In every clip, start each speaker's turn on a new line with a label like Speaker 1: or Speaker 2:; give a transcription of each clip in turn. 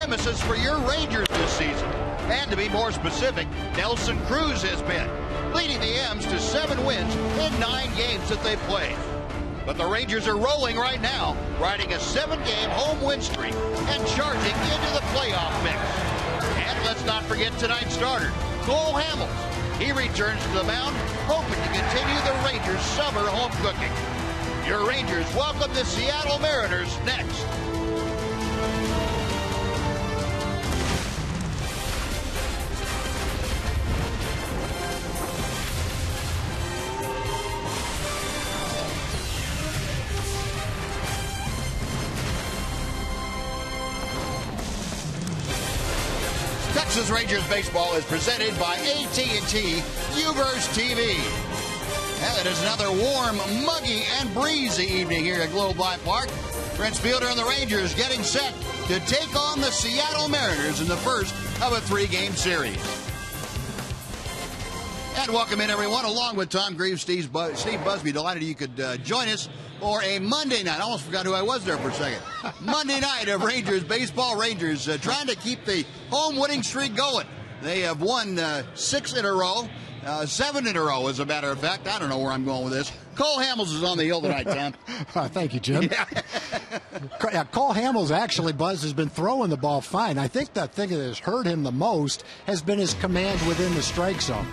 Speaker 1: nemesis for your Rangers this season. And to be more specific, Nelson Cruz has been, leading the M's to 7 wins in 9 games that they've played. But the Rangers are rolling right now, riding a 7-game home win streak and charging into the playoff mix. And let's not forget tonight's starter, Cole Hamels. He returns to the mound, hoping to continue the Rangers' summer home cooking. Your Rangers welcome the Seattle Mariners next. Texas Rangers baseball is presented by AT TEX UVerse TV. And it is another warm, muggy, and breezy evening here at Globe Life Park. Prince Fielder and the Rangers getting set to take on the Seattle Mariners in the first of a 3-game series. And welcome in, everyone, along with Tom Greaves, Steve Busby. Delighted you could join us for a Monday night. I almost forgot who I was there for a second. Monday night of Rangers baseball. Rangers trying to keep the home winning streak going. They have won 6 in a row. 7 in a row, as a matter of fact. I don't know where I'm going with this. Cole Hamels is on the hill tonight, Tom.
Speaker 2: Thank you, Jim. Yeah. Cole Hamels, actually, Buzz, has been throwing the ball fine. I think the thing that has hurt him the most has been his command within the strike zone.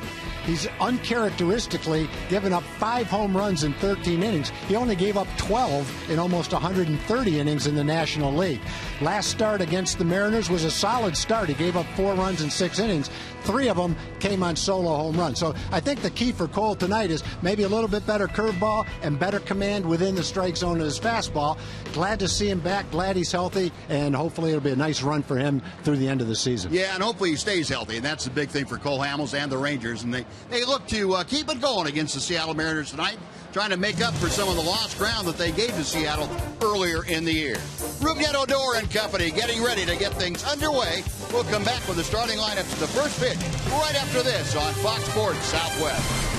Speaker 2: He's uncharacteristically given up 5 home runs in 13 innings. He only gave up 12 in almost 130 innings in the National League. Last start against the Mariners was a solid start. He gave up 4 runs in 6 innings. 3 of them came on solo home runs. So I think the key for Cole tonight is maybe a little bit better curveball and better command within the strike zone of his fastball. Glad to see him back. Glad he's healthy, and hopefully it'll be a nice run for him through the end of the season.
Speaker 1: Yeah, and hopefully he stays healthy, and that's the big thing for Cole Hamels and the Rangers. And they look to keep it going against the Seattle Mariners tonight, trying to make up for some of the lost ground that they gave to Seattle earlier in the year. Rubio Odor and company getting ready to get things underway. We'll come back with the starting lineup to the first pitch right after this on Fox Sports Southwest.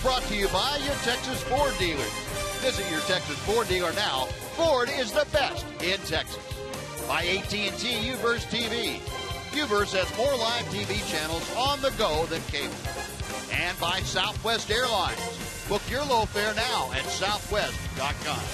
Speaker 1: brought to you by your Texas Ford dealers. Visit your Texas Ford dealer now. Ford is the best in Texas. By AT UVerse TV. UVerse has more live TV channels on the go than cable. And by Southwest Airlines. Book your low fare now at southwest.com.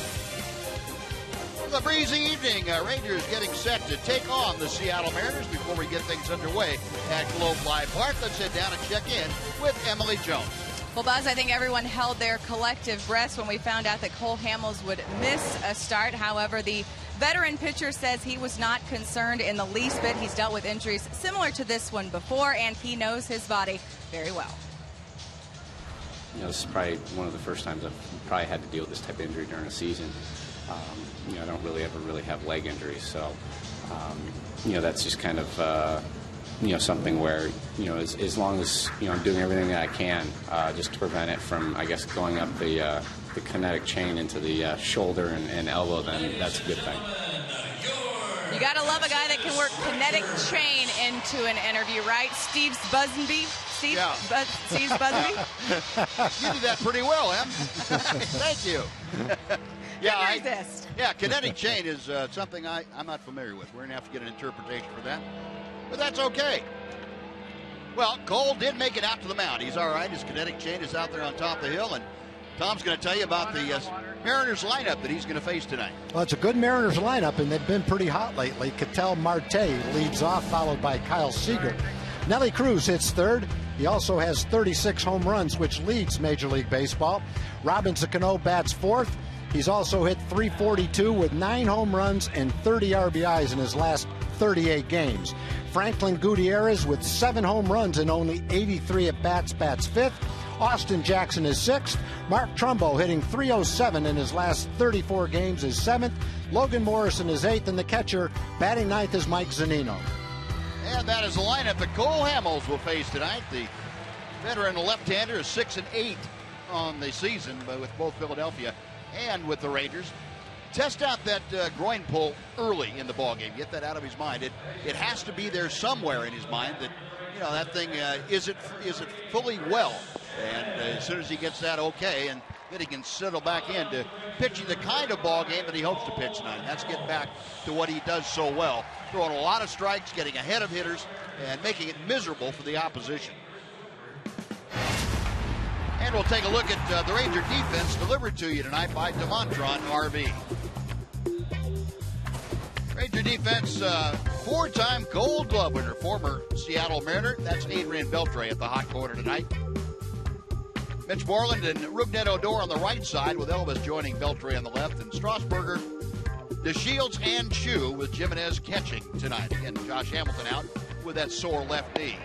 Speaker 1: The breezy evening, Rangers getting set to take on the Seattle Mariners. Before we get things underway at Globe Life Park, let's head down and check in with Emily Jones.
Speaker 3: Well, Buzz, I think everyone held their collective breaths when we found out that Cole Hamels would miss a start. However, the veteran pitcher says he was not concerned in the least bit. He's dealt with injuries similar to this one before, and he knows his body very well.
Speaker 4: You know, this is probably one of the first times I've probably had to deal with this type of injury during a season. You know, I don't ever really have leg injuries, so you know, that's just kind of you know, something where, you know, as long as, you know, I'm doing everything that I can just to prevent it from, I guess, going up the kinetic chain into the shoulder and elbow, then that's a good thing.
Speaker 3: You gotta love a guy that can work kinetic chain into an interview, right? Steve's Busby. Steve's Busby.
Speaker 1: You did that pretty well, Em. Thank you. Yeah, kinetic chain is something I'm not familiar with. We're going to have to get an interpretation for that. But that's okay. Well, Cole did make it out to the mound. He's all right. His kinetic chain is out there on top of the hill. And Tom's going to tell you about the Mariners lineup that he's going to face tonight.
Speaker 2: Well, it's a good Mariners lineup, and they've been pretty hot lately. Ketel Marte leads off, followed by Kyle Seager. Nelly Cruz hits third. He also has 36 home runs, which leads Major League Baseball. Robinson Cano bats fourth. He's also hit .342 with 9 home runs and 30 RBIs in his last 38 games. Franklin Gutierrez with 7 home runs and only 83 at-bats bats fifth. Austin Jackson is sixth. Mark Trumbo hitting .307 in his last 34 games is seventh. Logan Morrison is eighth, and the catcher batting ninth is Mike Zunino.
Speaker 1: And that is the lineup that Cole Hamels will face tonight. The veteran left-hander is 6-8 on the season, but with both Philadelphia and with the Rangers. Test out that groin pull early in the ballgame. Get that out of his mind. It has to be there somewhere in his mind that, you know, that thing isn't fully well. And as soon as he gets that okay, and then he can settle back into pitching the kind of ball game that he hopes to pitch tonight. That's getting back to what he does so well, throwing a lot of strikes, getting ahead of hitters, and making it miserable for the opposition. And we'll take a look at the Ranger defense delivered to you tonight by Demontron RV. Ranger defense, 4-time Gold Glove winner, former Seattle Mariner. That's Adrian Beltre at the hot corner tonight. Mitch Moreland and Rougned Odor on the right side, with Elvis joining Beltre on the left, and Strasburger, DeShields, and Chu with Jimenez catching tonight. Again, Josh Hamilton out with that sore left knee.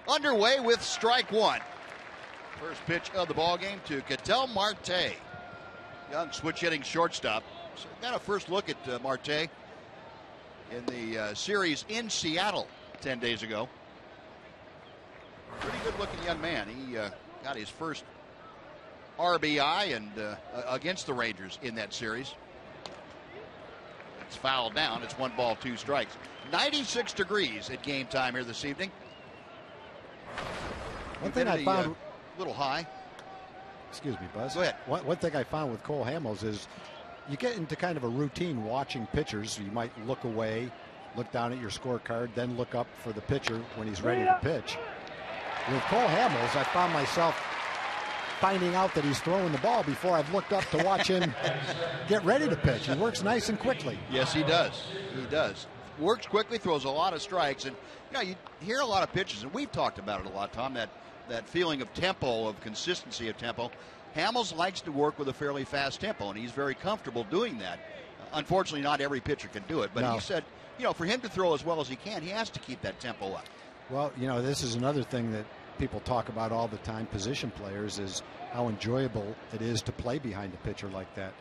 Speaker 1: Underway with strike one. First pitch of the ball game to Ketel Marte, young switch hitting shortstop. So got a first look at Marte in the series in Seattle 10 days ago. Pretty good looking young man. He got his first RBI and against the Rangers in that series. It's fouled down. It's 1 ball, 2 strikes. 96 degrees at game time here this evening.
Speaker 2: One thing I found
Speaker 1: little high.
Speaker 2: Excuse me, Buzz.
Speaker 1: Go ahead.
Speaker 2: One thing I found with Cole Hamels is you get into kind of a routine watching pitchers. You might look away, look down at your scorecard, then look up for the pitcher when he's ready to pitch. With Cole Hamels, I found myself finding out that he's throwing the ball before I've looked up to watch him get ready to pitch. He works nice and quickly.
Speaker 1: Yes, he does. He does. Works quickly, throws a lot of strikes. And, you know, you hear a lot of pitches, and we've talked about it a lot, Tom, that feeling of tempo, of consistency of tempo. Hamels likes to work with a fairly fast tempo, and he's very comfortable doing that. Unfortunately, not every pitcher can do it, but he said, you know, for him to throw as well as he can, he has to keep that tempo up.
Speaker 2: Well, you know, this is another thing that people talk about all the time, position players, is how enjoyable it is to play behind a pitcher like that.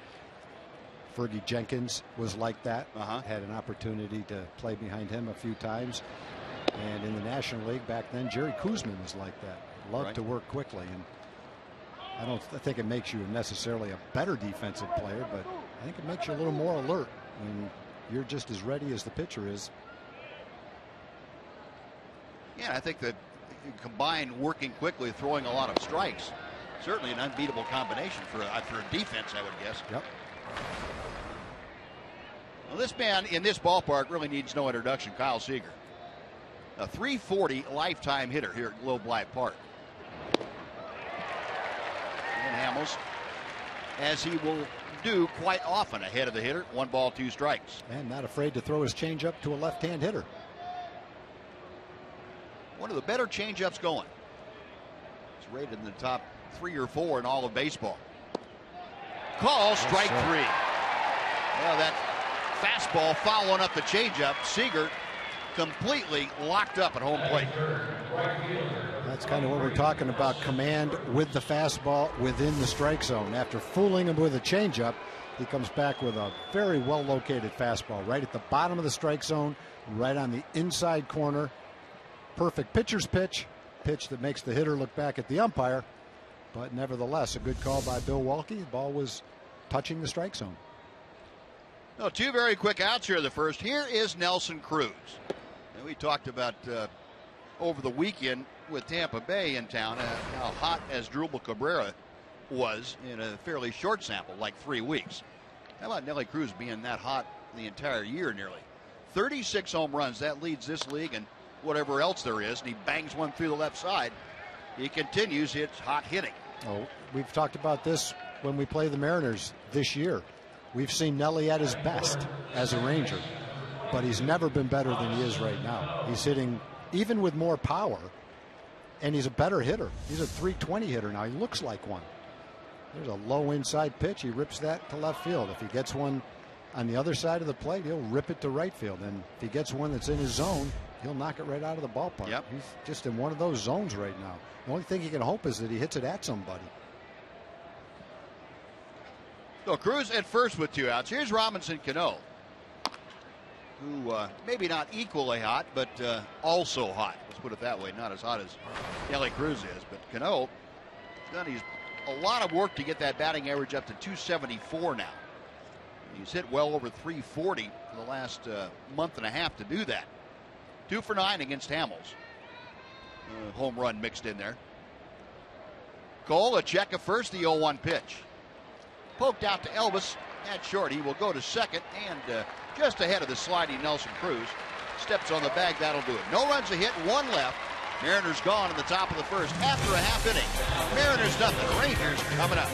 Speaker 2: Fergie Jenkins was like that. Had an opportunity to play behind him a few times. And in the National League back then, Jerry Koosman was like that. Loved to work quickly. And I think it makes you necessarily a better defensive player, but I think it makes you a little more alert when you're just as ready as the pitcher is.
Speaker 1: Yeah, I think that you combine working quickly, throwing a lot of strikes, Certainly an unbeatable combination for a defense, I would guess.
Speaker 2: Yep.
Speaker 1: Well, this man in this ballpark really needs no introduction, Kyle Seager. A .340 lifetime hitter here at Globe Life Park. And Hamels, as he will do quite often, ahead of the hitter. 1 ball, 2 strikes.
Speaker 2: And not afraid to throw his changeup to a left-hand hitter.
Speaker 1: One of the better changeups going. It's rated in the top 3 or 4 in all of baseball. Call, strike 3. Well, that fastball following up the changeup. Seager completely locked up at home plate.
Speaker 2: That's kind of what we're talking about, command with the fastball within the strike zone. After fooling him with a changeup, he comes back with a very well-located fastball right at the bottom of the strike zone, right on the inside corner. Perfect pitcher's pitch that makes the hitter look back at the umpire, but nevertheless a good call by Bill Walke. The ball was touching the strike zone.
Speaker 1: No, 2 very quick outs here in the first. Here is Nelson Cruz. And we talked about over the weekend with Tampa Bay in town how hot Asdrubal Cabrera was in a fairly short sample, like 3 weeks. How about Nelly Cruz being that hot the entire year nearly? 36 home runs. That leads this league and whatever else there is, and he bangs one through the left side. He continues his hot hitting.
Speaker 2: Oh, we've talked about this when we play the Mariners this year. We've seen Nelly at his best as a Ranger, but he's never been better than he is right now. He's hitting even with more power, and he's a better hitter. He's a .320 hitter now. He looks like one. There's a low inside pitch. He rips that to left field. If he gets one on the other side of the plate, he'll rip it to right field. And if he gets one that's in his zone, he'll knock it right out of the ballpark.
Speaker 1: Yep.
Speaker 2: He's just in one of those zones right now. The only thing he can hope is that he hits it at somebody.
Speaker 1: So Cruz at first with 2 outs. Here's Robinson Cano, who maybe not equally hot, but also hot. Let's put it that way. Not as hot as Nelly Cruz is, but Cano done a lot of work to get that batting average up to .274 now. He's hit well over .340 for the last month and a half to do that. 2 for 9 against Hamels. Home run mixed in there. Cole, a check at first, the 0-1 pitch. Poked out to Elvis at short. He will go to second, and just ahead of the sliding Nelson Cruz. Steps on the bag, that'll do it. No runs a hit, 1 left. Mariners gone in the top of the first after a half inning. Mariners nothing, Rangers coming up.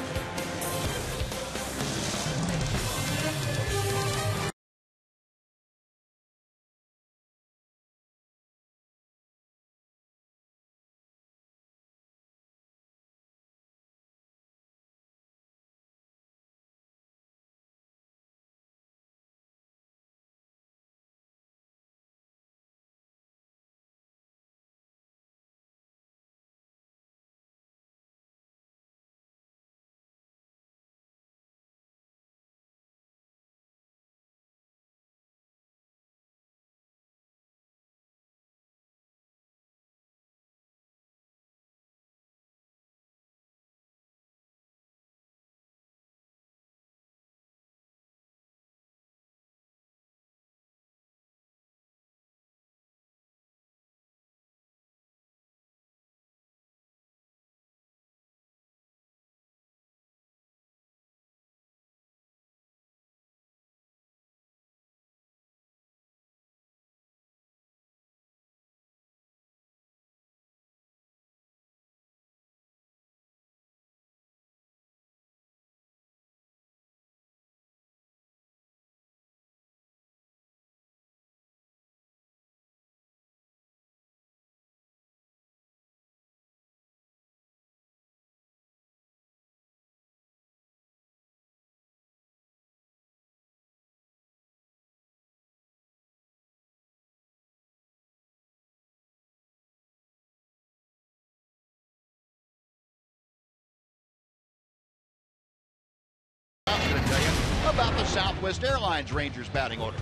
Speaker 1: I'm going to tell you about the Southwest Airlines Rangers batting order.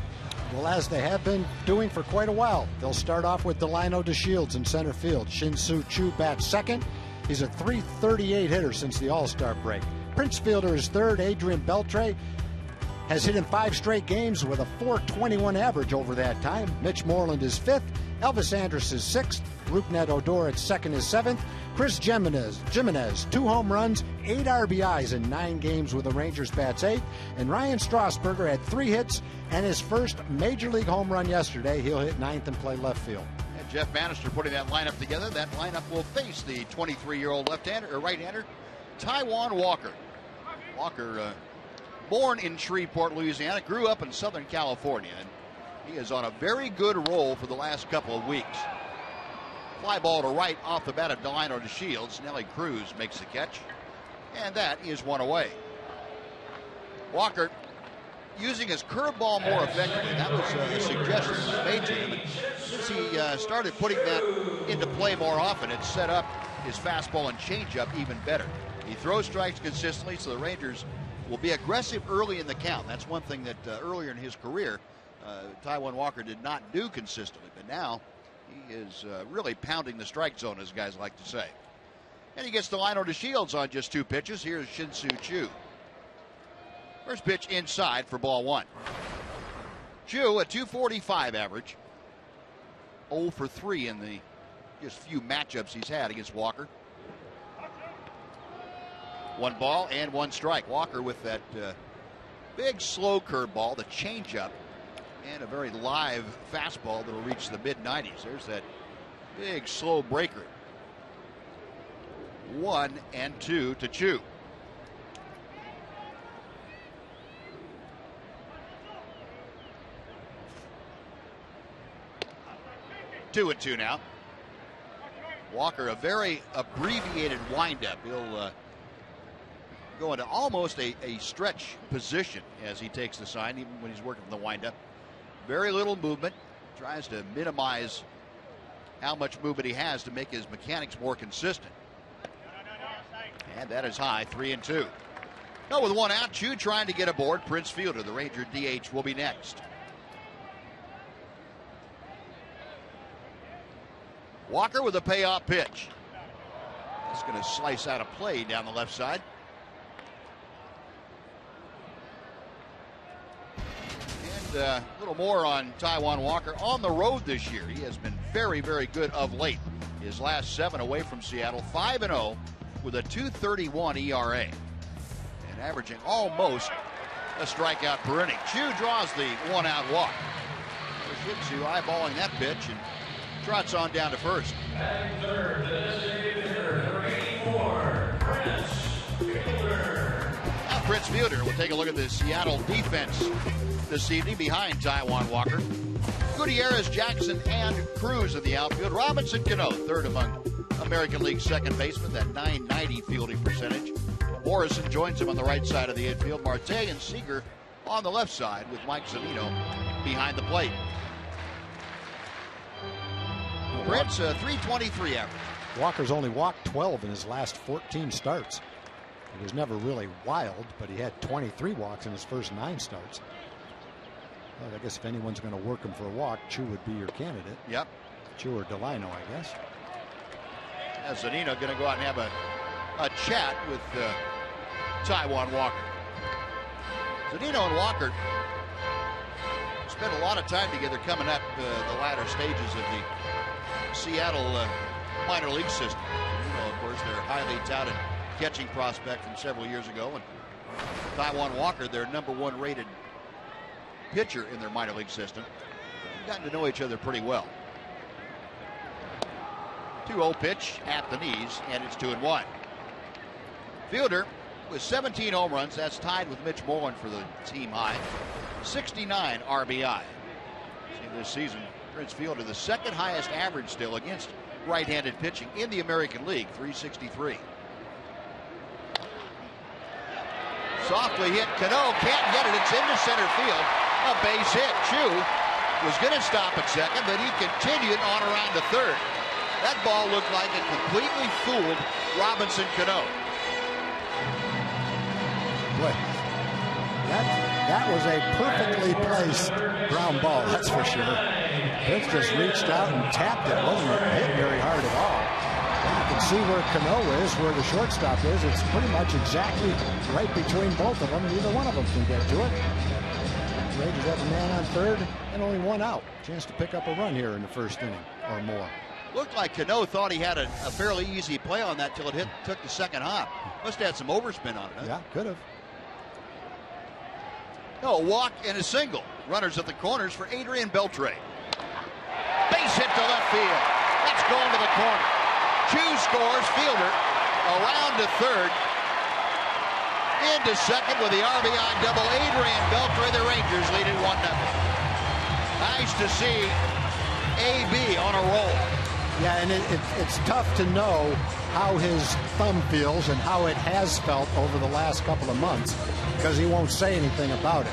Speaker 2: Well, as they have been doing for quite a while, they'll start off with Delino DeShields in center field. Shin-Soo Choo bats second. He's a .338 hitter since the All-Star break. Prince Fielder is third. Adrian Beltre has hit in 5 straight games with a .421 average over that time. Mitch Moreland is fifth. Elvis Andrus is sixth. Rougned Odor at second is seventh. Chris Jimenez, 2 home runs, 8 RBIs in 9 games with the Rangers, bats 8th. And Ryan Strasburger had 3 hits and his first Major League home run yesterday. He'll hit 9th and play left field.
Speaker 1: And Jeff Bannister putting that lineup together. That lineup will face the 23-year-old left-hander or right-hander, Taijuan Walker. Walker, born in Shreveport, Louisiana, grew up in Southern California, and he is on a very good roll for the last couple of weeks. Fly ball to right off the bat of Delino to Shields. Nelly Cruz makes the catch, and that is 1 away. Walker using his curveball more effectively. That was a suggestion that was made to him. And since he started putting that into play more often, it's set up his fastball and changeup even better. He throws strikes consistently, so the Rangers will be aggressive early in the count. That's one thing that earlier in his career, Taijuan Walker did not do consistently, but now he is really pounding the strike zone, as guys like to say. And he gets Delino to Shields on just 2 pitches. Here's Shin-Soo Choo. First pitch inside for ball 1. Choo, a .245 average. 0 for 3 in the just few matchups he's had against Walker. 1 ball and 1 strike. Walker with that big slow curveball, the changeup, and a very live fastball that will reach the mid-90s. There's that big slow breaker. 1 and 2 to Choo. Two and 2 now. Walker, a very abbreviated windup. He'll go into almost a stretch position as he takes the sign, even when he's working from the windup. Very little movement. Tries to minimize how much movement he has to make his mechanics more consistent. And that is high, 3 and 2. No, with 1 out, Choo trying to get aboard. Prince Fielder, the Ranger DH, will be next. Walker with a payoff pitch. He's going to slice out a play down the left side. And a little more on Taijuan Walker on the road this year. He has been very, very good of late. His last 7 away from Seattle, 5-0 with a .231 ERA. And averaging almost a strikeout per inning. Choo draws the 1-out walk. Shin-Soo eyeballing that pitch and trots on down to first.
Speaker 5: And third, the designated number 84, Prince Fielder.
Speaker 1: Now Prince Fielder will take a look at the Seattle defense this evening behind Taijuan Walker. Gutierrez, Jackson, and Cruz in the outfield. Robinson Cano, third among American League second baseman, that .990 fielding percentage. Morrison joins him on the right side of the infield. Marte and Seager on the left side with Mike Zunino behind the plate. Prince, a .323 average.
Speaker 2: Walker's only walked 12 in his last 14 starts. He was never really wild, but he had 23 walks in his first 9 starts. Well, I guess if anyone's going to work him for a walk, Choo would be your candidate.
Speaker 1: Yep.
Speaker 2: Choo or Delino, I guess.
Speaker 1: Zunino going to go out and have a chat with Taijuan Walker. Zunino and Walker spent a lot of time together coming up the latter stages of the Seattle minor league system. Of course, their highly touted catching prospect from several years ago, and Taijuan Walker, their #1 rated pitcher in their minor league system. They've gotten to know each other pretty well. 2-0 pitch at the knees, and it's 2-1. Fielder with 17 home runs. That's tied with Mitch Moreland for the team high. 69 RBI. See, this season, Prince Fielder, the second highest average still against right-handed pitching in the American League, .363. Softly hit. Cano can't get it. It's into center field. A base hit. Choo was going to stop at second, but he continued on around to third. That ball looked like it completely fooled Robinson Cano.
Speaker 2: Boy, that was a perfectly placed ground ball, that's for sure. Prince just reached out and tapped it. Wasn't hit very hard at all. You can see where Cano is, where the shortstop is. It's pretty much exactly right between both of them. Neither one of them can get to it. The Rangers have a man on third and only 1 out. Chance to pick up a run here in the first inning or more.
Speaker 1: Looked like Cano thought he had a fairly easy play on that till it took the second hop. Must have had some overspin on it. Huh?
Speaker 2: Yeah, could have.
Speaker 1: No, a walk and a single. Runners at the corners for Adrian Beltre. Base hit to left field. That's going to the corner. Chu scores. Fielder around to third. Into second with the RBI double. Adrian Beltre. The Rangers lead it 1-0. Nice to see AB on a roll.
Speaker 2: Yeah, and it's tough to know how his thumb feels and how it has felt over the last couple of months because he won't say anything about it.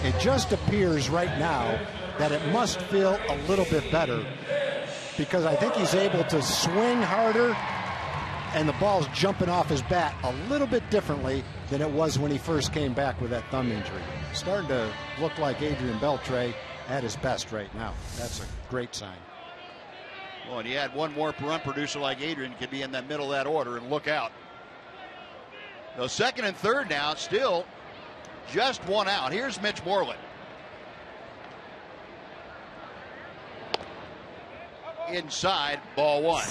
Speaker 2: It just appears right now that it must feel a little bit better because I think he's able to swing harder and the ball's jumping off his bat a little bit differently than it was when he first came back with that thumb injury. Starting to look like Adrian Beltre at his best right now. That's a great sign.
Speaker 1: Well, and you had one more run producer like Adrian could be in the middle of that order and look out. So second and third now, still just one out. Here's Mitch Moreland. Inside, ball one.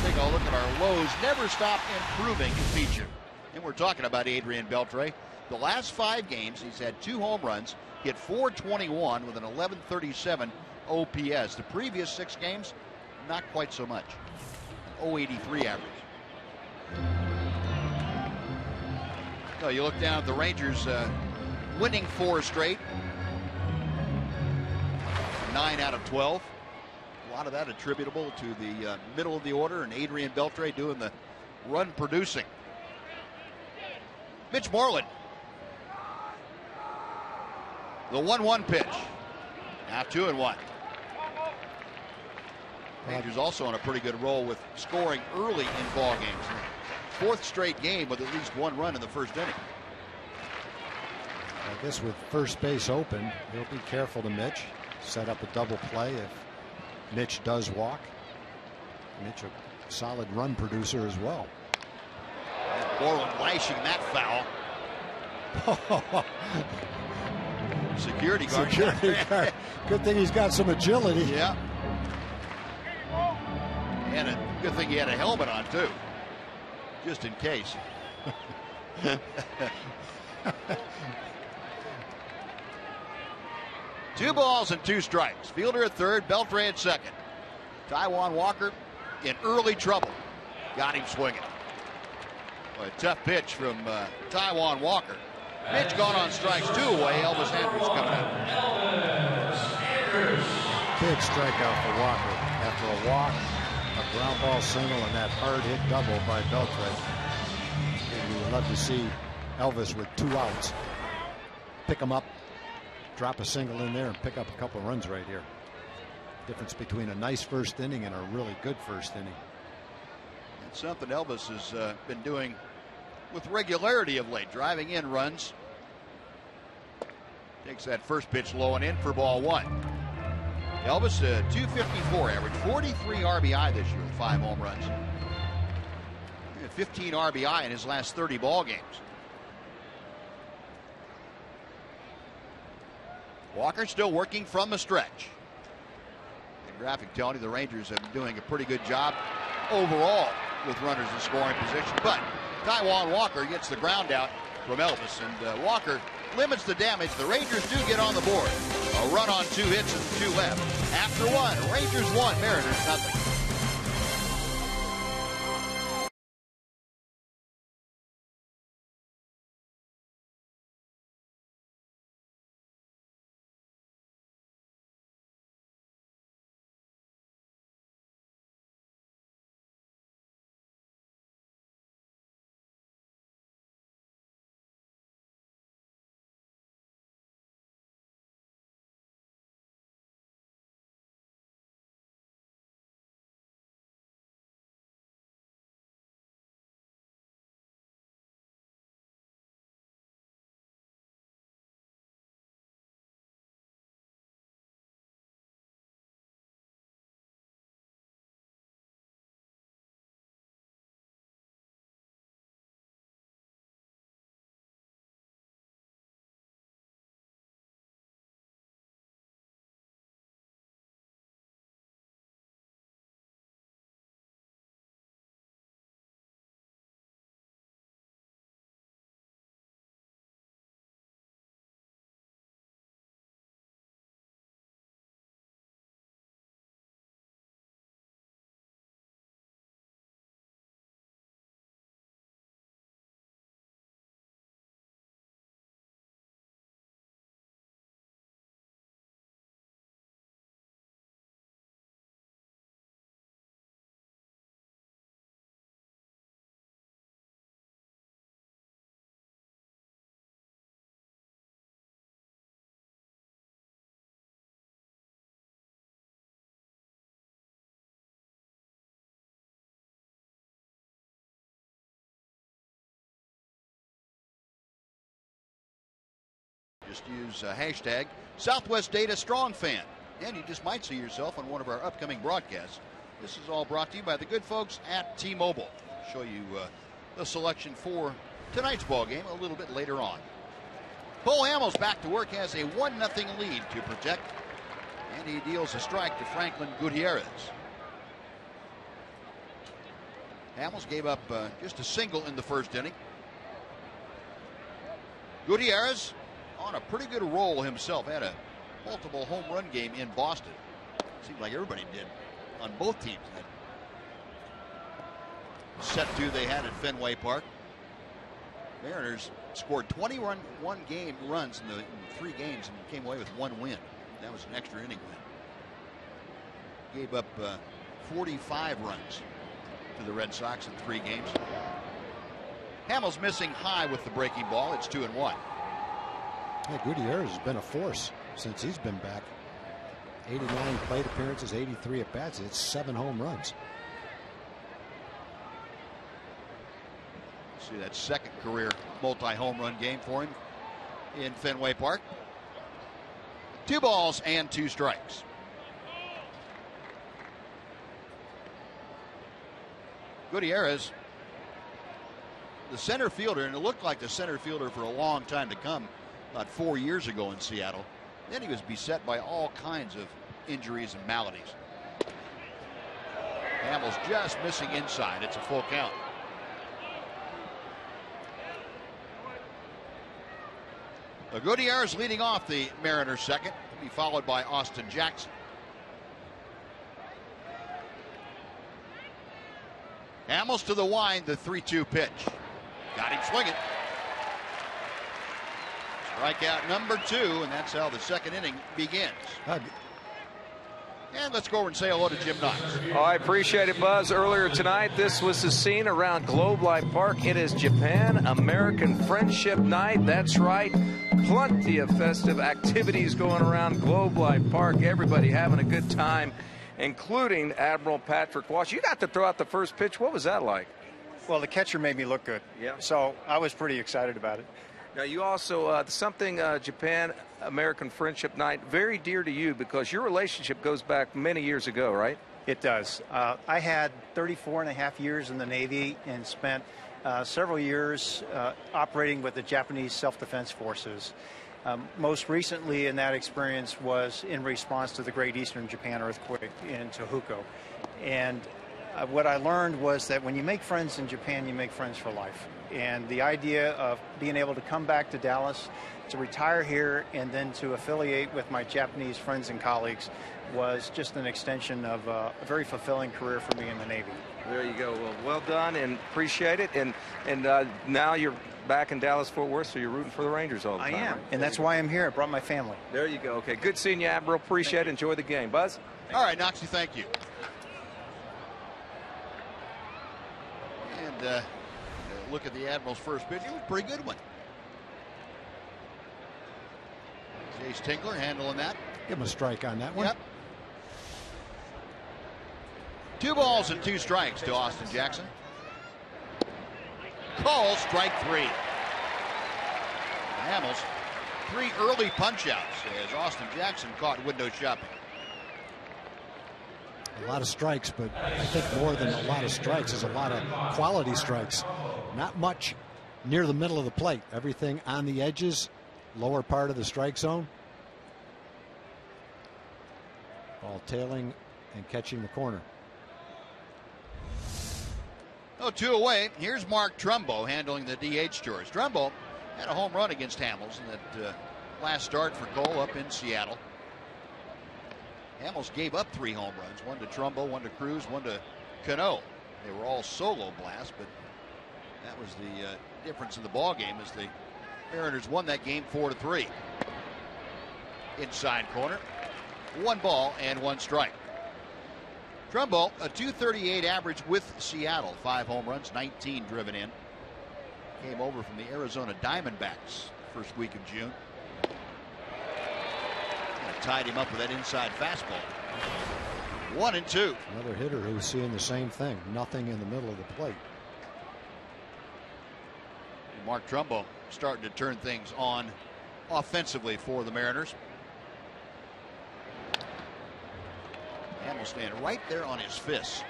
Speaker 1: Take a look at our lows. Never stop improving feature. And we're talking about Adrian Beltre. The last 5 games, he's had 2 home runs, hit .421 with an 1137 OPS. The previous 6 games, not quite so much. An .083 average. So you look down at the Rangers winning 4 straight. 9 out of 12. A lot of that attributable to the middle of the order and Adrian Beltre doing the run producing. Mitch Moreland. The 1-1 pitch. Now 2-1. Rangers also on a pretty good roll with scoring early in ball games. 4th straight game with at least 1 run in the first inning.
Speaker 2: I guess with first base open, he'll be careful to Mitch. Set up a double play if Mitch does walk. Mitch, a solid run producer as well.
Speaker 1: Moreland lashing that foul. Security guard.
Speaker 2: Security guard. Good thing he's got some agility.
Speaker 1: Yeah. And a good thing he had a helmet on too, just in case. 2 balls and 2 strikes. Fielder at third, Beltre at second. Taijuan Walker in early trouble. Got him swinging. Well, a tough pitch from Taijuan Walker. Pitch gone on strikes 2 away. Elvis Andrus coming out.
Speaker 2: Big strikeout for Walker. After a walk, a ground ball single, and that hard hit double by Beltre. And we would love to see Elvis with 2 outs. Pick him up, drop a single in there, and pick up a couple of runs right here. Difference between a nice first inning and a really good first inning.
Speaker 1: It's something Elvis has been doing with regularity of late, driving in runs. Takes that first pitch low and in for ball 1. Elvis, 254 average, 43 RBI this year with 5 home runs. 15 RBI in his last 30 ball games. Walker still working from the stretch. The graphic telling you the Rangers have been doing a pretty good job overall with runners in scoring position. But Taijuan Walker gets the ground out from Elvis, and Walker limits the damage. The Rangers do get on the board. A run on 2 hits and 2 left. After 1, Rangers 1, Mariners nothing. Just use hashtag Southwest Data Strong Fan, and you just might see yourself on one of our upcoming broadcasts. This is all brought to you by the good folks at T-Mobile. Show you the selection for tonight's ball game a little bit later on. Cole Hamels back to work, has a 1-0 lead to protect, and he deals a strike to Franklin Gutierrez. Hamels gave up just a single in the first inning. Gutierrez on a pretty good roll himself, had a multiple home run game in Boston. Seems like everybody did on both teams. That set two they had at Fenway Park. Mariners scored 21 runs in 3 games and came away with 1 win. That was an extra inning win. Gave up 45 runs to the Red Sox in 3 games. Hamels missing high with the breaking ball. It's 2-1.
Speaker 2: Hey, Gutierrez has been a force since he's been back. 89 plate appearances, 83 at bats. It's 7 home runs.
Speaker 1: See that second career multi-home run game for him in Fenway Park. 2 balls and 2 strikes. Gutierrez, the center fielder, and it looked like the center fielder for a long time to come, about 4 years ago in Seattle. Then he was beset by all kinds of injuries and maladies. Hamels just missing inside. It's a full count. Gutierrez leading off the Mariners second. He'll be followed by Austin Jackson. Hamels to the wind, the 3-2 pitch. Got him swinging. Strikeout number 2, and that's how the second inning begins. And let's go over and say hello to Jim Knox.
Speaker 6: Oh, I appreciate it, Buzz. Earlier tonight, this was the scene around Globe Life Park. It is Japan-American Friendship Night. That's right. Plenty of festive activities going around Globe Life Park. Everybody having a good time, including Admiral Patrick Walsh. You got to throw out the first pitch. What was that like?
Speaker 7: Well, the catcher made me look good. Yeah. So I was pretty excited about it.
Speaker 6: Now, you also, Japan-American Friendship Night, very dear to you because your relationship goes back many years ago, right?
Speaker 7: It does. I had 34 and a half years in the Navy and spent several years operating with the Japanese Self-Defense Forces. Most recently in that experience was in response to the Great Eastern Japan earthquake in Tohoku. And what I learned was that when you make friends in Japan, you make friends for life. And the idea of being able to come back to Dallas, to retire here, and then to affiliate with my Japanese friends and colleagues was just an extension of a very fulfilling career for me in the Navy.
Speaker 6: There you go. Well done, and appreciate it. And now you're back in Dallas-Fort Worth, so you're rooting for the Rangers all the time.
Speaker 7: I am,
Speaker 6: right?
Speaker 7: and that's why I'm here. I brought my family.
Speaker 6: There you go. Okay, good seeing you, Admiral. Appreciate it. Enjoy the game. Buzz?
Speaker 1: All right, Noxie, thank you. And look at the Admiral's first pitch. It was a pretty good one. Chase Tingler handling that.
Speaker 2: Give him a strike on that one.
Speaker 1: Yep. 2 balls and 2 strikes to Austin Jackson. Call strike 3. Hamels, 3 early punch-outs as Austin Jackson caught window shopping.
Speaker 2: A lot of strikes, but I think more than a lot of strikes is a lot of quality strikes. Not much near the middle of the plate. Everything on the edges, lower part of the strike zone. Ball tailing and catching the corner.
Speaker 1: 2 away. Here's Mark Trumbo handling the DH chores. Trumbo had a home run against Hamels in that last start for Cole up in Seattle. Hamels gave up 3 home runs, 1 to Trumbo, 1 to Cruz, 1 to Cano. They were all solo blasts, but that was the difference in the ball game as the Mariners won that game 4-3. Inside corner, 1 ball and 1 strike. Trumbo, a .238 average with Seattle, 5 home runs, 19 driven in. Came over from the Arizona Diamondbacks first week of June. Tied him up with that inside fastball. 1-2.
Speaker 2: Another hitter who's seeing the same thing. Nothing in the middle of the plate.
Speaker 1: Mark Trumbo starting to turn things on offensively for the Mariners. Hamels standing right there on his fists.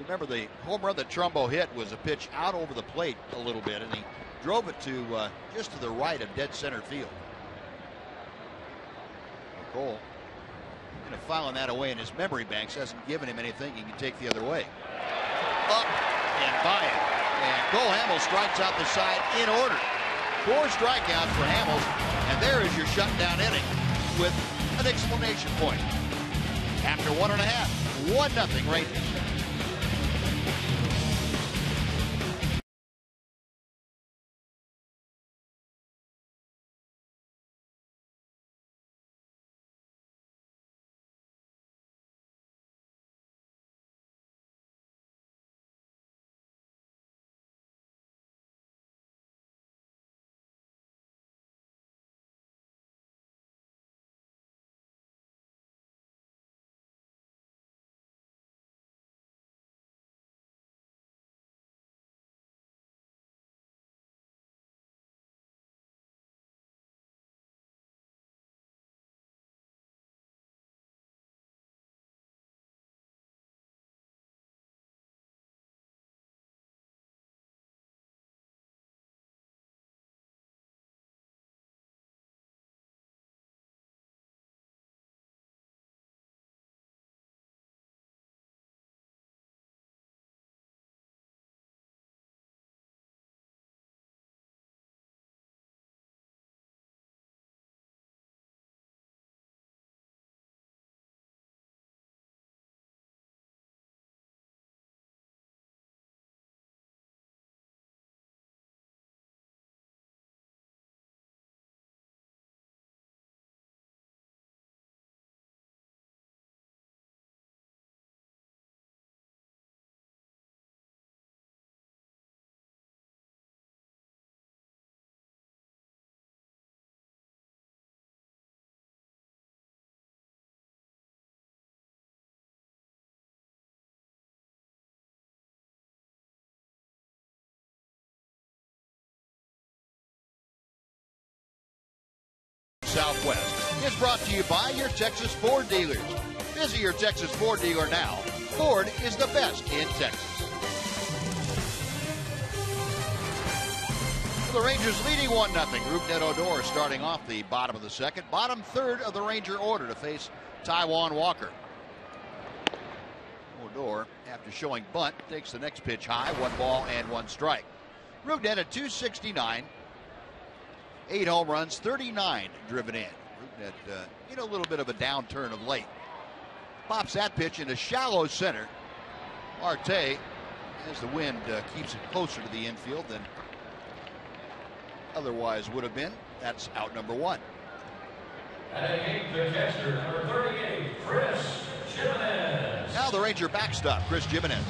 Speaker 1: Remember, the home run that Trumbo hit was a pitch out over the plate a little bit, and he drove it to just to the right of dead center field. Cole, filing that away in his memory banks, hasn't given him anything he can take the other way. Up and by it. And Cole Hamels strikes out the side in order. 4 strikeouts for Hamels, and there is your shutdown inning with an exclamation point. After 1.5, 1-0 Rangers. Southwest is brought to you by your Texas Ford dealers. Visit your Texas Ford dealer now. Ford is the best in Texas. The Rangers leading 1-0. Rougned Odor starting off the bottom of the second. Bottom third of the Ranger order to face Taijuan Walker. Odor, after showing bunt, takes the next pitch high. 1 ball and 1 strike. Rougned at 269. 8 home runs, 39 driven in. Rougned a little bit of a downturn of late. Pops that pitch into shallow center. Marte, as the wind keeps it closer to the infield than otherwise would have been. That's out number 1.
Speaker 5: And the catcher, number 38, Chris Jimenez.
Speaker 1: Now the Ranger backstop, Chris Jimenez.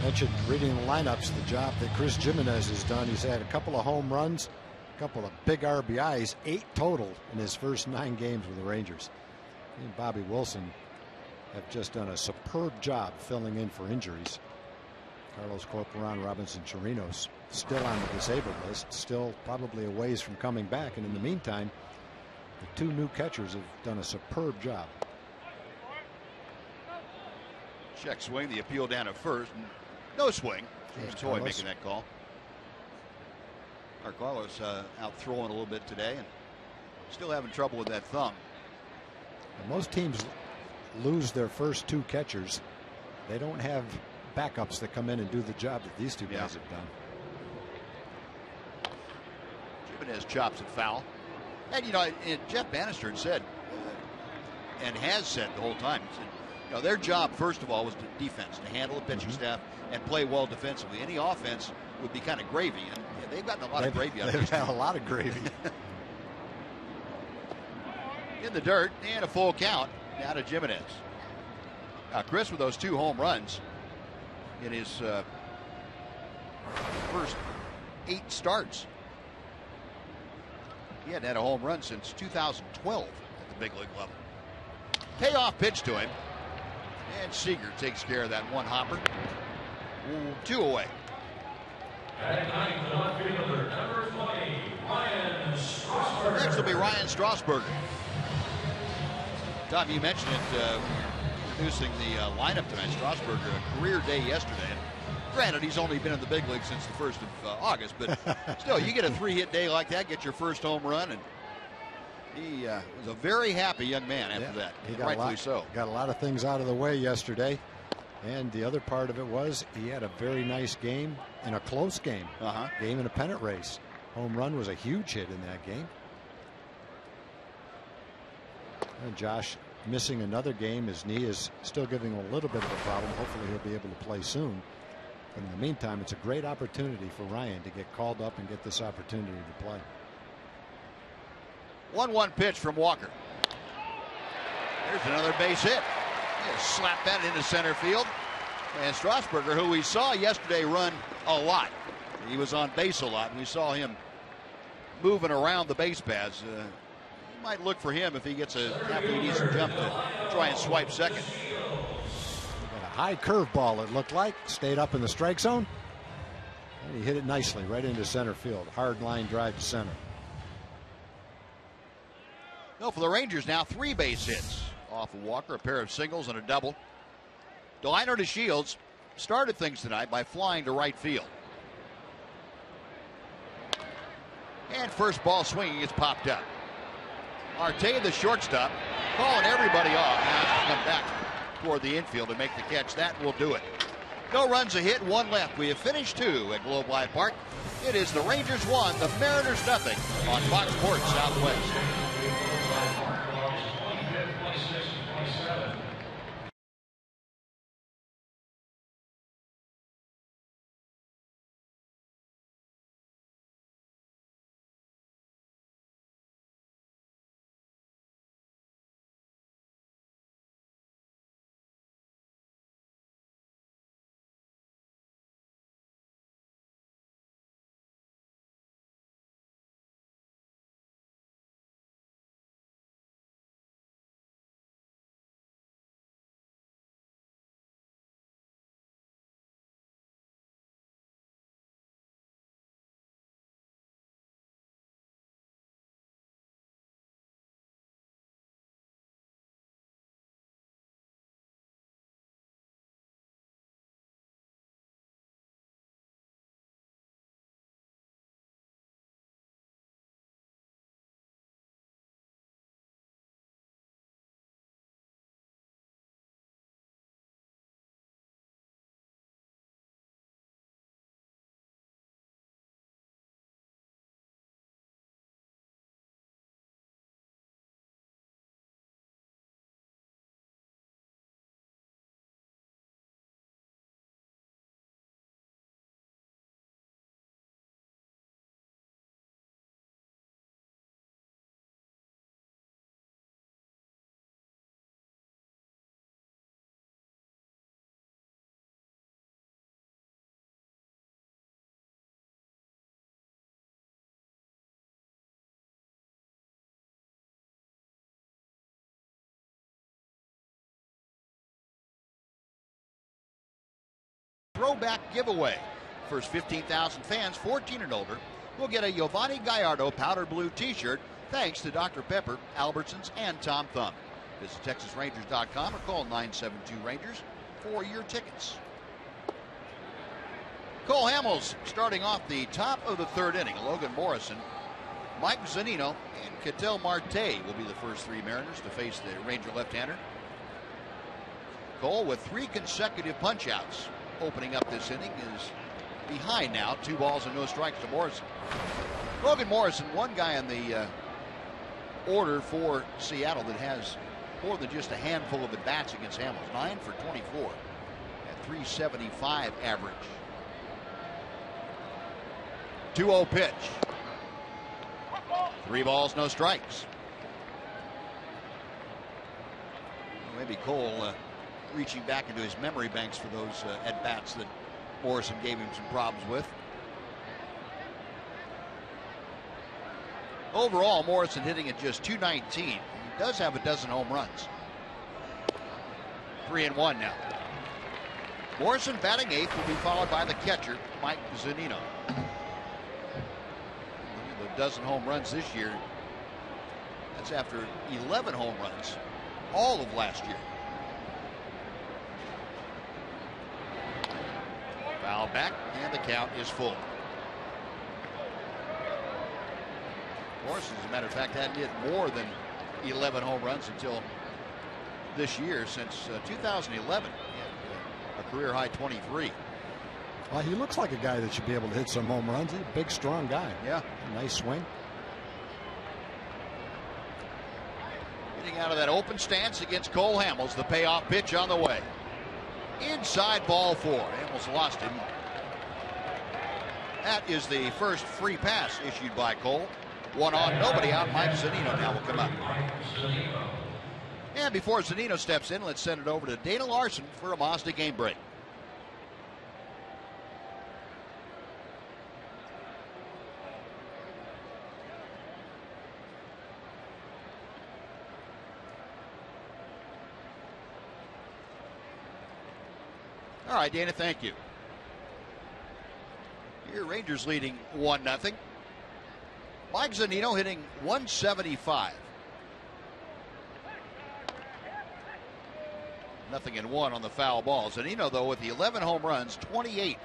Speaker 2: Mentioned reading the lineups, the job that Chris Jimenez has done. He's had a couple of home runs, a couple of big RBIs, 8 total in his first 9 games with the Rangers. He and Bobby Wilson have just done a superb job filling in for injuries. Carlos Corporan, Robinson Chirinos still on the disabled list, still probably a ways from coming back. And in the meantime, the 2 new catchers have done a superb job.
Speaker 1: Check swing, the appeal down at first. No swing. James Toy making that call. Carlos out throwing a little bit today and still having trouble with that thumb.
Speaker 2: And most teams lose their first 2 catchers. They don't have backups that come in and do the job that these 2 guys have done.
Speaker 1: Jimenez chops it foul. And Jeff Bannister had said, and has said the whole time, he said, their job first of all was defense, to handle the pitching staff and play well defensively. Any offense would be kind of gravy, and they've gotten a lot of gravy out of this.
Speaker 2: They've had a lot of gravy.
Speaker 1: In the dirt and a full count now to Jimenez. Now Chris with those 2 home runs in his first 8 starts. He hadn't had a home run since 2012 at the big league level. Payoff pitch to him. And Seager takes care of that 1 hopper. 2 away.
Speaker 5: Batting ninth, the left fielder, number 20, Ryan Strasburger.
Speaker 1: Next will be Ryan Strasburger. Tom, you mentioned it, introducing the lineup tonight. Strasburger, a career day yesterday. Granted, he's only been in the big league since the 1st of August, but still, you get a 3-hit day like that, get your first home run, and he was a very happy young man after that.
Speaker 2: He got
Speaker 1: rightfully so.
Speaker 2: Got a lot of things out of the way yesterday, and the other part of it was he had a very nice game in a close game. Game in a pennant race. Home run was a huge hit in that game. And Josh missing another game. His knee is still giving him a little bit of a problem. Hopefully he'll be able to play soon. But in the meantime, it's a great opportunity for Ryan to get called up and get this opportunity to play.
Speaker 1: 1-1 pitch from Walker. There's another base hit. Just slap that into center field. And Strasburger, who we saw yesterday run a lot. He was on base a lot, and we saw him moving around the base paths. You might look for him if he gets a halfway decent jump to try and swipe second.
Speaker 2: A high curveball, it looked like, stayed up in the strike zone, and he hit it nicely right into center field. Hard line drive to center.
Speaker 1: No, for the Rangers now, 3 base hits off of Walker, a pair of singles and a double. Delino to Shields started things tonight by flying to right field. And first ball swinging is popped up. Marte, the shortstop, calling everybody off. Now has to come back toward the infield and make the catch. That will do it. No runs, a hit, 1 left. We have finished 2 at Globe Life Park. It is the Rangers 1, the Mariners nothing on Fox Sports Southwest. Throwback giveaway. First 15,000 fans 14 and older will get a Giovanni Gallardo powder blue t-shirt thanks to Dr. Pepper, Albertsons, and Tom Thumb. Visit TexasRangers.com or call 972-RANGERS for your tickets. Cole Hamels starting off the top of the 3rd inning. Logan Morrison, Mike Zunino, and Ketel Marte will be the first 3 Mariners to face the Ranger left-hander. Cole with 3 consecutive punch-outs. Opening up this inning is behind now, 2 balls and no strikes to Morrison. Logan Morrison, one guy in the order for Seattle that has more than just a handful of at-bats against Hamels. 9 for 24 at 375 average. 2-0 pitch. 3 balls, no strikes. Maybe Cole reaching back into his memory banks for those at-bats that Morrison gave him some problems with. Overall, Morrison hitting at just .219. He does have a dozen home runs. 3-1 now. Morrison batting 8th will be followed by the catcher, Mike Zunino. dozen home runs this year. That's after 11 home runs all of last year. Foul back, and the count is full. Of course, as a matter of fact, hadn't hit more than 11 home runs until this year, since 2011. A career high 23.
Speaker 2: Well, he looks like a guy that should be able to hit some home runs. He's a big, strong guy.
Speaker 1: Yeah.
Speaker 2: A nice swing.
Speaker 1: Getting out of that open stance against Cole Hamels. The payoff pitch on the way. Inside ball 4. Hamels lost him. That is the first free pass issued by Cole. One on, nobody out. Mike Zunino now will come up. And before Zunino steps in, let's send it over to Dana Larson for a Mazda game break. All right, Dana, thank you. Your Rangers leading 1-0. Mike Zunino hitting 175. 0-1 on the foul ball. Zunino, though, with the 11 home runs, 28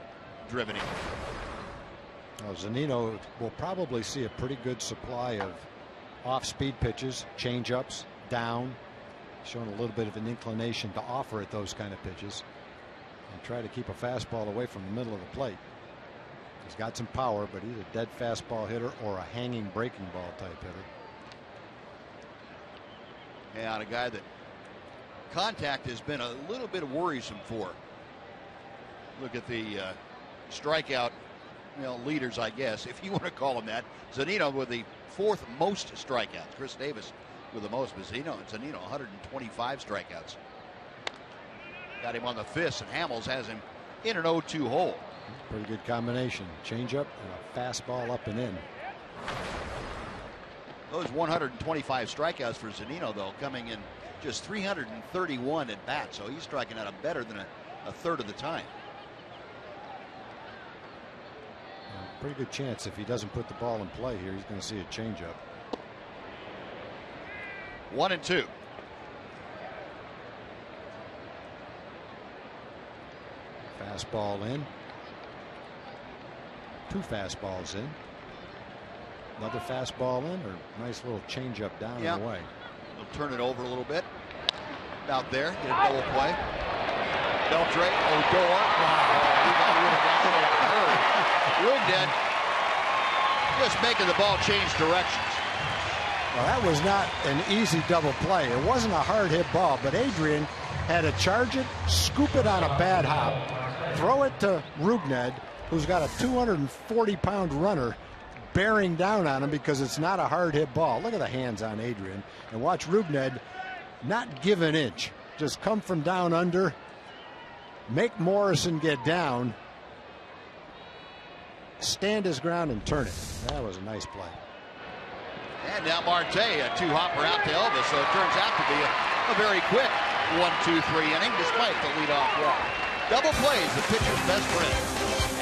Speaker 1: driven in.
Speaker 2: Well, Zunino will probably see a pretty good supply of off-speed pitches, change-ups, down, showing a little bit of an inclination to offer at those kind of pitches and try to keep a fastball away from the middle of the plate. He's got some power, but he's a dead fastball hitter or a hanging breaking ball type hitter.
Speaker 1: And a guy that contact has been a little bit worrisome for. Look at the strikeout, leaders, I guess, if you want to call them that. Zunino with the 4th most strikeouts. Chris Davis with the most, but Zunino 125 strikeouts. Got him on the fist, and Hamels has him in an 0-2 hole.
Speaker 2: Pretty good combination. Changeup and a fastball up and in.
Speaker 1: Those 125 strikeouts for Zunino, though, coming in just 331 at bat, so he's striking out better than a third of the time.
Speaker 2: Pretty good chance if he doesn't put the ball in play here, he's going to see a changeup.
Speaker 1: 1-2.
Speaker 2: Fastball in. 2 fastballs in. Another fastball in, or nice little changeup down and away.
Speaker 1: We'll turn it over a little bit. Out there, get a double play. Beltre, Odor. Rugden just making the ball change directions.
Speaker 2: Well, that was not an easy double play. It wasn't a hard hit ball, but Adrian had to charge it, scoop it on a bad hop, throw it to Rugned, who's got a 240-pound runner bearing down on him because it's not a hard hit ball. Look at the hands on Adrian, and watch Rugned not give an inch, just come from down under, make Morrison get down, stand his ground and turn it. That was a nice play.
Speaker 1: And now Marte, a 2-hopper out to Elvis, so it turns out to be a very quick 1-2-3 inning despite the leadoff walk. Double plays, the pitcher's best friend.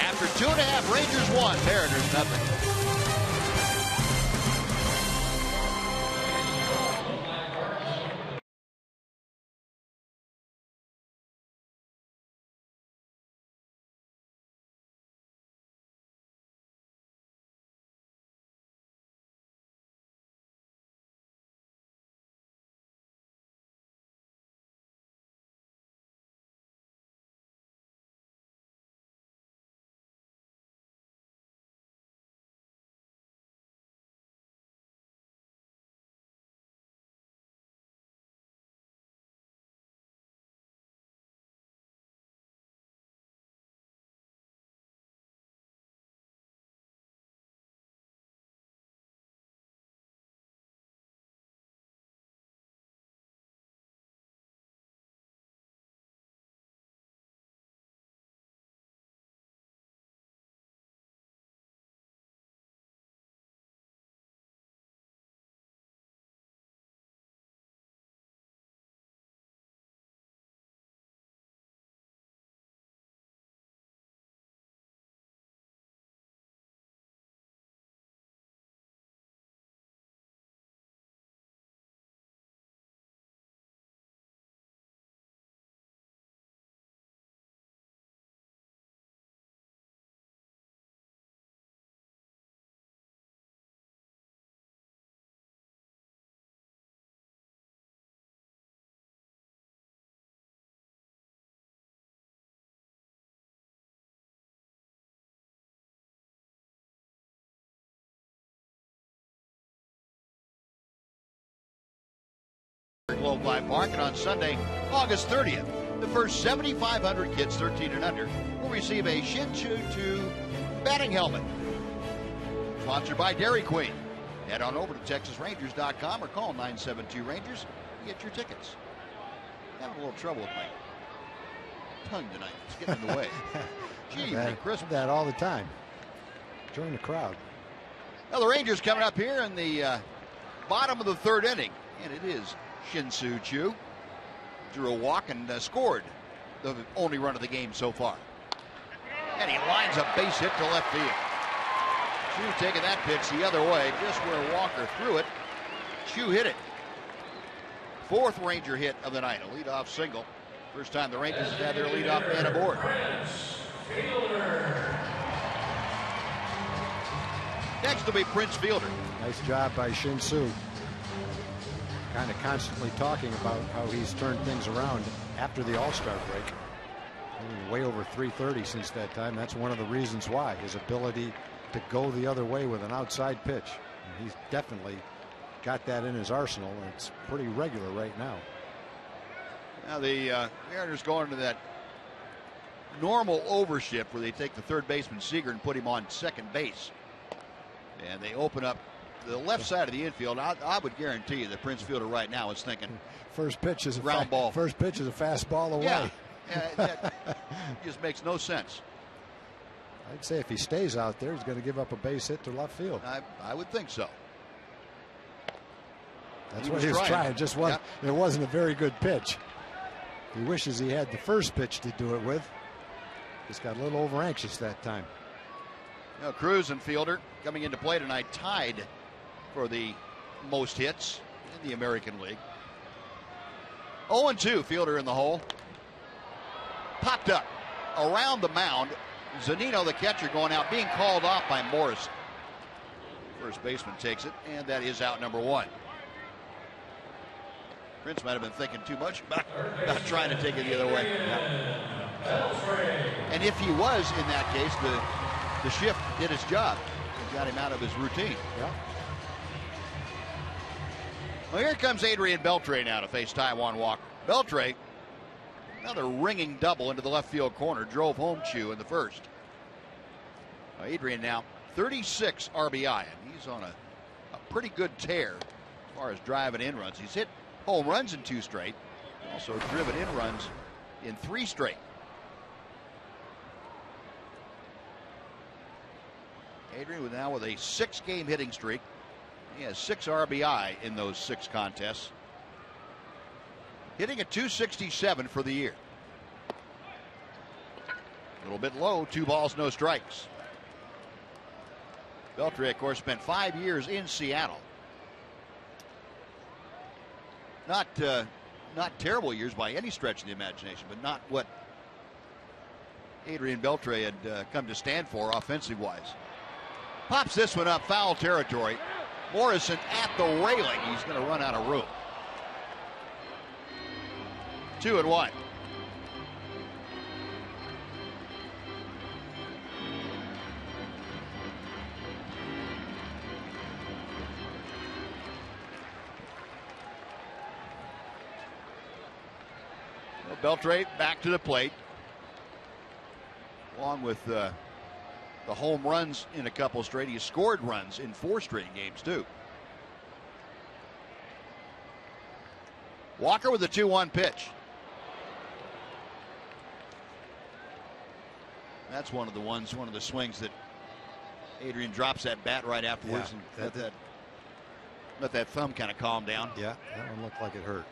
Speaker 1: After 2.5, Rangers 1, Mariners 0. Globe Life Park. And on Sunday, August 30th, the first 7,500 kids 13 and under will receive a Shin-Chu 2 batting helmet. Sponsored by Dairy Queen. Head on over to TexasRangers.com or call 972-RANGERS to get your tickets. I'm having a little trouble with my tongue tonight. It's getting in the way. Gee, Merry Christmas.
Speaker 2: That all the time. Join the crowd.
Speaker 1: Now the Rangers coming up here in the bottom of the third inning. And it is Shin-Chu Chu. Drew a walk and scored the only run of the game so far. And he lines a base hit to left field. Chu taking that pitch the other way, just where Walker threw it. Chu hit it. Fourth Ranger hit of the night, a leadoff single. First time the Rangers have had their leadoff man aboard. Next will be Prince Fielder.
Speaker 2: Nice job by Shin-Chu. Kind of constantly talking about how he's turned things around after the All-Star break. Way over 330 since that time. That's one of the reasons why. His ability to go the other way with an outside pitch. And he's definitely got that in his arsenal, and it's pretty regular right now.
Speaker 1: Now the Mariners go into that normal overshift where they take the third baseman Seager and put him on second base. And they open up the left side of the infield. I would guarantee you that Prince Fielder right now is thinking
Speaker 2: first pitch is a
Speaker 1: ground ball.
Speaker 2: First pitch is a fastball away.
Speaker 1: Yeah, that just makes no sense.
Speaker 2: I'd say if he stays out there, he's going to give up a base hit to left field.
Speaker 1: I would think so.
Speaker 2: That's what he was trying. Just wasn't. It wasn't a very good pitch. He wishes he had the first pitch to do it with. Just got a little over anxious that time.
Speaker 1: You know, Cruz and Fielder coming into play tonight tied for the most hits in the American League. 0-2, Fielder in the hole. Popped up around the mound. Zunino, the catcher, going out, being called off by Morrison. First baseman takes it, and that is out number one. Prince might have been thinking too much about trying to take it the other way. And if he was in that case, the shift did its job. It got him out of his routine.
Speaker 2: Yeah.
Speaker 1: Well, here comes Adrian Beltre now to face Taijuan Walker. Beltre, another ringing double into the left field corner, drove home Chu in the first. Adrian now 36 RBI, and he's on a pretty good tear as far as driving in runs. He's hit home runs in 2 straight, also driven in runs in 3 straight. Adrian now with a 6-game hitting streak. He has 6 RBI in those 6 contests. Hitting at .267 for the year. A little bit low, 2 balls, no strikes. Beltre, of course, spent 5 years in Seattle. Not terrible years by any stretch of the imagination, but not what Adrian Beltre had come to stand for offensive-wise. Pops this one up, foul territory. Morrison at the railing. He's going to run out of room. 2-1. Beltre back to the plate, along with the home runs in a couple straight. He scored runs in 4 straight games too. Walker with a 2-1 pitch. That's one of the swings that Adrian drops that bat right afterwards, and let that thumb kind of calm down.
Speaker 2: Yeah, that one looked like it hurt.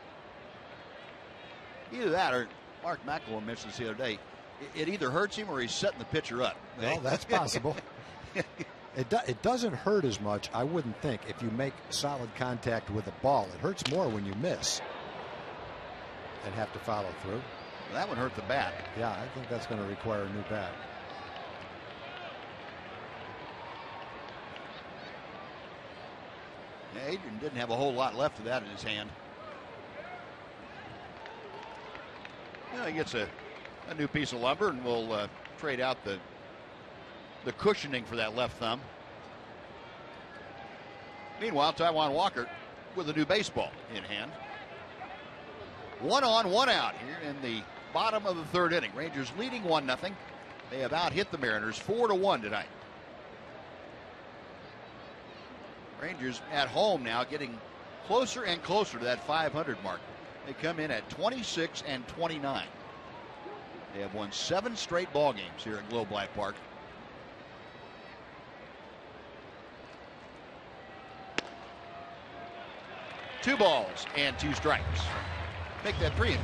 Speaker 1: Either that, or Mark McElroy mentioned this the other day, it either hurts him or he's setting the pitcher up.
Speaker 2: Well, that's possible. It doesn't hurt as much, I wouldn't think, if you make solid contact with a ball. It hurts more when you miss and have to follow through.
Speaker 1: Well, that one hurt the bat.
Speaker 2: Yeah, I think that's going to require a new bat.
Speaker 1: Yeah, Adrian didn't have a whole lot left of that in his hand. He gets a new piece of lumber, and we'll trade out the cushioning for that left thumb. Meanwhile, Taijuan Walker with a new baseball in hand. 1 on, 1 out here in the bottom of the third inning. Rangers leading 1-0. They have out-hit the Mariners 4-1 tonight. Rangers at home now getting closer and closer to that 500 mark. They come in at 26-29. They have won 7 straight ball games here at Globe Life Park. Two balls and 2 strikes. Make that 3 inning.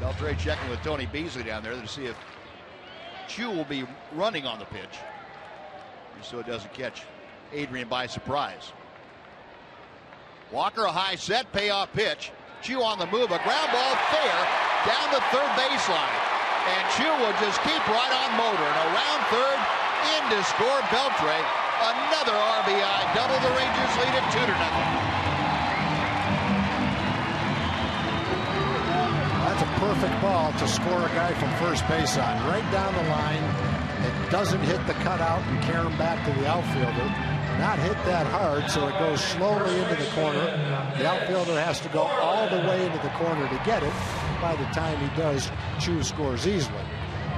Speaker 1: Beltre checking with Tony Beasley down there to see if Chu will be running on the pitch, so it doesn't catch Adrian by surprise. Walker, a high set, payoff pitch. Chu on the move, a ground ball fair down the third baseline. And Chu will just keep right on motoring. Around third, in to score Beltre. Another RBI double. The Rangers lead at 2-0.
Speaker 2: That's a perfect ball to score a guy from first base on. Right down the line. It doesn't hit the cutout and carry him back to the outfielder. Not hit that hard, so it goes slowly into the corner. The outfielder has to go all the way into the corner to get it. By the time he does, Chu scores easily.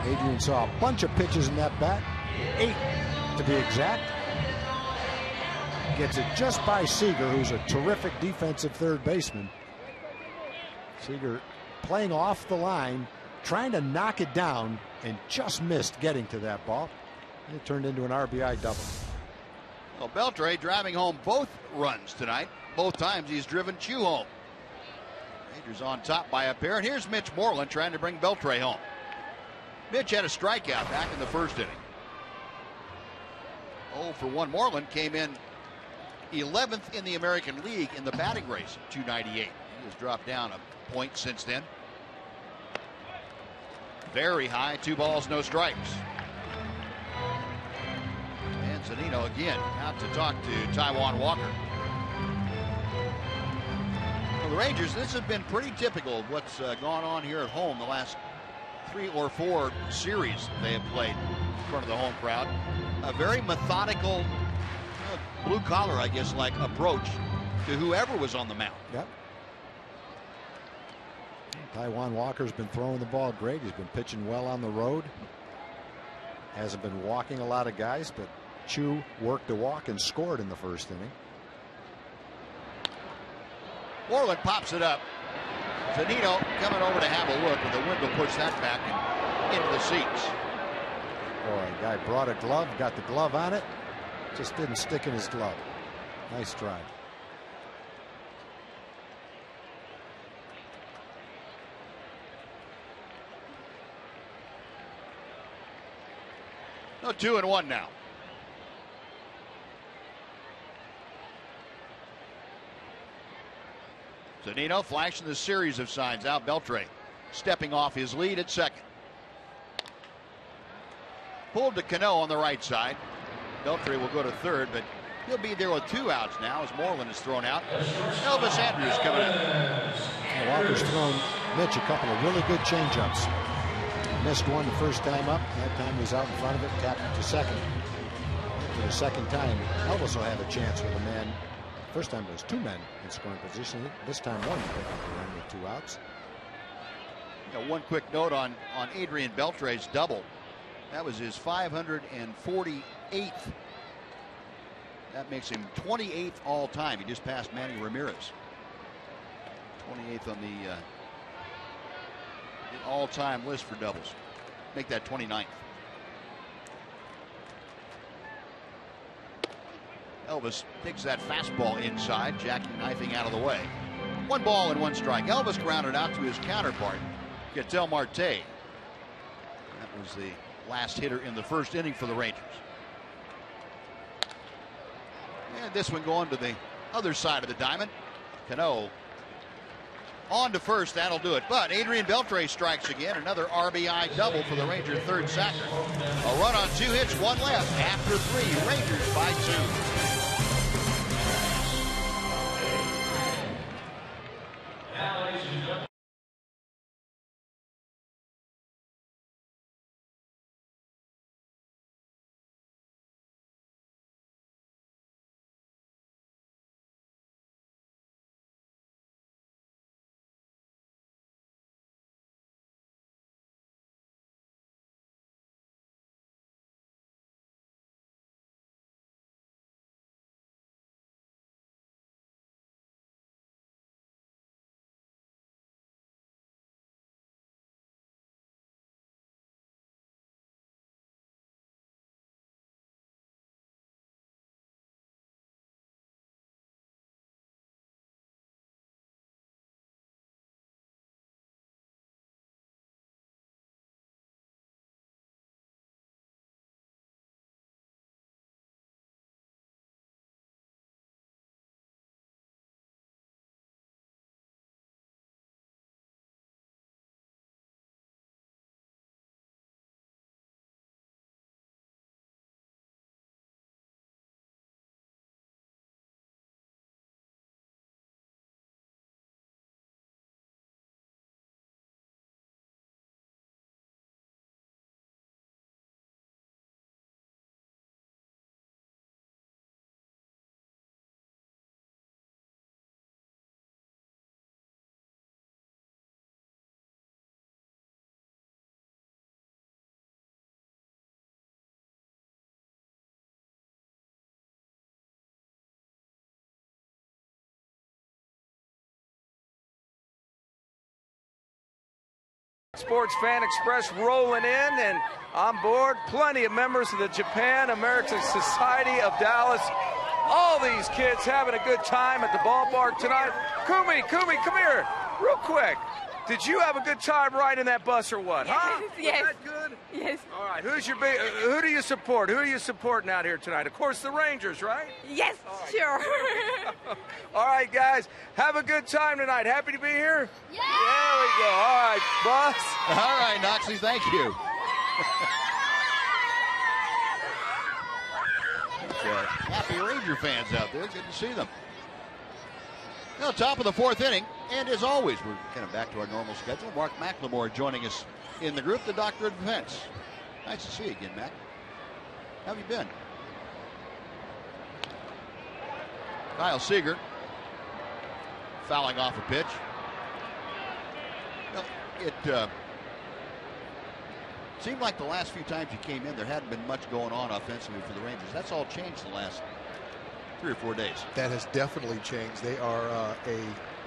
Speaker 2: Adrian saw a bunch of pitches in that bat, 8 to be exact. Gets it just by Seager, who's a terrific defensive third baseman. Seager playing off the line, trying to knock it down, and just missed getting to that ball. It turned into an RBI double.
Speaker 1: Well, Beltre driving home both runs tonight. Both times he's driven Chu home. Rangers on top by a pair. And here's Mitch Moreland trying to bring Beltre home. Mitch had a strikeout back in the first inning. 0 for 1. Moreland came in 11th in the American League in the batting race at 298. He has dropped down a point since then. Very high, 2 balls, no strikes. And Zunino again out to talk to Taijuan Walker. Well, the Rangers, this has been pretty typical of what's gone on here at home the last 3 or 4 series they have played in front of the home crowd. A very methodical, blue collar, I guess, like approach to whoever was on the mound.
Speaker 2: Yep. Taijuan Walker's been throwing the ball great. He's been pitching well on the road. Hasn't been walking a lot of guys, but Chu worked the walk and scored in the first inning.
Speaker 1: Moreland pops it up. Zunino coming over to have a look, but the wind will push that back and into the seats.
Speaker 2: Boy, guy brought a glove, got the glove on it, just didn't stick in his glove. Nice try.
Speaker 1: No, 2-1 now. Zunino flashing the series of signs out. Beltre stepping off his lead at second. Pulled to Cano on the right side. Beltre will go to third, but he'll be there with 2 outs now as Moreland is thrown out. Elvis Andrews coming in.
Speaker 2: Walker's thrown Mitch a couple of really good changeups. Missed one the first time up. That time he's out in front of it, tapped it to second. For the second time, Elvis will have a chance with a man. First time there was 2 men in scoring position. This time 1 man with 2 outs.
Speaker 1: One quick note on Adrian Beltre's double. That was his 548th. That makes him 28th all time. He just passed Manny Ramirez. 28th on the all-time list for doubles. Make that 29th. Elvis takes that fastball inside, jackknifing out of the way. 1 ball and 1 strike. Elvis grounded out to his counterpart, Ketel Marte. That was the last hitter in the first inning for the Rangers. And this one going to the other side of the diamond. Cano on to first, that'll do it. But Adrian Beltre strikes again. Another RBI double for the Ranger third sacker. A run on 2 hits, 1 left. After 3, Rangers by 2.
Speaker 6: Sports Fan Express rolling in, and on board plenty of members of the Japan American Society of Dallas. All these kids having a good time at the ballpark tonight. Kumi, come here, real quick. Did you have a good time riding that bus or what? Huh?
Speaker 8: Yes.
Speaker 6: Was that good?
Speaker 8: Yes.
Speaker 6: All right. Who do you support? Who are you supporting out here tonight? Of course, the Rangers, right?
Speaker 8: Yes, sure.
Speaker 6: All right, guys. Have a good time tonight. Happy to be here? Yeah. There we go. All right, Bus.
Speaker 1: All right, Noxie, thank you. Happy Ranger fans out there. Good to see them. Now, top of the fourth inning, and as always, we're kind of back to our normal schedule. Mark McLemore joining us in the group, the Doctor of Defense. Nice to see you again, Mac. How have you been? Kyle Seager fouling off a pitch. Well, it seemed like the last few times you came in, there hadn't been much going on offensively for the Rangers. That's all changed the last 3 or 4 days.
Speaker 9: That has definitely changed. They are a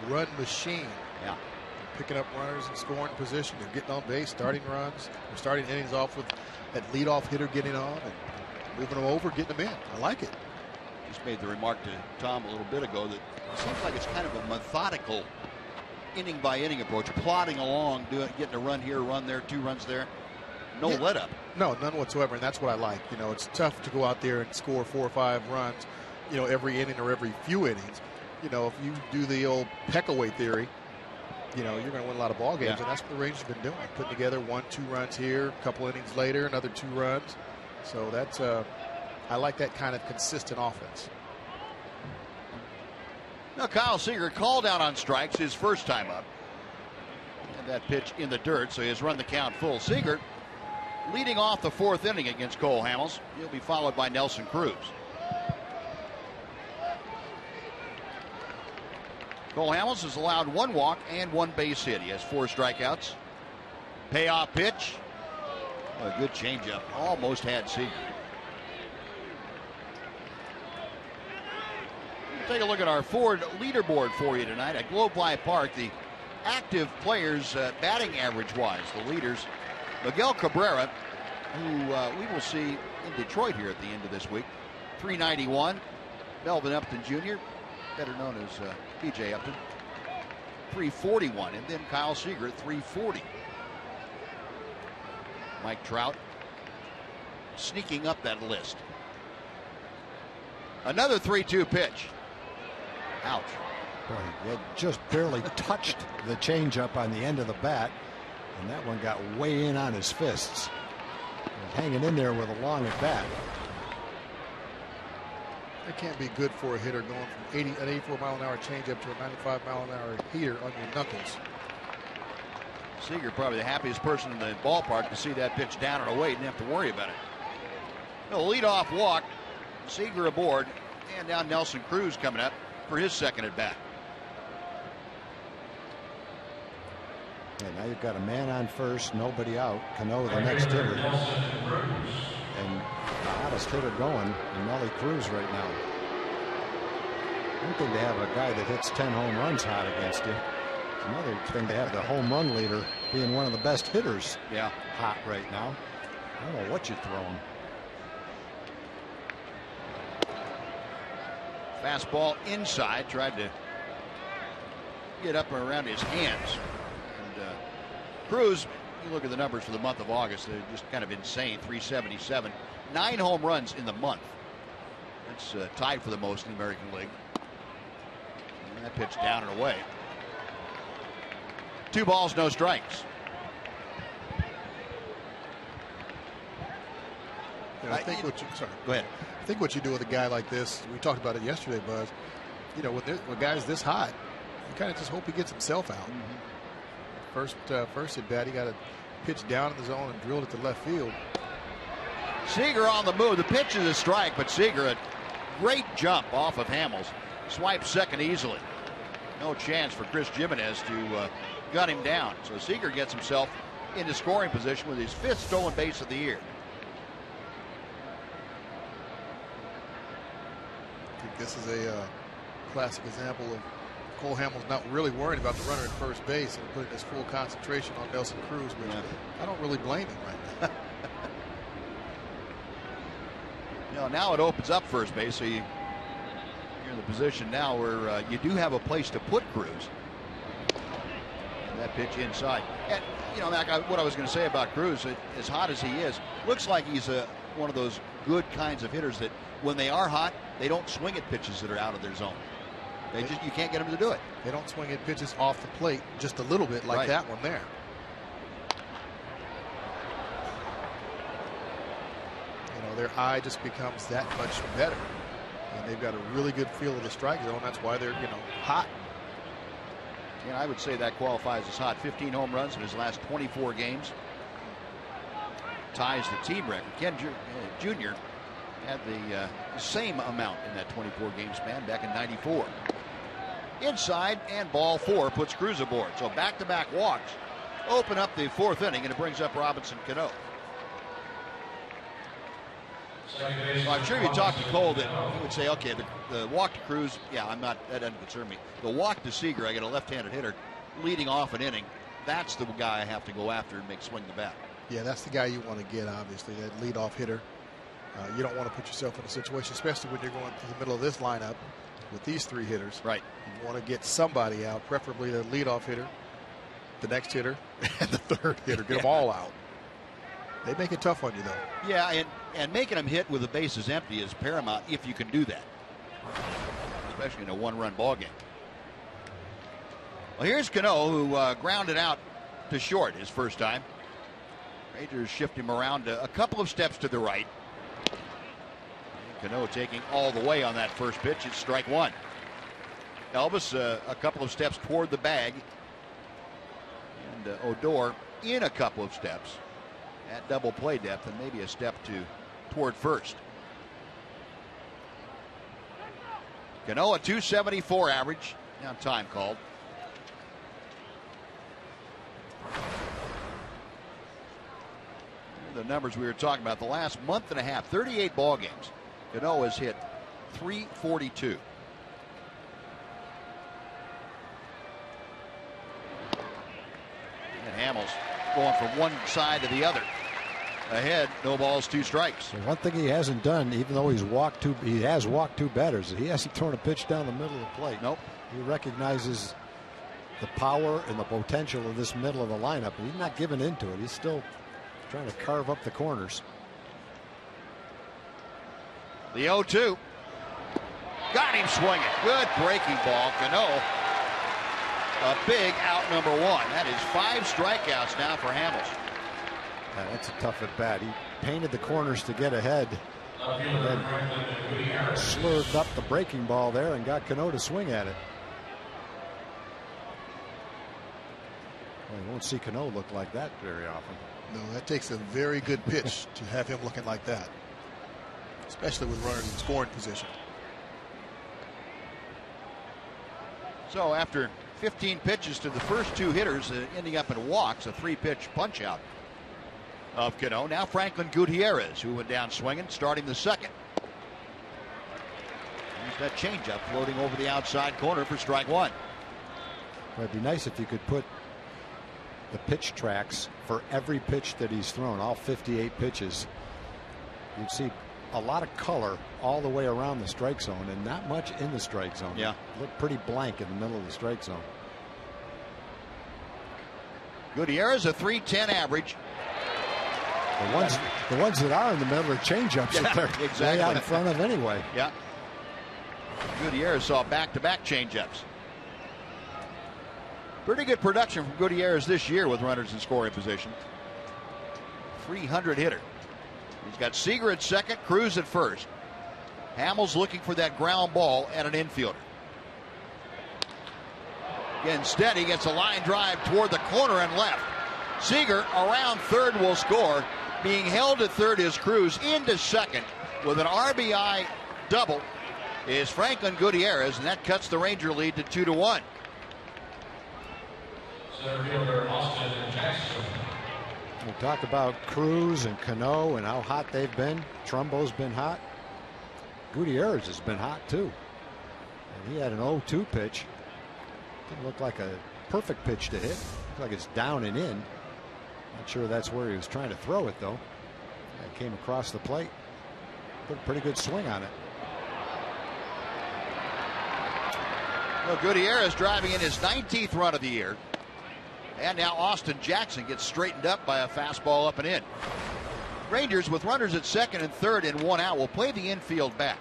Speaker 9: run machine.
Speaker 1: Yeah.
Speaker 9: Picking up runners and scoring position. They're getting on base, starting runs. They're starting innings off with that leadoff hitter getting on and moving them over, getting them in. I like it.
Speaker 1: Just made the remark to Tom a little bit ago that it seems like it's kind of a methodical inning by inning approach, plodding along, getting a run here, run there, 2 runs there. No let up.
Speaker 9: No, none whatsoever, and that's what I like. You know, it's tough to go out there and score 4 or 5 runs, you know, every inning or every few innings. You know, if you do the old peck-away theory, you know, you're going to win a lot of ball games, and that's what the Rangers have been doing. Putting together 1-2 runs here, a couple innings later, another 2 runs. So that's, I like that kind of consistent offense.
Speaker 1: Now, Kyle Seager called out on strikes his first time up. And that pitch in the dirt, so he has run the count full. Seager leading off the 4th inning against Cole Hamels. He'll be followed by Nelson Cruz. Cole Hamels has allowed 1 walk and 1 base hit. He has 4 strikeouts. Payoff pitch. A good changeup. Almost had Seager. We'll take a look at our Ford leaderboard for you tonight at Globe Life Park. The active players batting average wise, the leaders. Miguel Cabrera, who we will see in Detroit here at the end of this week. 391. Melvin Upton Jr., better known as PJ Upton, 341. And then Kyle Seager at 340. Mike Trout sneaking up that list. Another 3-2 pitch. Ouch.
Speaker 2: Boy, it just barely touched the changeup on the end of the bat. And that one got way in on his fists. Hanging in there with a long at bat.
Speaker 9: It can't be good for a hitter going from an 84 mile an hour changeup to a 95 mile an hour heater on your knuckles.
Speaker 1: Seager probably the happiest person in the ballpark to see that pitch down and away. Didn't have to worry about it. A leadoff walk. Seager aboard. And now Nelson Cruz coming up for his second at bat.
Speaker 2: Yeah, now you've got a man on first, nobody out. Cano, the next hitter. And the hottest hitter going, Nelly Cruz right now. One thing to have a guy that hits 10 home runs hot against you. Another thing to have the home run leader being one of the best hitters hot right now. I don't know what you're throwing.
Speaker 1: Fastball inside, tried to get up and around his hands. Cruz, you look at the numbers for the month of August, they're just kind of insane. 377, 9 home runs in the month. That's tied for the most in the American League. And that pitch down and away. 2 balls, no strikes.
Speaker 9: You know, I think
Speaker 1: go ahead.
Speaker 9: I think what you do with a guy like this, we talked about it yesterday, Buzz. You know, when a guy's this hot, you kind of just hope he gets himself out.
Speaker 1: Mm-hmm.
Speaker 9: First at bat, he got a pitch down in the zone and drilled it to left field.
Speaker 1: Seager on the move. The pitch is a strike, but Seager, a great jump off of Hamels. Swipes second easily. No chance for Chris Jimenez to gun him down. So Seager gets himself into scoring position with his 5th stolen base of the year.
Speaker 9: I think this is a classic example of Cole Hamels not really worried about the runner at first base and putting his full concentration on Nelson Cruz, which I don't really blame him right now.
Speaker 1: Now it opens up first base, so you're in the position now where you do have a place to put Cruz. And that pitch inside. And, Mac, what I was going to say about Cruz, as hot as he is, looks like he's one of those good kinds of hitters that when they are hot, they don't swing at pitches that are out of their zone. You can't get them to do it.
Speaker 9: They don't swing at pitches off the plate just a little bit like that one there. Their eye just becomes that much better. And they've got a really good feel of the strike zone. That's why they're, hot.
Speaker 1: Yeah, I would say that qualifies as hot. 15 home runs in his last 24 games. Ties the team record. Ken Jr. had the same amount in that 24 game span back in '94. Inside and ball 4 puts Cruz aboard. So back-to-back walks open up the 4th inning, and it brings up Robinson Cano. Well, I'm sure if you talk to Cole, that he would say, okay, the walk to Cruz, that doesn't concern me. The walk to Seager, I get a left-handed hitter leading off an inning. That's the guy I have to go after and make swing the bat.
Speaker 9: Yeah, that's the guy you want to get, obviously, that leadoff hitter. You don't want to put yourself in a situation, especially when you're going through the middle of this lineup with these 3 hitters.
Speaker 1: Right.
Speaker 9: You want to get somebody out, preferably the leadoff hitter, the next hitter, and the 3rd hitter. Get them all out. They make it tough on you, though.
Speaker 1: Yeah, and making them hit with the bases empty is paramount if you can do that, especially in a 1-run ball game. Well, here's Cano, who grounded out to short his first time. Rangers shift him around a couple of steps to the right. Cano taking all the way on that first pitch. It's strike 1. Elvis a couple of steps toward the bag, and Odor in a couple of steps at double play depth, and maybe a step toward first. Cano a 274 average. Now time called. The numbers we were talking about the last month and a half, 38 ball games. Cano has hit 342. And Hamels going from one side to the other. Ahead, no balls, 2 strikes.
Speaker 2: So one thing he hasn't done, even though he has walked 2 batters, he hasn't thrown a pitch down the middle of the plate.
Speaker 1: Nope.
Speaker 2: He recognizes the power and the potential of this middle of the lineup, and he's not giving into it. He's still trying to carve up the corners.
Speaker 1: The 0-2. Got him swinging. Good breaking ball. Cano, a big out number 1. That is 5 strikeouts now for Hamels.
Speaker 2: That's a tough at bat. He painted the corners to get ahead, and then slurred up the breaking ball there and got Cano to swing at it. Well, you won't see Cano look like that very often.
Speaker 9: No, that takes a very good pitch to have him looking like that, especially with runners in scoring position.
Speaker 1: So after 15 pitches to the first 2 hitters, ending up in walks, a 3-pitch punch out of Cano. Now Franklin Gutierrez, who went down swinging, starting the 2nd. There's that changeup floating over the outside corner for strike 1.
Speaker 2: Well, it'd be nice if you could put the pitch tracks for every pitch that he's thrown, all 58 pitches. You'd see a lot of color all the way around the strike zone and not much in the strike zone.
Speaker 1: Yeah.
Speaker 2: Look pretty blank in the middle of the strike zone.
Speaker 1: Gutierrez a 310 average.
Speaker 2: The ones that are in the middle are changeups that they're
Speaker 1: exactly
Speaker 2: way out in front of anyway.
Speaker 1: Yeah. Gutierrez saw back-to-back changeups. Pretty good production from Gutierrez this year with runners in scoring position. 300 hitter. He's got Seager at 2nd, Cruz at 1st. Hamels looking for that ground ball at an infielder. Instead, he gets a line drive toward the corner and left. Seager around 3rd will score. Being held at 3rd is Cruz. Into 2nd with an RBI double is Franklin Gutierrez, and that cuts the Ranger lead to 2-1.
Speaker 5: Center fielder Austin Jackson.
Speaker 2: We'll talk about Cruz and Cano and how hot they've been. Trumbo's been hot. Gutierrez has been hot too. And he had an 0-2 pitch. Didn't look like a perfect pitch to hit. Looks like it's down and in. Not sure that's where he was trying to throw it, though. It came across the plate. Put a pretty good swing on it.
Speaker 1: Well, Gutierrez driving in his 19th run of the year. And now Austin Jackson gets straightened up by a fastball up and in. Rangers, with runners at second and third and one out, will play the infield back.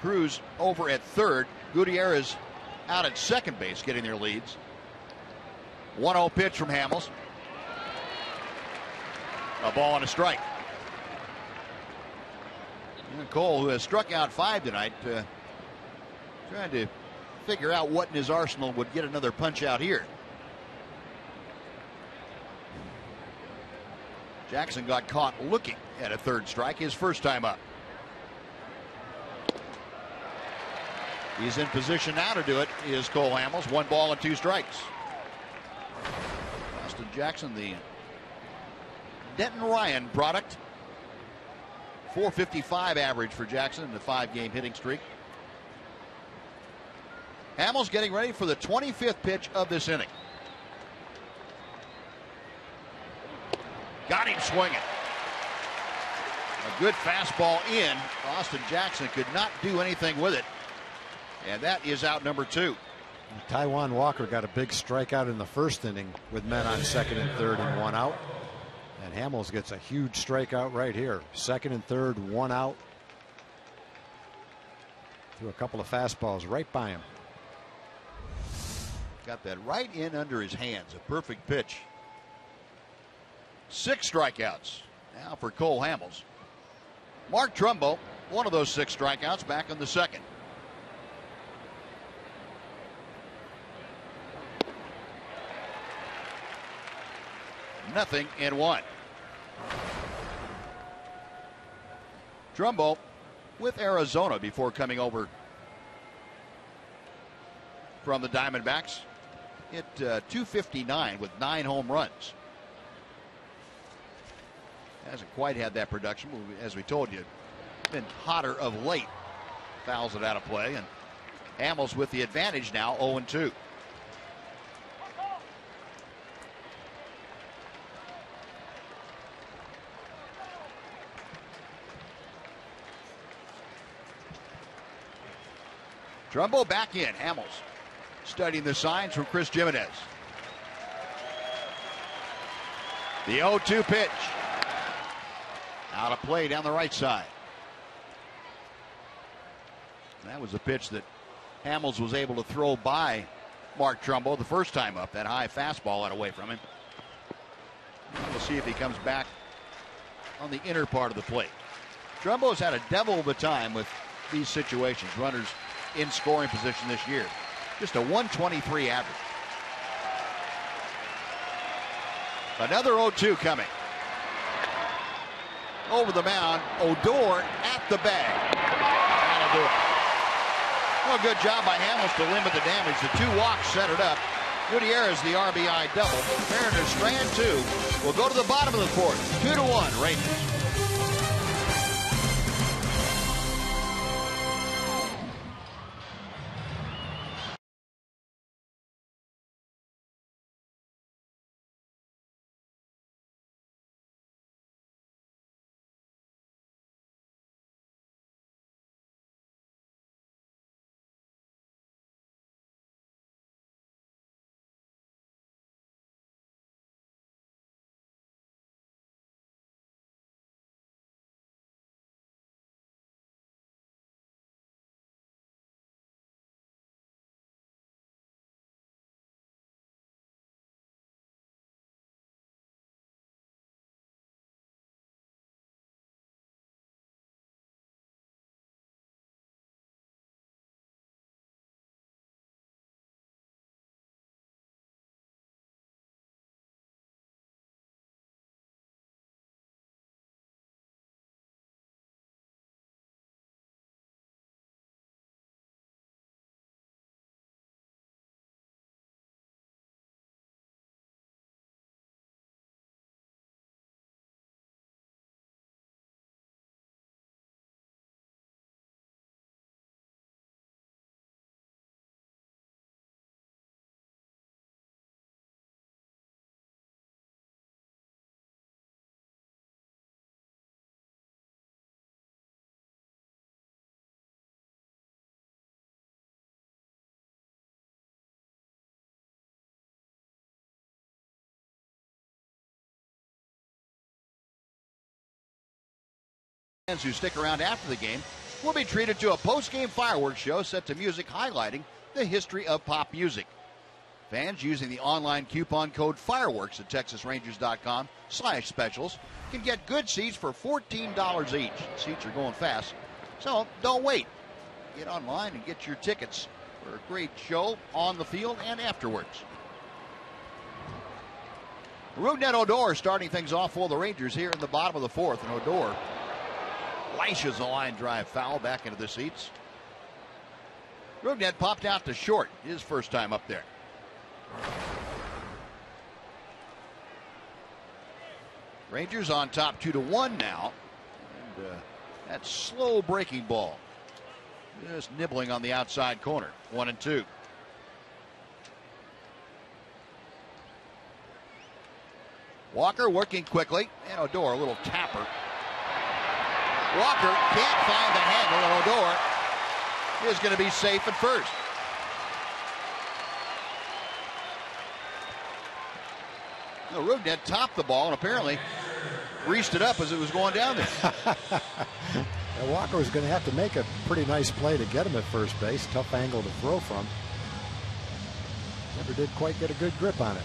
Speaker 1: Cruz over at third. Gutierrez out at second base, getting their leads. 1-0 pitch from Hamels. A ball and a strike. And Cole, who has struck out 5 tonight, trying to figure out what in his arsenal would get another punch out here. Jackson got caught looking at a third strike, his first time up. He's in position now to do it, is Cole Hamels. 1 ball and 2 strikes. Austin Jackson, the Denton Ryan product. 455 average for Jackson in the 5-game hitting streak. Hamels getting ready for the 25th pitch of this inning. Got him swinging. A good fastball in. Austin Jackson could not do anything with it. And that is out number 2.
Speaker 2: Taijuan Walker got a big strikeout in the first inning with men on second and third and 1 out. And Hamels gets a huge strikeout right here. Second and third, 1 out. Threw a couple of fastballs right by him.
Speaker 1: Got that right in under his hands. A perfect pitch. 6 strikeouts now for Cole Hamels. Mark Trumbo, one of those 6 strikeouts, back on the second. Nothing in 1. Trumbo with Arizona before coming over from the Diamondbacks. Hit .259 with 9 home runs. Hasn't quite had that production, as we told you. Been hotter of late. Fouls it out of play, and Hamels with the advantage now, 0-2. Trumbo back in. Hamels studying the signs from Chris Jimenez. The 0-2 pitch. Out of play down the right side. That was a pitch that Hamels was able to throw by Mark Trumbo the first time up. That high fastball out away from him. We'll see if he comes back on the inner part of the plate. Trumbo's had a devil of a time with these situations. Runners in scoring position this year. Just a 123 average. Another 0-2 coming. Over the mound, Odor at the bag. That'll do it. Well, good job by Hamels to limit the damage. The 2 walks set it up. Gutierrez the RBI double. Mariner strand 2. We'll go to the bottom of the 4th. 2-1 Rangers. Fans who stick around after the game will be treated to a post-game fireworks show set to music highlighting the history of pop music. Fans using the online coupon code FIREWORKS at TexasRangers.com/specials can get good seats for $14 each. Seats are going fast, so don't wait. Get online and get your tickets for a great show on the field and afterwards. Rougned Odor starting things off for the Rangers here in the bottom of the fourth, and Odor lashes a line drive foul back into the seats. Rougned popped out to short, his first time up there. Rangers on top 2-1 now. And that slow breaking ball just nibbling on the outside corner. 1-2. Walker working quickly, and Odor a little tapper. Walker can't find the handle, and Odor is going to be safe at first. Rougned topped the ball and apparently greased it up as it was going down there.
Speaker 2: Walker was going to have to make a pretty nice play to get him at first base. Tough angle to throw from. Never did quite get a good grip on it.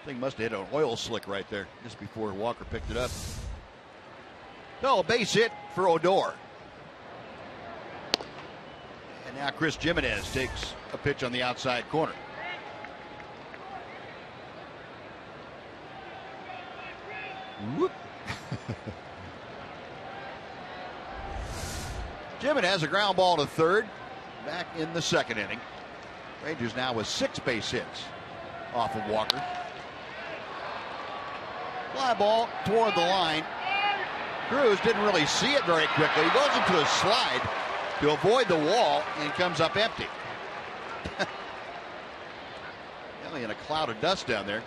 Speaker 1: Thing must have hit an oil slick right there just before Walker picked it up. No, base hit for Odor. And now Chris Jimenez takes a pitch on the outside corner. Whoop. Jimenez a ground ball to third. Back in the second inning. Rangers now with 6 base hits off of Walker. Fly ball toward the line. Cruz didn't really see it very quickly. He goes into a slide to avoid the wall and comes up empty. Really in a cloud of dust down there.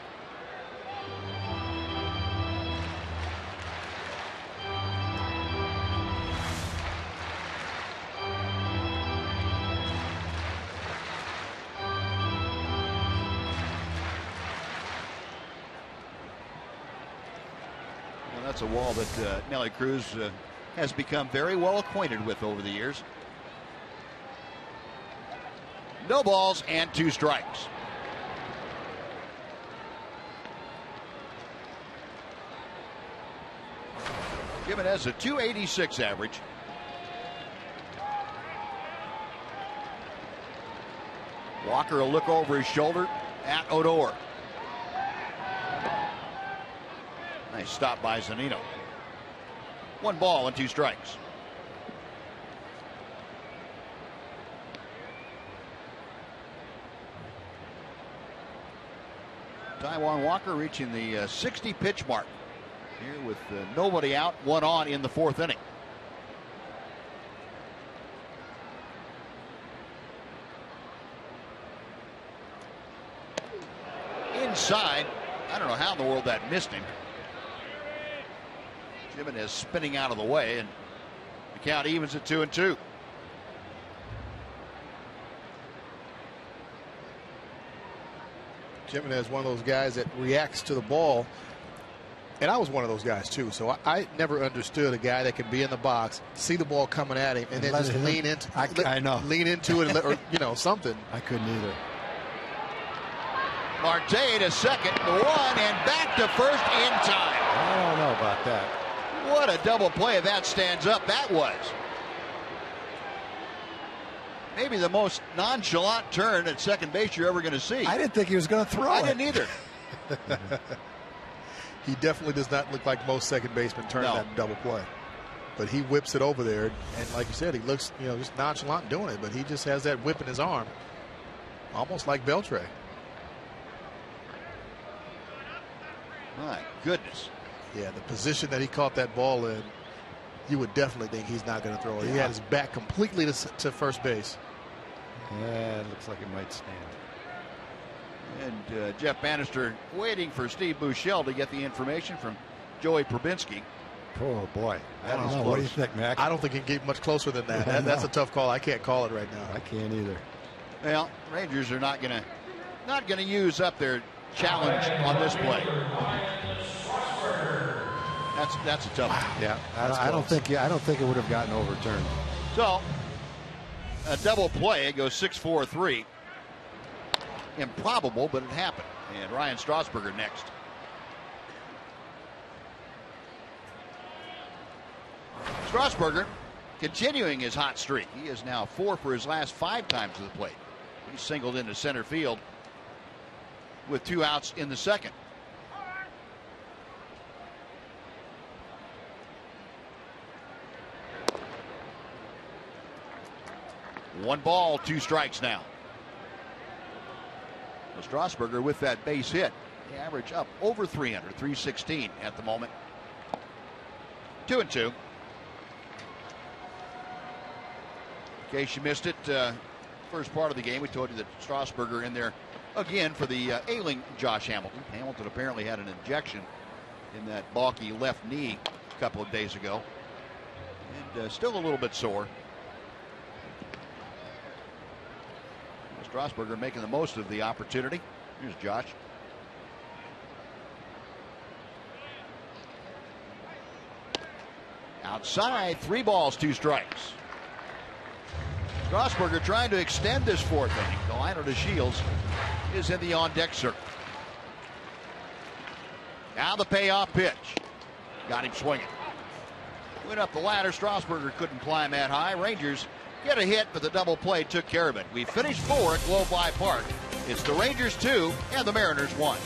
Speaker 1: That's a wall that Nelly Cruz has become very well acquainted with over the years. No balls and 2 strikes. Jimenez a .286 average. Walker a look over his shoulder at Odor. Nice stop by Zunino. 1 ball and 2 strikes. Taijuan Walker reaching the 60 pitch mark here with nobody out, 1 on in the 4th inning. Inside, I don't know how in the world that missed him. Jimenez spinning out of the way, and the count evens at 2-2.
Speaker 9: Jimenez, one of those guys that reacts to the ball, and I was one of those guys too. So I never understood a guy that can be in the box, see the ball coming at him, and then just lean into.
Speaker 2: I know.
Speaker 9: Lean into it, or something.
Speaker 2: I couldn't either.
Speaker 1: Marte to second, the 1, and back to first in time.
Speaker 2: I don't know about that.
Speaker 1: What a double play if that stands up. That was maybe the most nonchalant turn at second base you're ever going to see.
Speaker 2: I didn't think he was going to throw it.
Speaker 1: I didn't either.
Speaker 9: He definitely does not look like most second basemen turn that double play. But he whips it over there, and like you said, he looks just nonchalant doing it, but he just has that whip in his arm, almost like Beltre.
Speaker 1: My goodness.
Speaker 9: Yeah, the position that he caught that ball in, you would definitely think he's not going to throw it. He had his back completely to first base.
Speaker 2: Yeah, it looks like it might stand.
Speaker 1: And Jeff Bannister waiting for Steve Buechele to get the information from Joey Probinski.
Speaker 2: Oh, boy. I don't know.
Speaker 9: Close.
Speaker 2: What do you think, Mac?
Speaker 9: I don't think he can get much closer than that. That's a tough call. I can't call it right now.
Speaker 2: I can't either.
Speaker 1: Well, Rangers are not going to use up their challenge on this play. That's a tough one.
Speaker 8: Yeah, I don't think it would have gotten overturned.
Speaker 1: So a double play. It goes 6-4-3. Improbable, but it happened. And Ryan Strasburger next. Strasburger continuing his hot streak. He is now 4 for his last 5 times to the plate. He singled into center field with 2 outs in the second. One ball, 2 strikes now. Well, Strasburger with that base hit. The average up over 300, 316 at the moment. 2-2. In case you missed it, first part of the game, we told you that Strasburger in there again for the ailing Josh Hamilton. Hamilton apparently had an injection in that balky left knee a couple of days ago. And still a little bit sore. Strasburger making the most of the opportunity. Here's Josh. Outside, 3 balls, 2 strikes. Strasburger trying to extend this 4th inning. The liner to Shields is in the on-deck circle. Now the payoff pitch. Got him swinging. Went up the ladder. Strasburger couldn't climb that high. Rangers get a hit, but the double play took care of it. We finished 4 at Globe Life Park. It's the Rangers 2 and the Mariners 1.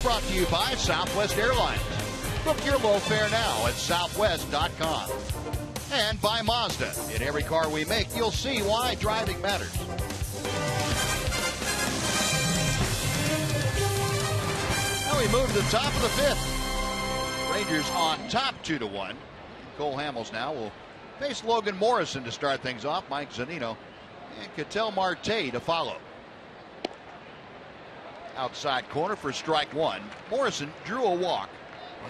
Speaker 1: Brought to you by Southwest Airlines. Book your low fare now at southwest.com. And by Mazda. In every car we make, you'll see why driving matters. Now we move to the top of the 5th. Rangers on top 2-1. Cole Hamels now will face Logan Morrison to start things off. Mike Zunino and Ketel Marte to follow. Outside corner for strike 1. Morrison drew a walk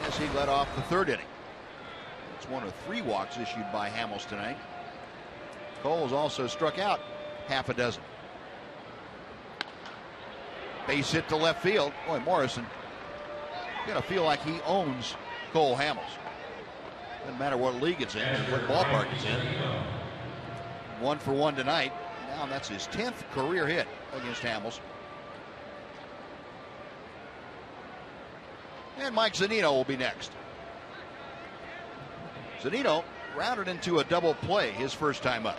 Speaker 1: as he led off the 3rd inning. It's one of 3 walks issued by Hamels tonight. Cole has also struck out half a dozen. Base hit to left field. Boy, Morrison gonna feel like he owns Cole Hamels. Doesn't matter what league it's in, what ballpark it's in. 1 for 1 tonight. Now that's his 10th career hit against Hamels. And Mike Zunino will be next. Zunino rounded into a double play his first time up.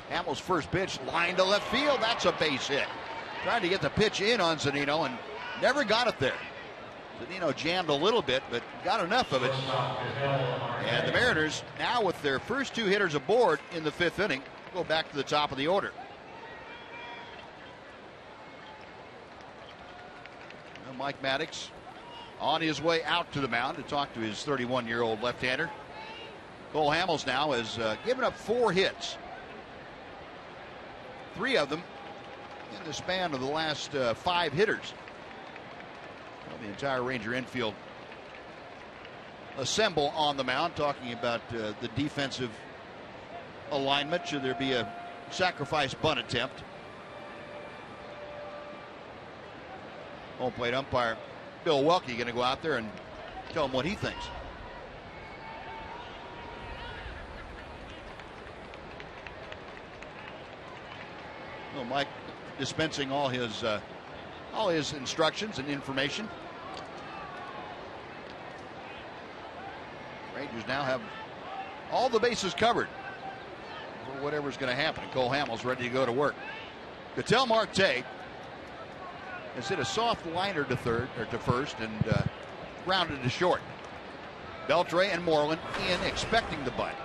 Speaker 1: Hamels' first pitch line to left field. That's a base hit. Trying to get the pitch in on Zunino and never got it there. Zunino jammed a little bit, but got enough of it. And the Mariners, now with their first 2 hitters aboard in the 5th inning, go back to the top of the order. Well, Mike Maddox on his way out to the mound to talk to his 31-year-old left-hander. Cole Hamels now has given up 4 hits. 3 of them in the span of the last 5 hitters. Well, the entire Ranger infield assemble on the mound, talking about the defensive alignment. Should there be a sacrifice bunt attempt? Home plate umpire Bill Welke going to go out there and tell him what he thinks. Well, Mike dispensing all his instructions and information. Rangers now have all the bases covered for whatever's going to happen. Cole Hamels ready to go to work. Ketel Marte has hit a soft liner to first and grounded to short. Beltre and Moreland in, expecting the bunt.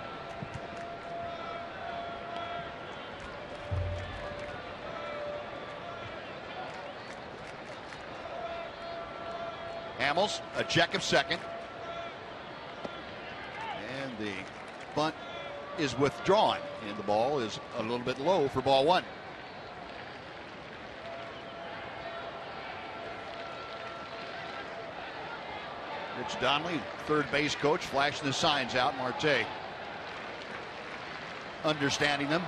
Speaker 1: Hamels, a check of second. And the bunt is withdrawn, and the ball is a little bit low for ball 1. Rich Donnelly, third base coach, flashing the signs out. Marte understanding them.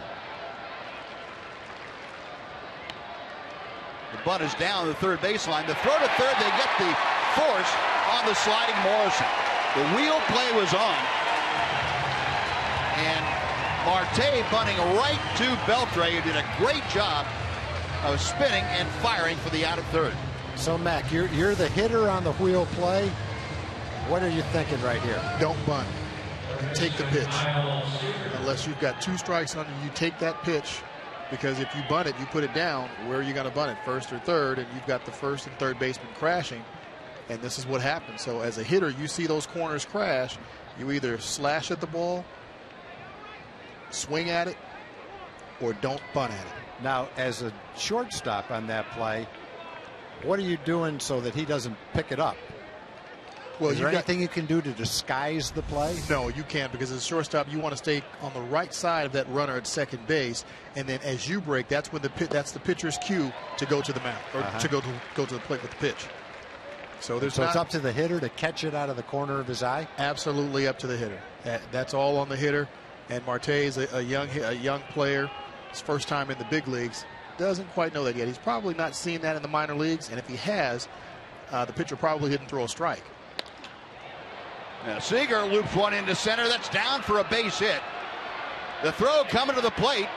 Speaker 1: The bunt is down the third baseline. The throw to third, they get the force on the sliding Morrison. The wheel play was on. And Marte bunting right to Beltre, who did a great job of spinning and firing for the out at third.
Speaker 2: So, Mac, you're the hitter on the wheel play. What are you thinking right here?
Speaker 9: Don't bunt and take the pitch. Unless you've got 2 strikes on you, take that pitch. Because if you bunt it, you put it down. Where are you going to bunt it? First or third, and you've got the first and third baseman crashing. And this is what happens. So as a hitter, you see those corners crash. You either slash at the ball, swing at it, or don't bunt at it.
Speaker 2: Now, as a shortstop on that play, what are you doing so that he doesn't pick it up?
Speaker 9: Well,
Speaker 2: is there anything you can do to disguise the play?
Speaker 9: No, you can't, because as a shortstop, you want to stay on the right side of that runner at second base, and then as you break, that's when that's the pitcher's cue to go to the mound or to go to the plate with the pitch. So it's
Speaker 2: up to the hitter to catch it out of the corner of his eye.
Speaker 9: Absolutely up to the hitter. That's all on the hitter. And Marte is a young player. His first time in the big leagues. Doesn't quite know that yet. He's probably not seen that in the minor leagues, and if he has, the pitcher probably didn't throw a strike.
Speaker 1: Now Seager loops one into center. That's down for a base hit. The throw coming to the plate,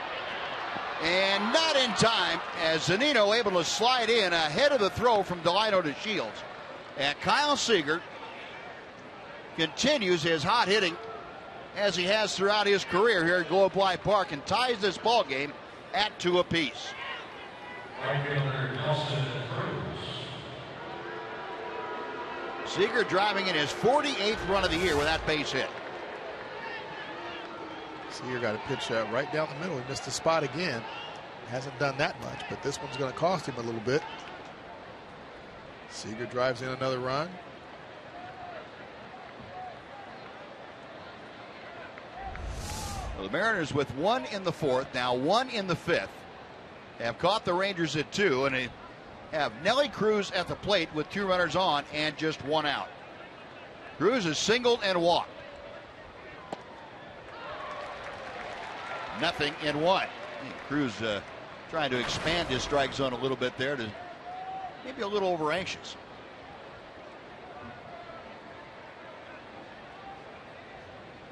Speaker 1: and not in time, as Zunino able to slide in ahead of the throw from Delino to Shields. And Kyle Seager continues his hot hitting as he has throughout his career here at Globe Life Park, and ties this ball game at 2 apiece. Seager driving in his 48th run of the year with that base hit.
Speaker 9: Seager got a pitch right down the middle. He missed the spot again. Hasn't done that much, but this one's going to cost him a little bit. Seager drives in another run.
Speaker 1: Well, the Mariners with 1 in the 4th, now 1 in the 5th, have caught the Rangers at 2, and they have Nelly Cruz at the plate with 2 runners on and just 1 out. Cruz has singled and walked. Nothing in 1. Cruz trying to expand his strike zone a little bit there, to maybe a little over anxious.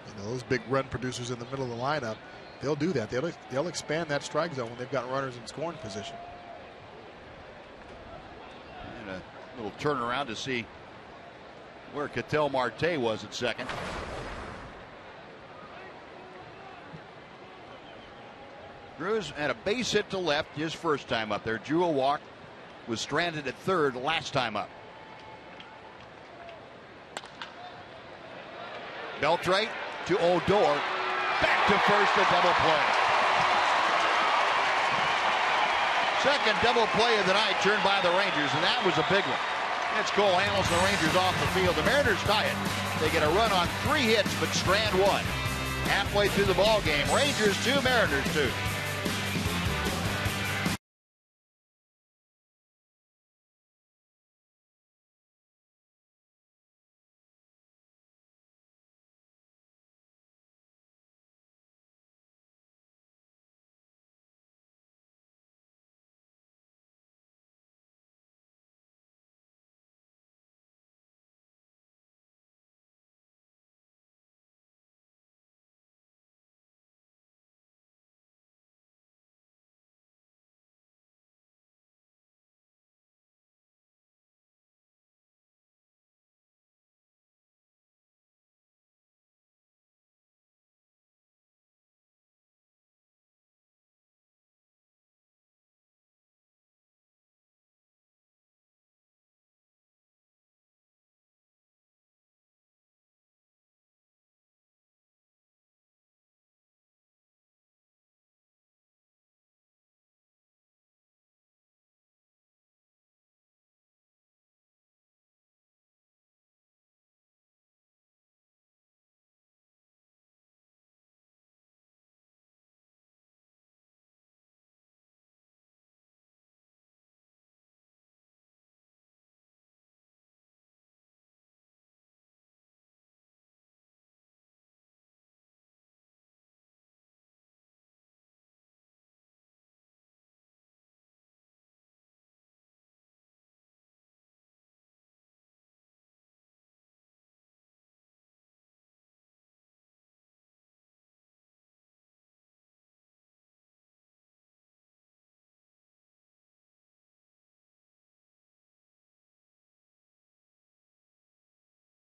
Speaker 9: You know, those big run producers in the middle of the lineup, they'll do that. They'll expand that strike zone when they've got runners in scoring position.
Speaker 1: And a little turnaround to see where Ketel Marte was at second. Cruz had a base hit to left his first time up there. Drew a walk, was stranded at third last time up. Beltre to Odor. Back to first, a double play. Second double play of the night turned by the Rangers, and that was a big one. It's Cole Hamels and the Rangers off the field. The Mariners tie it. They get a run on 3 hits, but strand 1. Halfway through the ball game, Rangers 2, Mariners 2.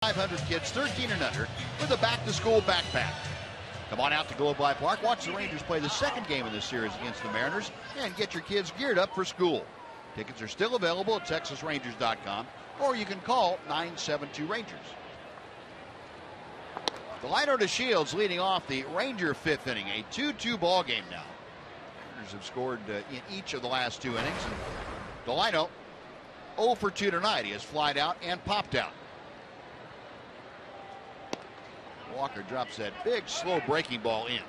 Speaker 1: .500 kids 13 and under with a back-to-school backpack. Come on out to Globe Life Park. Watch the Rangers play the second game of this series against the Mariners and get your kids geared up for school. Tickets are still available at TexasRangers.com, or you can call 972-RANGERS. Delino to Shields leading off the Ranger 5th inning. A 2-2 ball game now. Rangers have scored in each of the last 2 innings. And Delino 0 for 2 tonight. He has flied out and popped out. Walker drops that big, slow breaking ball in.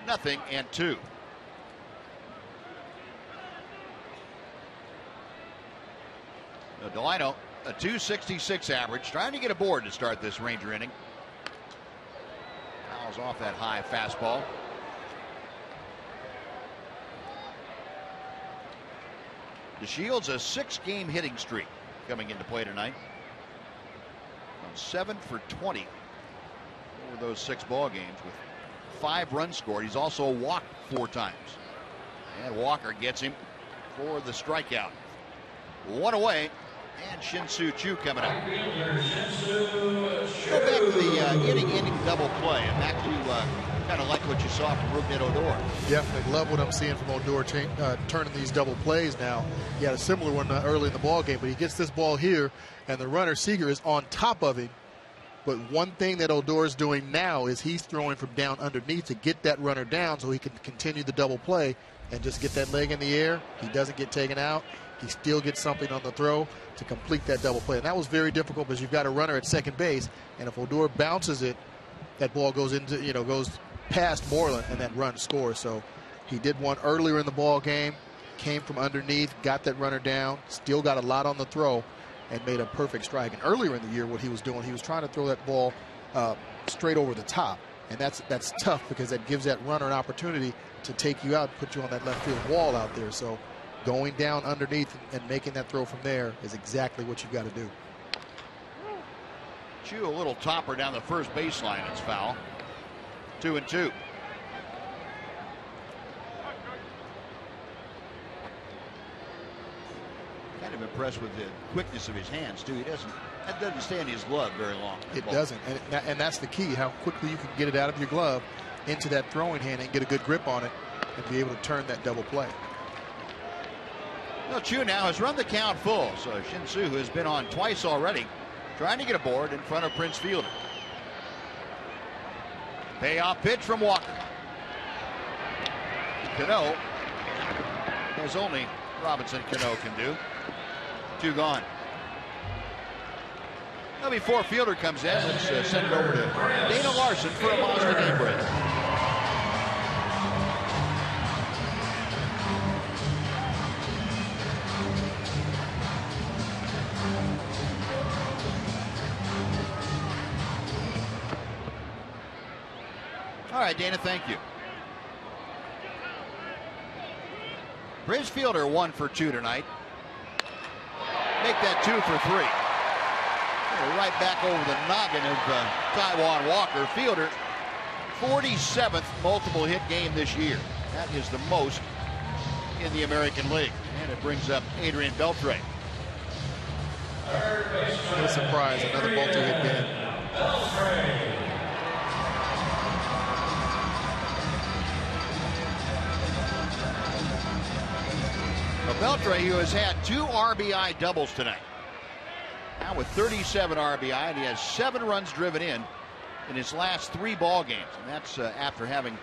Speaker 1: 0-2. Delino, a .266 average, trying to get aboard to start this Ranger inning. Fouls off that high fastball. DeShields a 6-game hitting streak coming into play tonight. 7 for 20 over those 6 ball games with 5 runs scored. He's also walked 4 times. And Walker gets him for the strikeout. 1 away, and Shin-Soo Choo coming up. Go back to the inning double play, and back to kind of like what you saw from Rougned Odor.
Speaker 9: Definitely love what I'm seeing from Odor turning these double plays now. He had a similar one early in the ball game, but he gets this ball here, and the runner Seager is on top of him. But one thing that Odor is doing now is he's throwing from down underneath to get that runner down so he can continue the double play and just get that leg in the air. He doesn't get taken out. He still gets something on the throw to complete that double play. And that was very difficult because you've got a runner at second base, and if Odor bounces it, that ball goes into, goes past Moreland, and that run scores. So he did one earlier in the ball game, came from underneath, got that runner down, still got a lot on the throw, and made a perfect strike. And earlier in the year, what he was doing, he was trying to throw that ball straight over the top. And that's tough because that gives that runner an opportunity to take you out, put you on that left field wall out there. So going down underneath and making that throw from there is exactly what you've got to do.
Speaker 1: Chew a little topper down the first baseline. It's foul. 2-2. Kind of impressed with the quickness of his hands too. That doesn't stay in his glove very long.
Speaker 9: It doesn't, and that's the key, how quickly you can get it out of your glove into that throwing hand and get a good grip on it and be able to turn that double play.
Speaker 1: Well, Chew now has run the count full, so Shin-Soo, who has been on twice already, trying to get aboard in front of Prince Fielder. Payoff pitch from Walker. Cano, as only Robinson Cano can do. 2 gone. Now before Fielder comes in, let's send it over to Dana Larson for a Mazda game break. All right, Dana, thank you. Bridge Fielder 1 for 2 tonight. Make that 2 for 3. Right back over the noggin of Taijuan Walker. Fielder, 47th multiple hit game this year. That is the most in the American League. And it brings up Adrian Beltre.
Speaker 9: No surprise, another multi-hit game.
Speaker 1: Beltre, who has had 2 RBI doubles tonight. Now with 37 RBI, and he has 7 runs driven in his last 3 ball games. And that's after having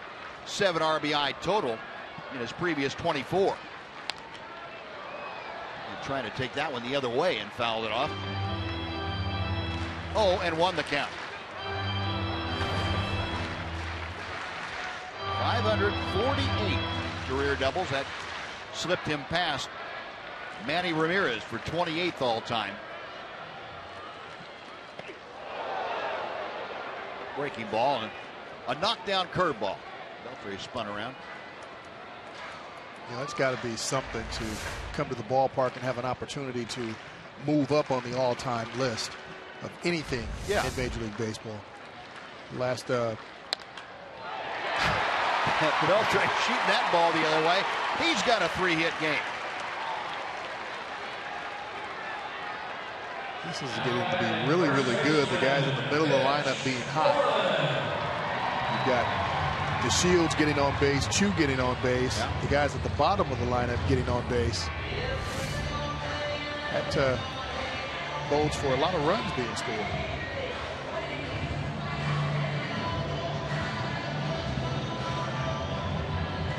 Speaker 1: 7 RBI total in his previous 24. And trying to take that one the other way and fouled it off. Oh, and won the count. 548 career doubles. That slipped him past Manny Ramirez for 28th all time. Breaking ball and a knockdown curveball. Beltre spun around.
Speaker 9: You know, it's got to be something to come to the ballpark and have an opportunity to move up on the all-time list of anything in Major League Baseball. Last
Speaker 1: Beltre shooting that ball the other way. He's got a 3-hit game.
Speaker 9: This is getting to be really, really good. The guys in the middle of the lineup being hot. You've got DeShields getting on base, Chu getting on base. Yeah. The guys at the bottom of the lineup getting on base. That bodes for a lot of runs being scored.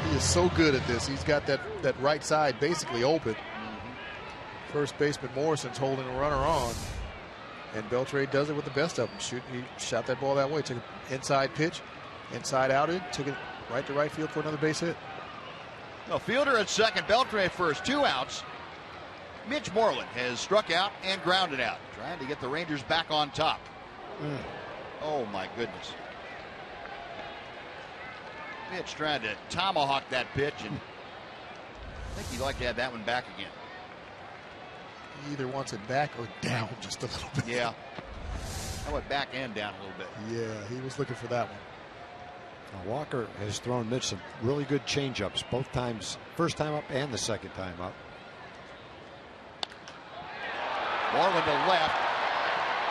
Speaker 9: He is so good at this. He's got that right side basically open. First baseman Morrison's holding a runner on, and Beltre does it with the best of them. He shot that ball that way. Took an inside pitch, inside outed, took it right to right field for another base hit.
Speaker 1: Well, Fielder at second, Beltre at first, 2 outs. Mitch Moreland has struck out and grounded out, trying to get the Rangers back on top. Oh my goodness. Mitch trying to tomahawk that pitch, and I think he'd like to have that one back again.
Speaker 9: He either wants it back or down just a little bit.
Speaker 1: Yeah. How about back and down a little bit?
Speaker 9: Yeah, he was looking for that one.
Speaker 2: Now Walker has thrown Mitch some really good changeups, both times, first time up and the second time up.
Speaker 1: Moreland to left.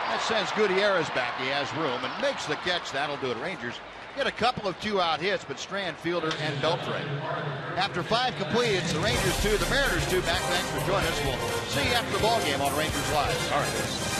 Speaker 1: That sends Gutierrez back. He has room and makes the catch. That'll do it. Rangers get a couple of 2-out hits, but Strand, Fielder, and Beltre. After 5 completed, it's the Rangers 2, the Mariners 2 back. Thanks for joining us. We'll see you after the ball game on Rangers Live. All right.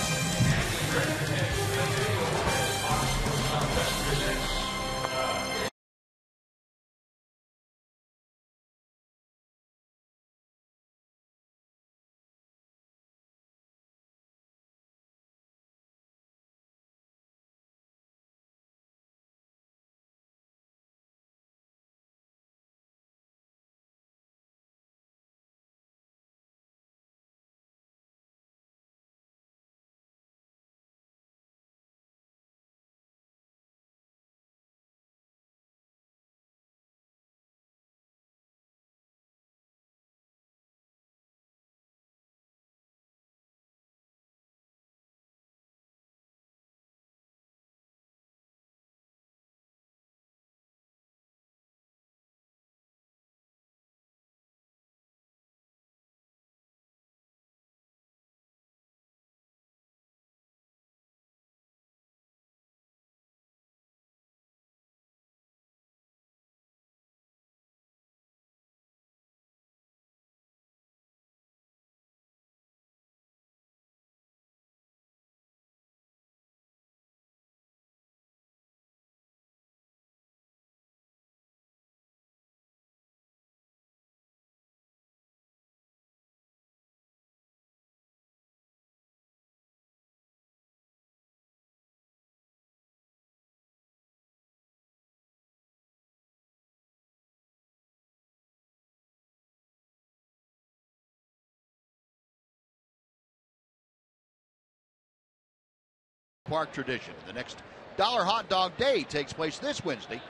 Speaker 1: ballpark tradition. The next Dollar Hot Dog Day takes place this Wednesday.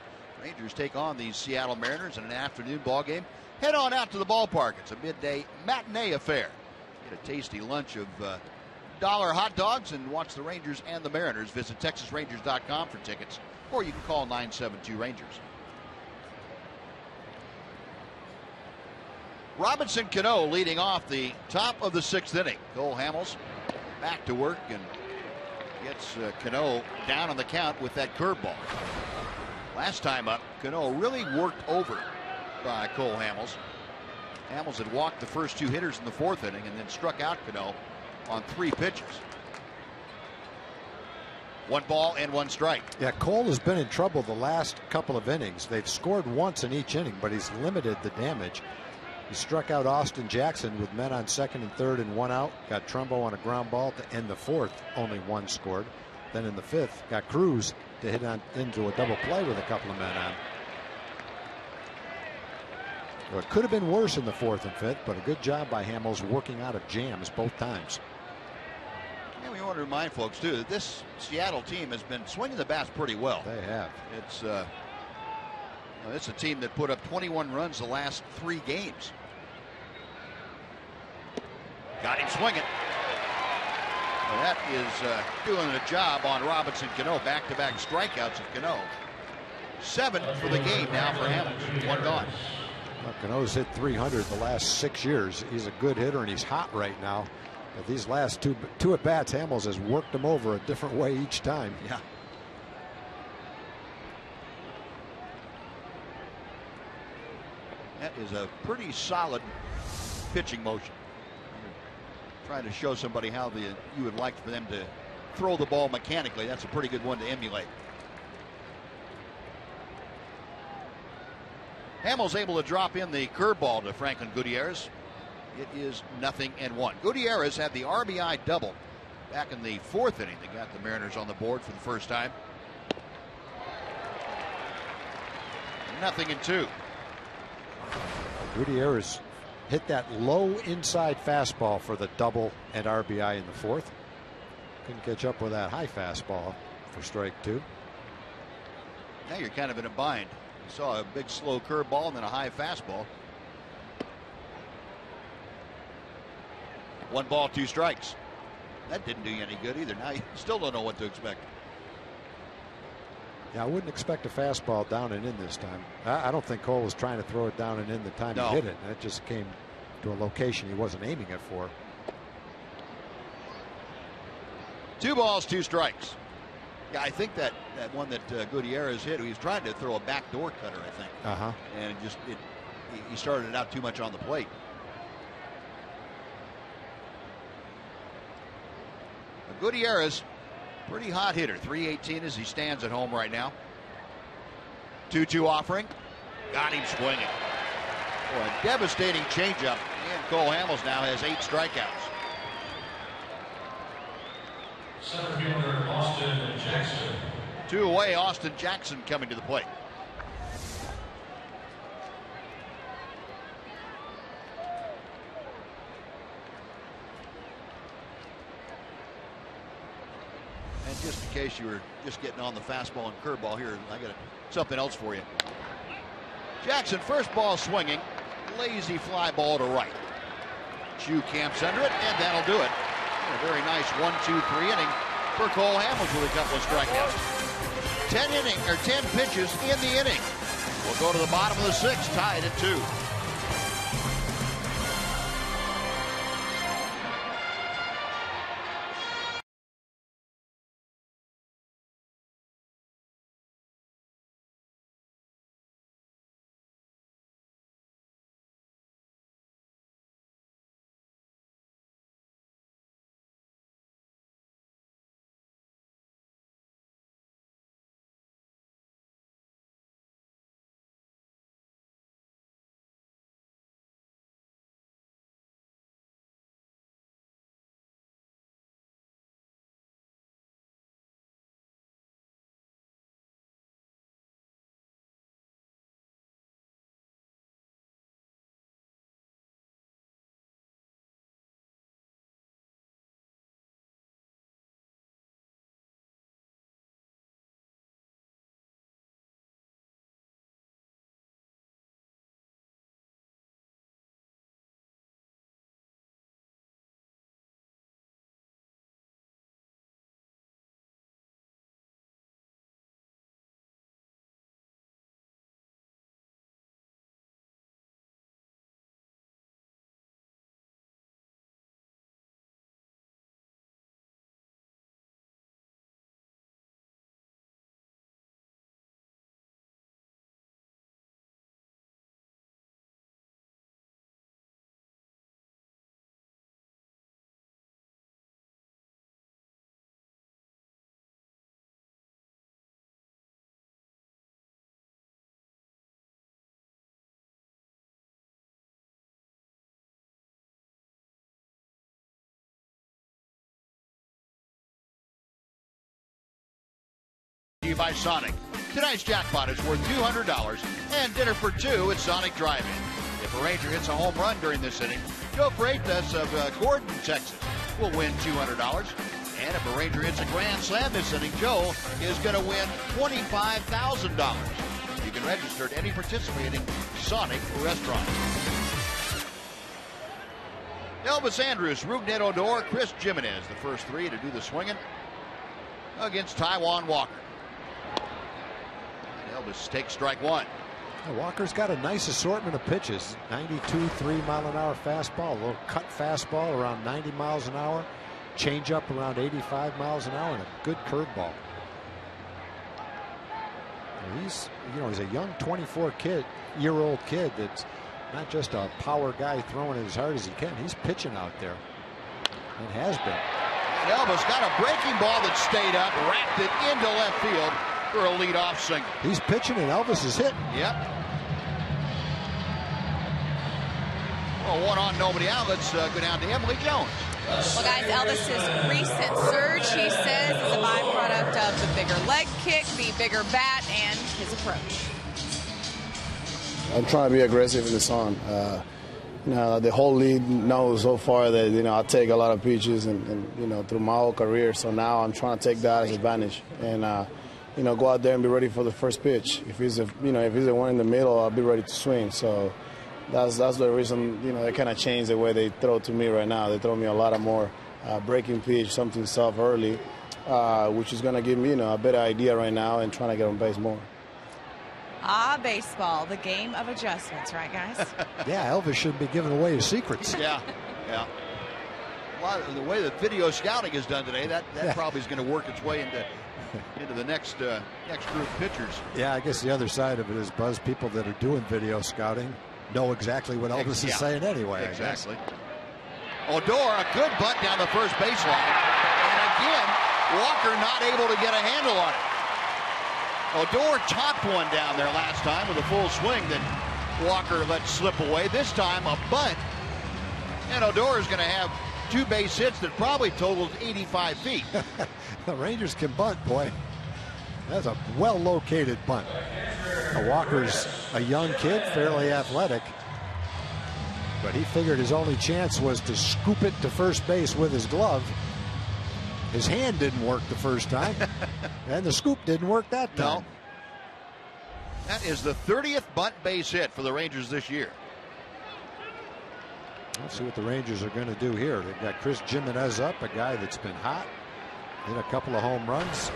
Speaker 1: Rangers take on the Seattle Mariners in an afternoon ball game. Head on out to the ballpark. It's a midday matinee affair. Get a tasty lunch of dollar hot dogs and watch the Rangers and the Mariners. Visit TexasRangers.com for tickets, or you can call 972 Rangers. Robinson Cano leading off the top of the 6th inning. Cole Hamels back to work and gets Cano down on the count with that curveball. Last time up, Cano really worked over by Cole Hamels. Hamels had walked the first 2 hitters in the 4th inning and then struck out Cano on 3 pitches. 1 ball and 1 strike.
Speaker 2: Yeah, Cole has been in trouble the last couple of innings. They've scored once in each inning, but he's limited the damage. He struck out Austin Jackson with men on 2nd and 3rd and 1 out. Got Trumbo on a ground ball to end the 4th. Only 1 scored. Then in the 5th, got Cruz to hit on into a double play with a couple of men on. Well, it could have been worse in the 4th and 5th, but a good job by Hamels working out of jams both times.
Speaker 1: And we want to remind folks too that this Seattle team has been swinging the bats pretty well.
Speaker 2: They have.
Speaker 1: It's a team that put up 21 runs the last 3 games. Got him swinging. Well, that is doing a job on Robinson Cano. Back-to-back strikeouts of Cano. 7 for the game now for Hamels. 1 gone.
Speaker 2: Well, Cano's hit 300 the last 6 years. He's a good hitter and he's hot right now. But these last two at bats, Hamels has worked him over a different way each time.
Speaker 1: Yeah. That is a pretty solid pitching motion. Trying to show somebody how you would like for them to throw the ball mechanically. That's a pretty good one to emulate. Hamels able to drop in the curveball to Franklin Gutierrez. It is 0-1. Gutierrez had the RBI double back in the 4th inning. They got the Mariners on the board for the first time. 0-2.
Speaker 2: Gutierrez hit that low inside fastball for the double and RBI in the 4th. Couldn't catch up with that high fastball for strike 2.
Speaker 1: Now you're kind of in a bind. You saw a big slow curveball and then a high fastball. 1 ball, 2 strikes. That didn't do you any good either. Now you still don't know what to expect.
Speaker 2: Yeah, I wouldn't expect a fastball down and in this time. I don't think Cole was trying to throw it down and in the time he hit it. That just came to a location he wasn't aiming it for.
Speaker 1: 2 balls, 2 strikes. Yeah, I think that one that Gutierrez hit, he was trying to throw a backdoor cutter, I think. And he started it out too much on the plate. Gutierrez, pretty hot hitter. 318 as he stands at home right now. 2-2 offering. Got him swinging. Boy, a devastating changeup. And Cole Hamels now has 8 strikeouts.
Speaker 5: Center fielder Austin Jackson.
Speaker 1: 2 away, Austin Jackson coming to the plate. And just in case you were just getting on the fastball and curveball here, I got something else for you. Jackson, first ball swinging, lazy fly ball to right. Chu camps under it, and that'll do it. A very nice 1-2-3 inning for Cole Hamels with a couple of strikeouts. 10 pitches in the inning. We'll go to the bottom of the 6th, tied at 2. by Sonic. Tonight's jackpot is worth $200 and dinner for two at Sonic Drive-In. If a Ranger hits a home run during this inning, Joe Freitas of Gordon, Texas, will win $200. And if a Ranger hits a grand slam this inning, Joe is going to win $25,000. You can register at any participating Sonic restaurant. Elvis Andrus, Rougned Odor, Chris Jimenez, the first three to do the swinging against Taijuan Walker. And Elvis takes strike one.
Speaker 8: Walker's got a nice assortment of pitches. 92 3-mile-an-hour fastball, a little cut fastball around 90 miles an hour, change up around 85 miles an hour, and a good curveball. He's a young 24-year-old kid that's not just a power guy throwing it as hard as he can. He's pitching out there and has been.
Speaker 1: And Elvis got a breaking ball that stayed up, wrapped it into left field for a leadoff single.
Speaker 8: He's pitching and Elvis is hitting.
Speaker 1: Yep. Well, one on, nobody out. Let's go down to Emily Jones.
Speaker 3: Well, guys, Elvis's recent surge, he says, is a byproduct of the bigger leg kick, the bigger bat, and his approach.
Speaker 10: I'm trying to be aggressive in the sun. The whole league knows so far that I take a lot of pitches and through my whole career. So now I'm trying to take that as advantage and go out there and be ready for the first pitch. If he's the one in the middle, I'll be ready to swing. So that's the reason they kind of changed the way they throw to me right now. They throw me a lot of more breaking pitch, something soft early, which is going to give me a better idea right now and trying to get on base more.
Speaker 3: Baseball, the game of adjustments, right, guys?
Speaker 8: Yeah, Elvis shouldn't be giving away his secrets.
Speaker 1: Yeah. A lot of the way the video scouting is done today, that probably is going to work its way into the next group of pitchers.
Speaker 8: Yeah, I guess the other side of it is, Buzz, people that are doing video scouting know exactly what Elvis is saying anyway.
Speaker 1: Exactly. Odor, a good bunt down the first baseline. And again, Walker not able to get a handle on it. Odor topped one down there last time with a full swing that Walker let slip away. This time a bunt. And Odor is going to have two base hits that probably totals 85 feet.
Speaker 8: The Rangers can bunt, boy. That's a well-located bunt. Walker's a young kid, fairly athletic. But he figured his only chance was to scoop it to first base with his glove. His hand didn't work the first time, and the scoop didn't work that time.
Speaker 1: No. That is the 30th bunt base hit for the Rangers this year.
Speaker 8: Let's see what the Rangers are going to do here. They've got Chris Jimenez up, a guy that's been hot, hit a couple of home runs.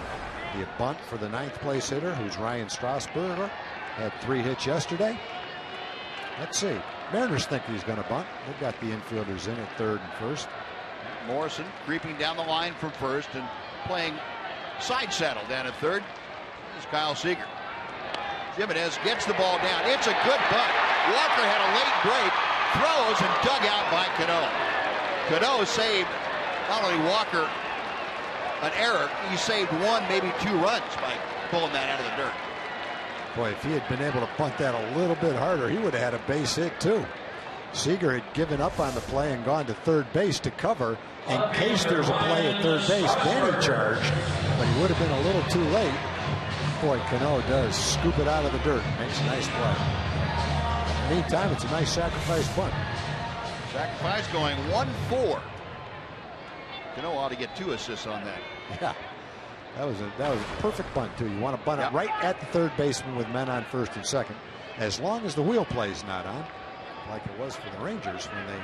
Speaker 8: Be a bunt for the 9th place hitter, who's Ryan Strasburger. Had 3 hits yesterday. Let's see. Mariners think he's going to bunt. They've got the infielders in at third and first.
Speaker 1: Morrison creeping down the line from first and playing side saddle down at third. This is Kyle Seager. Jimenez gets the ball down. It's a good bunt. Walker had a late break, throws and dug out by Cano. Cano saved not only Walker an error, he saved 1, maybe 2 runs by pulling that out of the dirt.
Speaker 8: Boy, if he had been able to bunt that a little bit harder, he would have had a base hit too. Seager had given up on the play and gone to third base to cover in case there's a play at third base. Then he charged, but he would have been a little too late. Boy, Cano does scoop it out of the dirt. Makes a nice play. In the meantime, it's a nice sacrifice bunt.
Speaker 1: Sacrifice going 1-4. Cano ought to get 2 assists on that.
Speaker 8: Yeah, that was a perfect bunt too. You want to bunt it right at the third baseman with men on first and second, as long as the wheel play's not on, like it was for the Rangers when they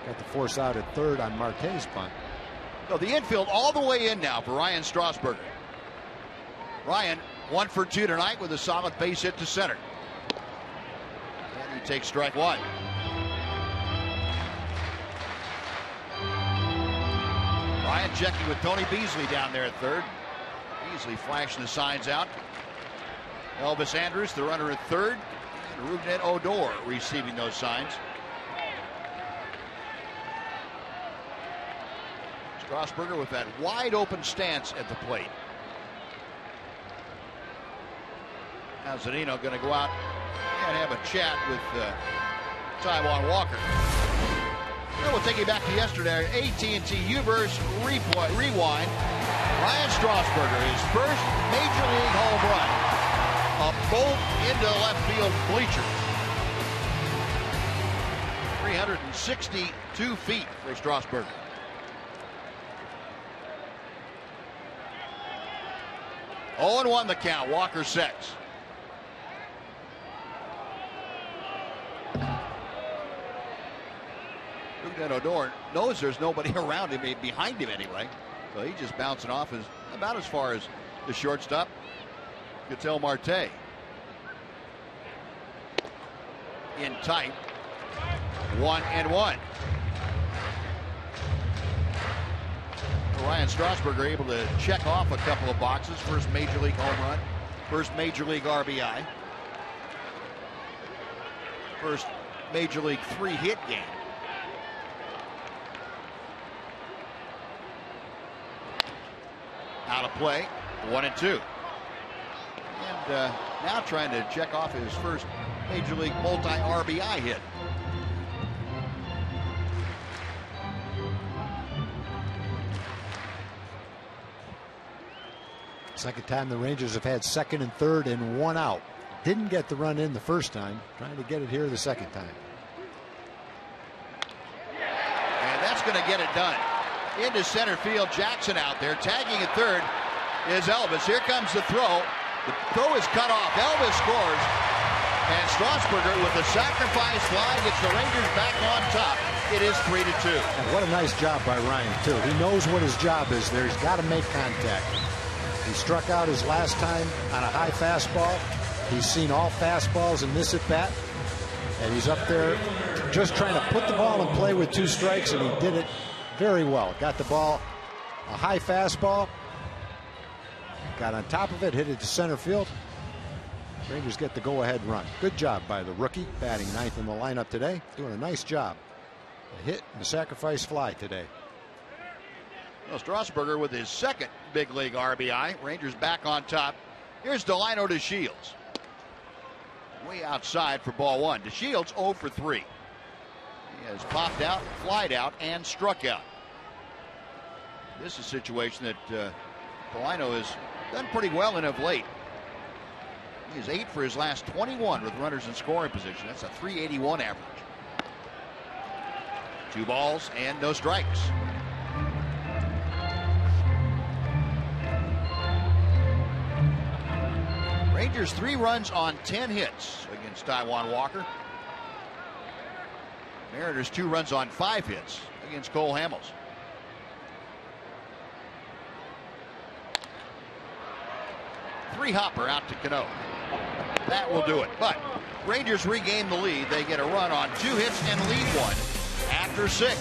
Speaker 8: got the force out at third on Marte's bunt.
Speaker 1: So the infield all the way in now for Ryan Strasburger. Ryan 1 for 2 tonight with a solid base hit to center. And he takes strike 1. Ryan checking with Tony Beasley down there at third. Beasley flashing the signs out. Elvis Andrus, the runner at third. And Rougned Odor receiving those signs. Strasburger with that wide open stance at the plate. Now Zunino going to go out and have a chat with Taijuan Walker. We'll take you back to yesterday. AT TEX U-verse rewind. Ryan Strasburger, his first Major League home run. A bolt into left field bleachers. 362 feet for Strasburger. Oh, and 1 the count. Walker sets. Odor knows there's nobody around him, behind him anyway. So he's just bouncing off about as far as the shortstop, Ketel Marte. In tight. 1-1. Ryan Strasburger able to check off a couple of boxes. First Major League home run. First Major League RBI. First Major League 3-hit game. Out of play, 1-2. And now trying to check off his first Major League multi-RBI hit.
Speaker 8: Second time the Rangers have had second and third and 1 out. Didn't get the run in the first time. Trying to get it here the second time.
Speaker 1: And that's going to get it done. Into center field, Jackson out there. Tagging at third is Elvis. Here comes the throw. The throw is cut off. Elvis scores. And Strasburger with the sacrifice fly gets the Rangers back on top. It is 3-2.
Speaker 8: And what a nice job by Ryan, too. He knows what his job is there. He's got to make contact. He struck out his last time on a high fastball. He's seen all fastballs in this at bat. And he's up there just trying to put the ball in play with 2 strikes, and he did it very well. Got the ball, a high fastball. Got on top of it, hit it to center field. Rangers get the go-ahead run. Good job by the rookie, batting 9th in the lineup today. Doing a nice job. A hit and a sacrifice fly today.
Speaker 1: Well, Strasburger with his second big league RBI. Rangers back on top. Here's Delino to Shields. Way outside for ball 1. To Shields 0 for 3. He has popped out, flied out, and struck out. This is a situation that Delino has done pretty well in of late. He is 8 for his last 21 with runners in scoring position. That's a .381 average. 2 balls and no strikes. Rangers 3 runs on 10 hits against Taijuan Walker. Mariners 2 runs on 5 hits against Cole Hamels. Three hopper out to Cano. That will do it. But Rangers regain the lead. They get a run on 2 hits and lead 1 after 6.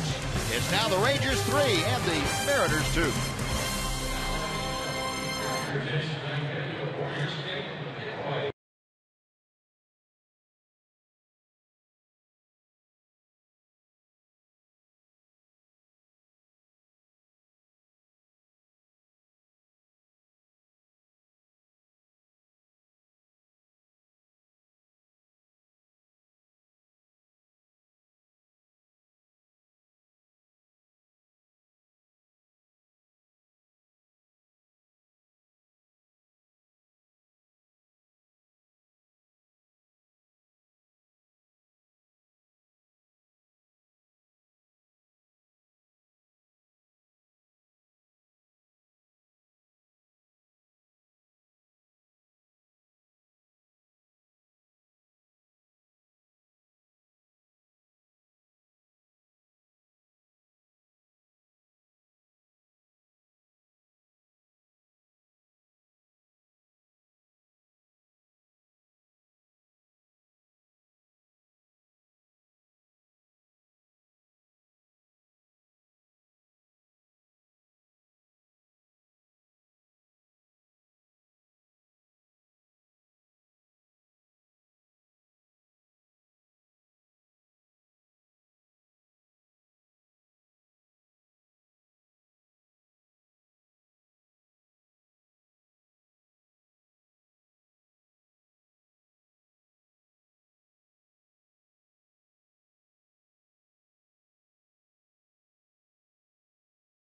Speaker 1: It's now the Rangers 3 and the Mariners 2.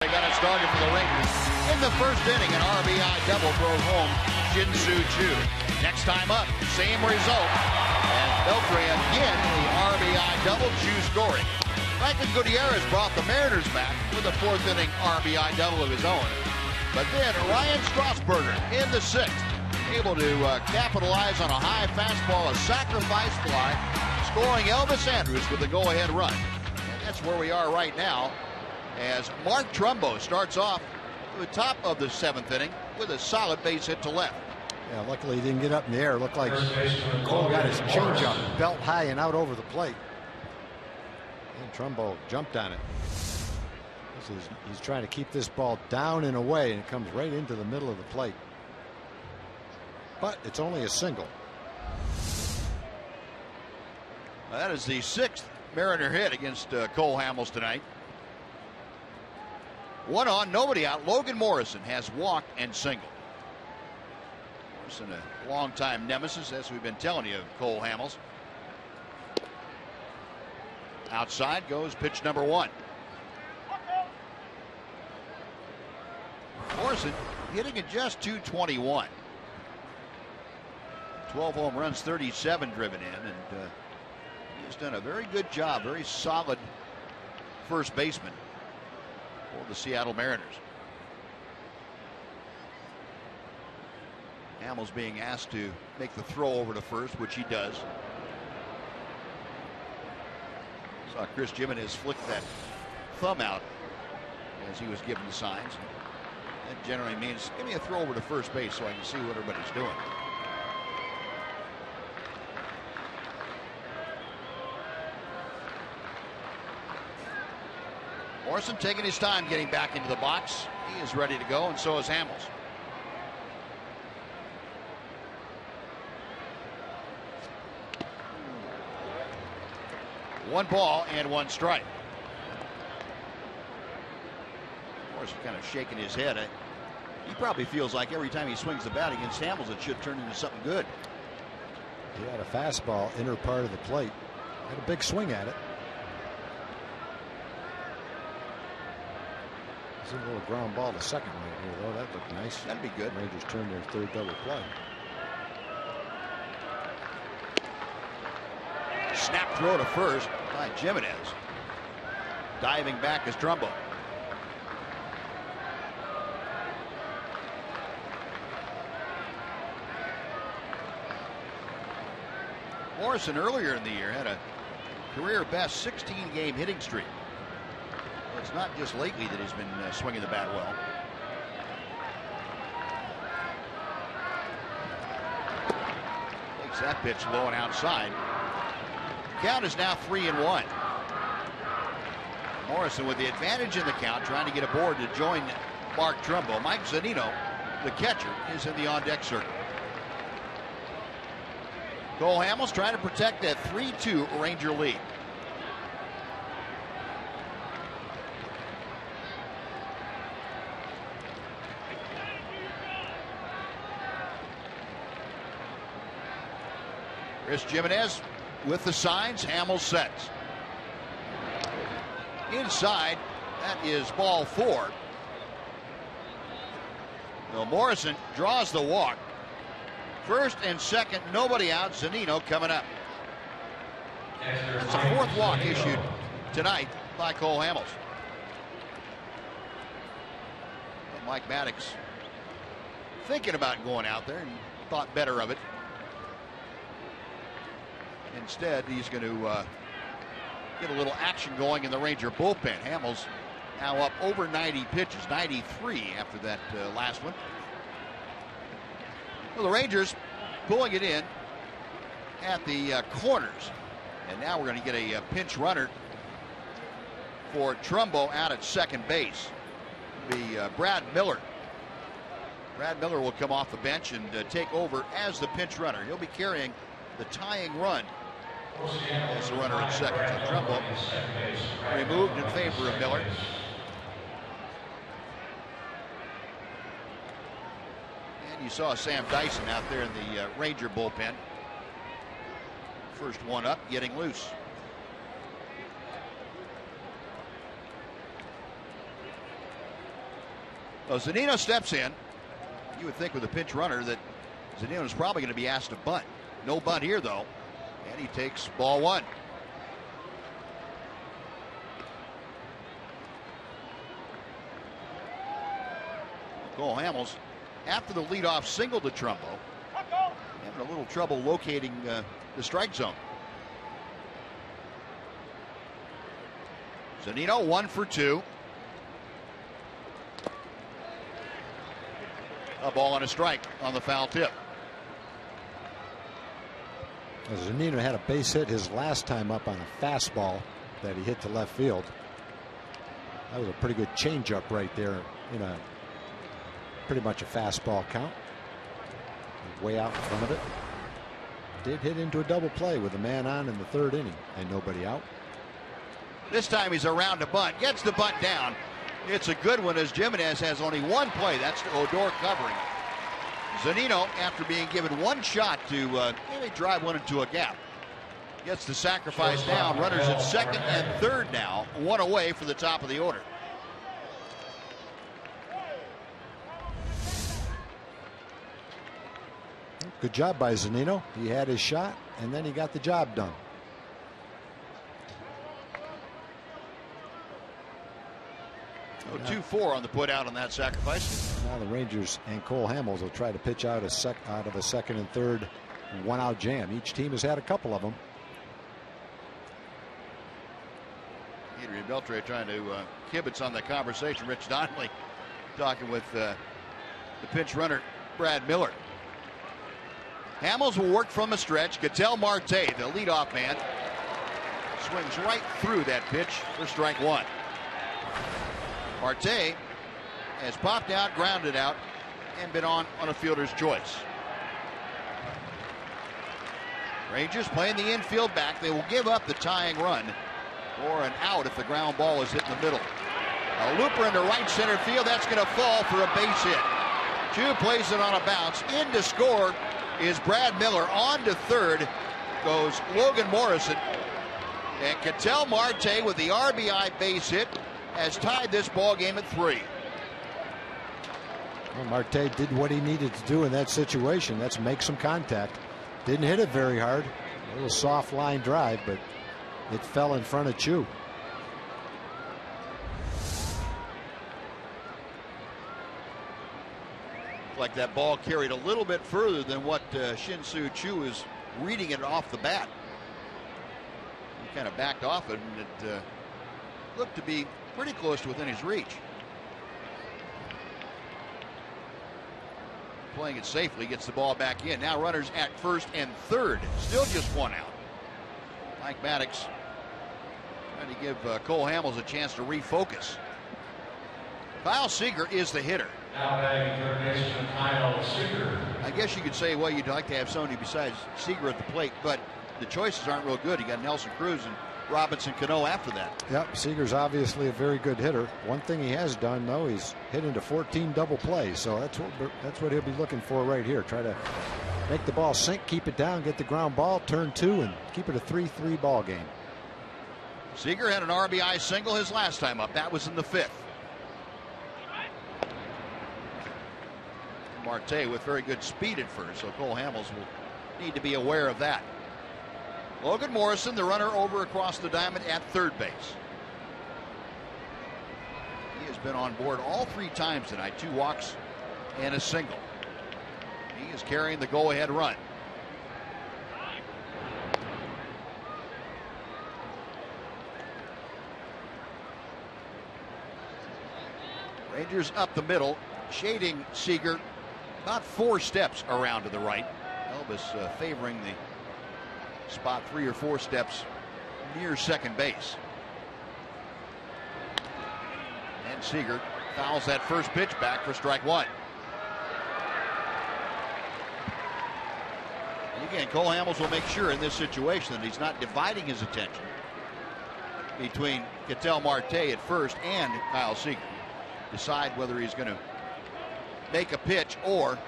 Speaker 1: They got it started for the Rangers. In the first inning, an RBI double drove home Shin-Soo Choo. Next time up, same result. And Beltre again, the RBI double, Choo scoring. Franklin Gutierrez brought the Mariners back with a fourth inning RBI double of his own. But then Ryan Strasburger in the sixth, able to capitalize on a high fastball, a sacrifice fly, scoring Elvis Andrus with the go-ahead run. And that's where we are right now, as Mark Trumbo starts off the top of the seventh inning with a solid base hit to left.
Speaker 8: Yeah, luckily he didn't get up in the air. It looked like Cole got his changeup belt high and out over the plate. And Trumbo jumped on it. He's trying to keep this ball down and away, and it comes right into the middle of the plate. But it's only a single.
Speaker 1: That is the sixth Mariner hit against Cole Hamels tonight. One on, nobody out. Logan Morrison has walked and singled. Morrison, a longtime nemesis, as we've been telling you, Cole Hamels. Outside goes pitch number one. Morrison hitting at just .221. 12 home runs, 37 driven in, and he's done a very good job, very solid first baseman for the Seattle Mariners. Hamels being asked to make the throw over to first, which he does. Saw Chris Jimenez flick that thumb out as he was given the signs. That generally means give me a throw over to first base so I can see what everybody's doing. Morrison taking his time getting back into the box. He is ready to go, and so is Hamels. One ball and one strike. Morrison kind of shaking his head. He probably feels like every time he swings the bat against Hamels, it should turn into something good.
Speaker 8: He had a fastball inner part of the plate. Had a big swing at it. A little ground ball to second right here, though. That looked nice.
Speaker 1: That'd be good.
Speaker 8: Rangers turned their third double play.
Speaker 1: Snap throw to first by Jimenez. Diving back is Trumbo. Morrison earlier in the year had a career best 16-game hitting streak. It's not just lately that he's been swinging the bat well. Takes that pitch low and outside. Count is now 3-1. Morrison with the advantage in the count, trying to get aboard to join Mark Trumbo. Mike Zunino, the catcher, is in the on-deck circle. Cole Hamels trying to protect that 3-2 Ranger lead. Chris Jimenez with the signs. Hamels sets. Inside, that is ball 4. Well, Morrison draws the walk. First and second, nobody out. Zunino coming up. That's a fourth walk issued tonight by Cole Hamels. Well, Mike Maddox thinking about going out there and thought better of it. Instead, he's going to get a little action going in the Ranger bullpen. Hamels now up over 90 pitches, 93 after that last one. Well, the Rangers pulling it in at the corners. And now we're going to get a pinch runner for Trumbo out at second base. It'll be Brad Miller. Brad Miller will come off the bench and take over as the pinch runner. He'll be carrying the tying run as the runner at second. So Trumbo removed in favor of Miller. And you saw Sam Dyson out there in the Ranger bullpen. First one up, getting loose. Well, Zunino steps in. You would think with a pinch runner that Zunino is probably going to be asked to bunt. No bunt here, though. And he takes ball one. Cole Hamels, after the leadoff single to Trumbo, having a little trouble locating the strike zone. Zunino 1 for 2. A ball and a strike on the foul tip.
Speaker 8: Zunino had a base hit his last time up on a fastball that he hit to left field. That was a pretty good changeup right there in a pretty much a fastball count. Way out in front of it. Did hit into a double play with a man on in the third inning and nobody out.
Speaker 1: This time he's around to bunt. Gets the bunt down. It's a good one as Jimenez has only one play. That's Odor covering. Zunino, after being given one shot to maybe drive one into a gap, gets the sacrifice down. Runners at second and third now. One away for the top of the order.
Speaker 8: Good job by Zunino. He had his shot and then he got the job done.
Speaker 1: So 2-4 on the put out on that sacrifice.
Speaker 8: Now the Rangers and Cole Hamels will try to pitch out out of a second and third one out jam. Each team has had a couple of them.
Speaker 1: Adrian Beltre trying to kibitz on the conversation. Rich Donnelly talking with the pinch runner Brad Miller. Hamels will work from a stretch. Ketel Marte, the leadoff man, swings right through that pitch for strike one. Marte has popped out, grounded out, and been on a fielder's choice. Rangers playing the infield back. They will give up the tying run or an out if the ground ball is hit in the middle. A looper into right center field. That's going to fall for a base hit. Chu plays it on a bounce. In to score is Brad Miller. On to third goes Logan Morrison. And Ketel Marte with the RBI base hit has tied this ball game at 3.
Speaker 8: Well, Marte did what he needed to do in that situation. That's make some contact. Didn't hit it very hard. A little soft line drive, but it fell in front of Chu.
Speaker 1: Like that ball carried a little bit further than what Shin-Soo Choo is reading it off the bat. He kind of backed off it, and it looked to be pretty close to within his reach. Playing it safely, gets the ball back in. Now runners at first and third. Still just one out. Mike Maddox trying to give Cole Hamels a chance to refocus. Kyle Seager is the hitter.
Speaker 5: Now batting third baseman Kyle Seager.
Speaker 1: I guess you could say, well, you'd like to have somebody besides Seager at the plate, but the choices aren't real good. You got Nelson Cruz and Robinson Cano after that.
Speaker 8: Yep, Seager's obviously a very good hitter. One thing he has done, though, he's hit into 14 double plays, so that's what he'll be looking for right here. Try to make the ball sink, keep it down, get the ground ball, turn 2, and keep it a 3-3 ball game.
Speaker 1: Seager had an RBI single his last time up. That was in the 5th. Marte with very good speed at first, so Cole Hamels will need to be aware of that. Logan Morrison, the runner over across the diamond at third base. He has been on board all 3 times tonight, 2 walks and a single. He is carrying the go-ahead run. Rangers up the middle, shading Seager about 4 steps around to the right. Elvis favoring the spot 3 or 4 steps near second base. And Seager fouls that first pitch back for strike 1. And again, Cole Hamels will make sure in this situation that he's not dividing his attention between Ketel Marte at first and Kyle Seager. Decide whether he's going to make a pitch or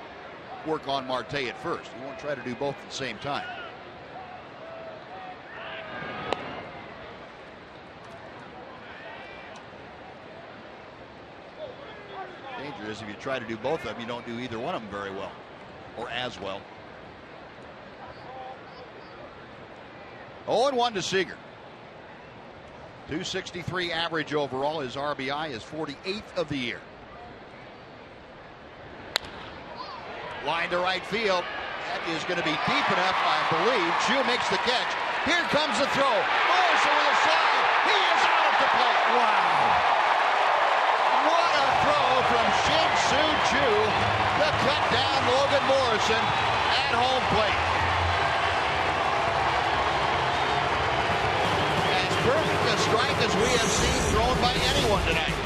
Speaker 1: work on Marte at first. He won't try to do both at the same time. danger is if you try to do both of them, you don't do either one of them very well or as well. 0-1 to Seager. 263 average overall. His RBI is 48th of the year. Line to right field. That is going to be deep enough, I believe. Chu makes the catch. Here comes the throw. Morrison with a slide. He is out at the plate. Wow. What a throw from Shin-Soo Choo to cut down Logan Morrison at home plate. As perfect a strike as we have seen thrown by anyone tonight.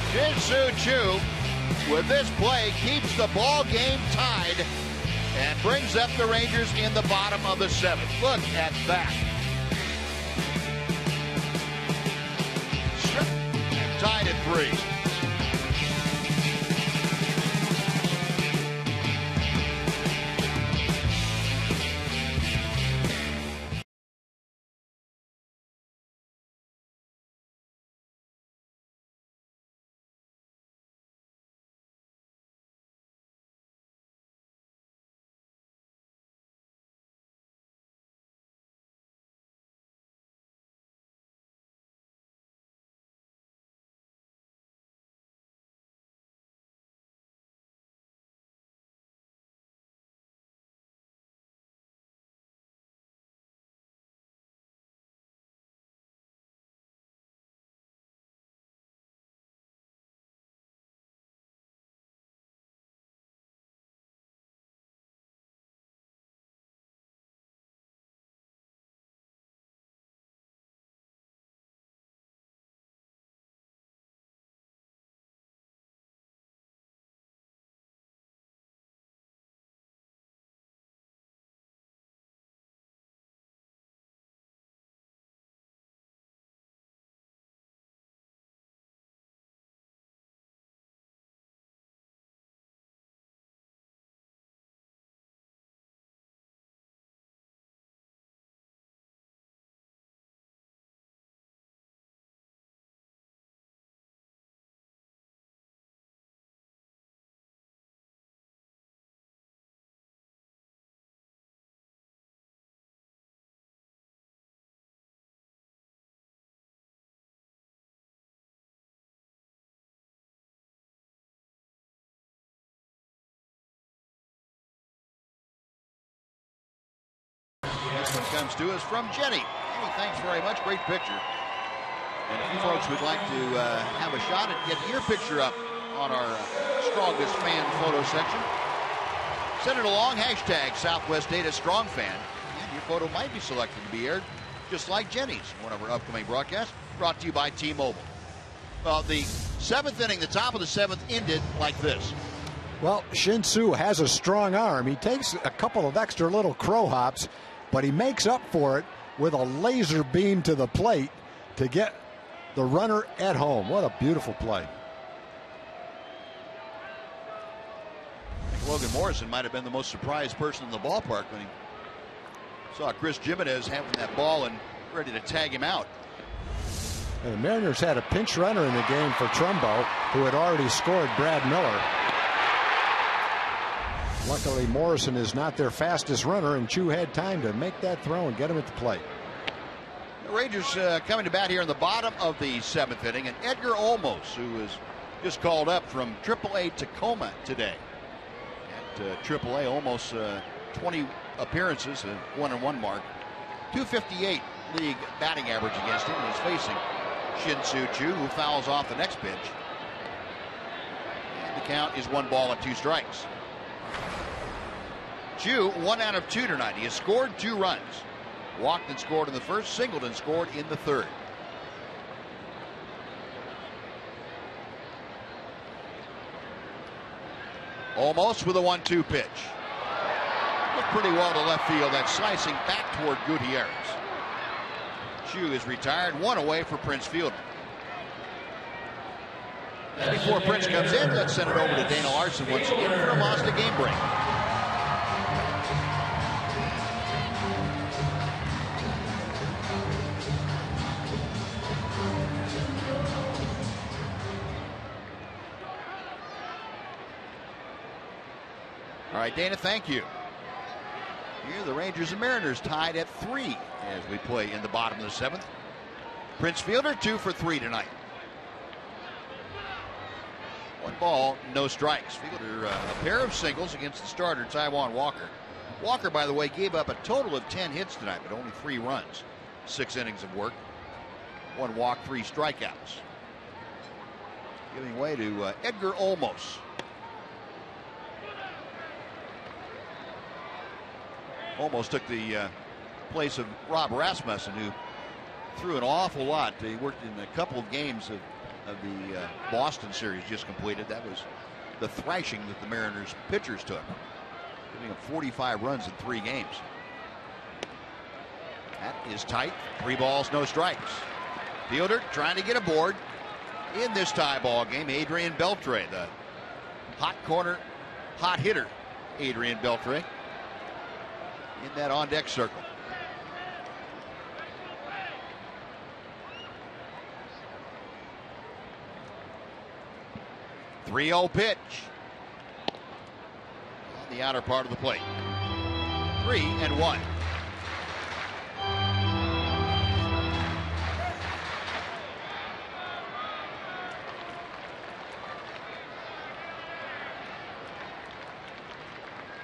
Speaker 1: Shin-Soo Choo, with this play, keeps the ball game tied and brings up the Rangers in the bottom of the 7th. Look at that. Tied at 3. This one comes to us from Jenny. Jenny, thanks very much. Great picture. And if you folks would like to have a shot at getting your picture up on our strongest fan photo section, send it along. Hashtag Southwest Data Strong Fan. And your photo might be selected to be aired, just like Jenny's, one of our upcoming broadcasts, brought to you by T-Mobile. Well, the 7th inning, the top of the 7th, ended like this.
Speaker 8: Well, Shin-Soo has a strong arm. He takes a couple of extra little crow hops, but he makes up for it with a laser beam to the plate to get the runner at home. What a beautiful play.
Speaker 1: Logan Morrison might have been the most surprised person in the ballpark when he saw Chris Jimenez having that ball and ready to tag him out.
Speaker 8: And the Mariners had a pinch runner in the game for Trumbo, who had already scored Brad Miller. Luckily, Morrison is not their fastest runner, and Chu had time to make that throw and get him at the plate.
Speaker 1: The Rangers coming to bat here in the bottom of the 7th inning, and Edgar Olmos, who was just called up from AAA Tacoma today. At AAA, almost 20 appearances, a 1-1 mark. .258 league batting average against him. He's facing Shin-Soo Choo, who fouls off the next pitch. And the count is 1 ball and 2 strikes. Choo 1 out of 2 tonight. He has scored 2 runs. Walked and scored in the first. Singleton scored in the third. Almost with a 1-2 pitch. Looked pretty well to left field. That's slicing back toward Gutierrez. Choo is retired. 1 away for Prince Fielder. And before Prince comes in, let's send it over to Dana Larson once again for a Mazda game break. right, Dana, thank you. Here, the Rangers and Mariners tied at 3 as we play in the bottom of the 7th. Prince Fielder 2 for 3 tonight. 1 ball, no strikes. Fielder a pair of singles against the starter, Taijuan Walker. Walker, by the way, gave up a total of 10 hits tonight, but only 3 runs. 6 innings of work. 1 walk, 3 strikeouts. Giving way to Edgar Olmos. Almost took the place of Rob Rasmussen, who threw an awful lot. He worked in a couple of games of the Boston series just completed. That was the thrashing that the Mariners pitchers took, giving up 45 runs in 3 games. That is tight. 3 balls, no strikes. Fielder trying to get aboard in this tie ball game. Adrian Beltre, the hot corner, hot hitter. Adrian Beltre in that on deck circle. 3-0 pitch on the outer part of the plate. 3-1.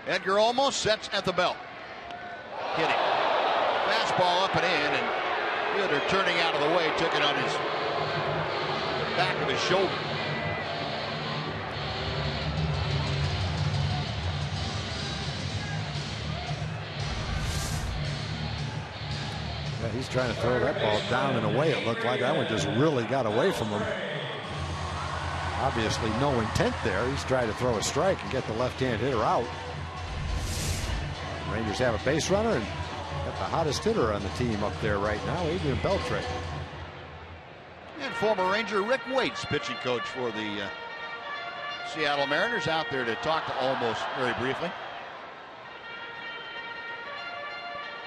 Speaker 1: Edgar almost sets at the belt. Hitting. Fastball up and in, and Fielder turning out of the way, took it on his back of his shoulder.
Speaker 8: Yeah, he's trying to throw that ball down and away. It looked like that one just really got away from him. Obviously no intent there. He's trying to throw a strike and get the left-hand hitter out. Rangers have a base runner and got the hottest hitter on the team up there right now, Adrian Beltre.
Speaker 1: And former Ranger Rick Waits, pitching coach for the Seattle Mariners, out there to talk to Olmos very briefly.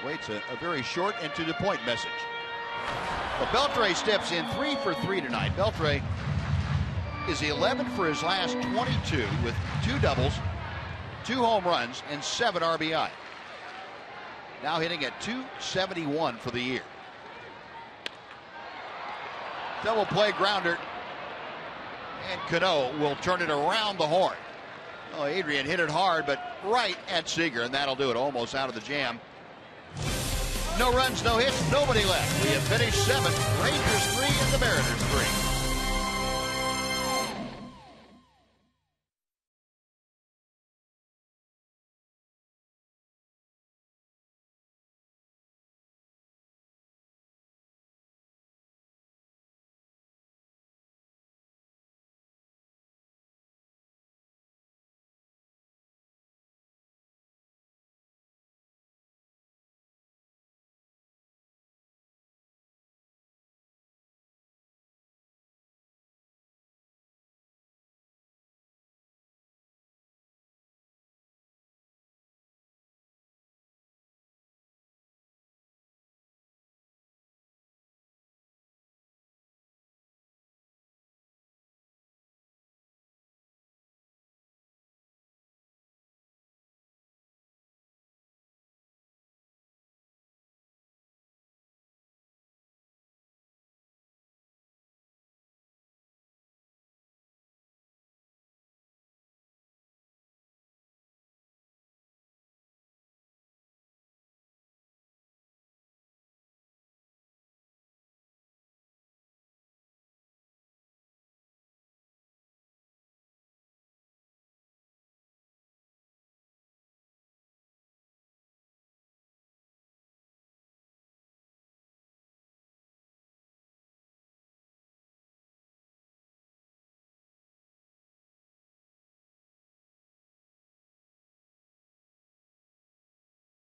Speaker 1: Waits a very short and to the point message. Well, Beltre steps in 3 for 3 tonight. Beltre is 11 for his last 22 with 2 doubles, 2 home runs, and 7 RBI. Now hitting at .271 for the year. Double play grounder, and Cano will turn it around the horn. Oh, Adrian hit it hard, but right at Seager, and that'll do it. Almost out of the jam. No runs, no hits, nobody left. We have finished 7th. Rangers 3 and the Mariners 3.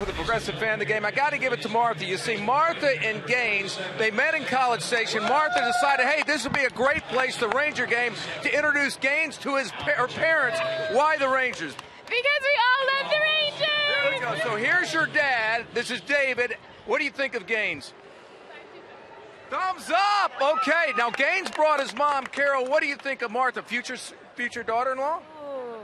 Speaker 6: For the progressive fan of the game, I got to give it to Martha. You see, Martha and Gaines, they met in College Station. Martha decided, hey, this would be a great place, the Ranger game, to introduce Gaines to her parents. Why the Rangers?
Speaker 11: Because we all love the Rangers!
Speaker 6: There we go. So here's your dad. This is David. What do you think of Gaines? Thumbs up! Okay, now Gaines brought his mom, Carol. What do you think of Martha, future daughter-in-law?
Speaker 11: Oh,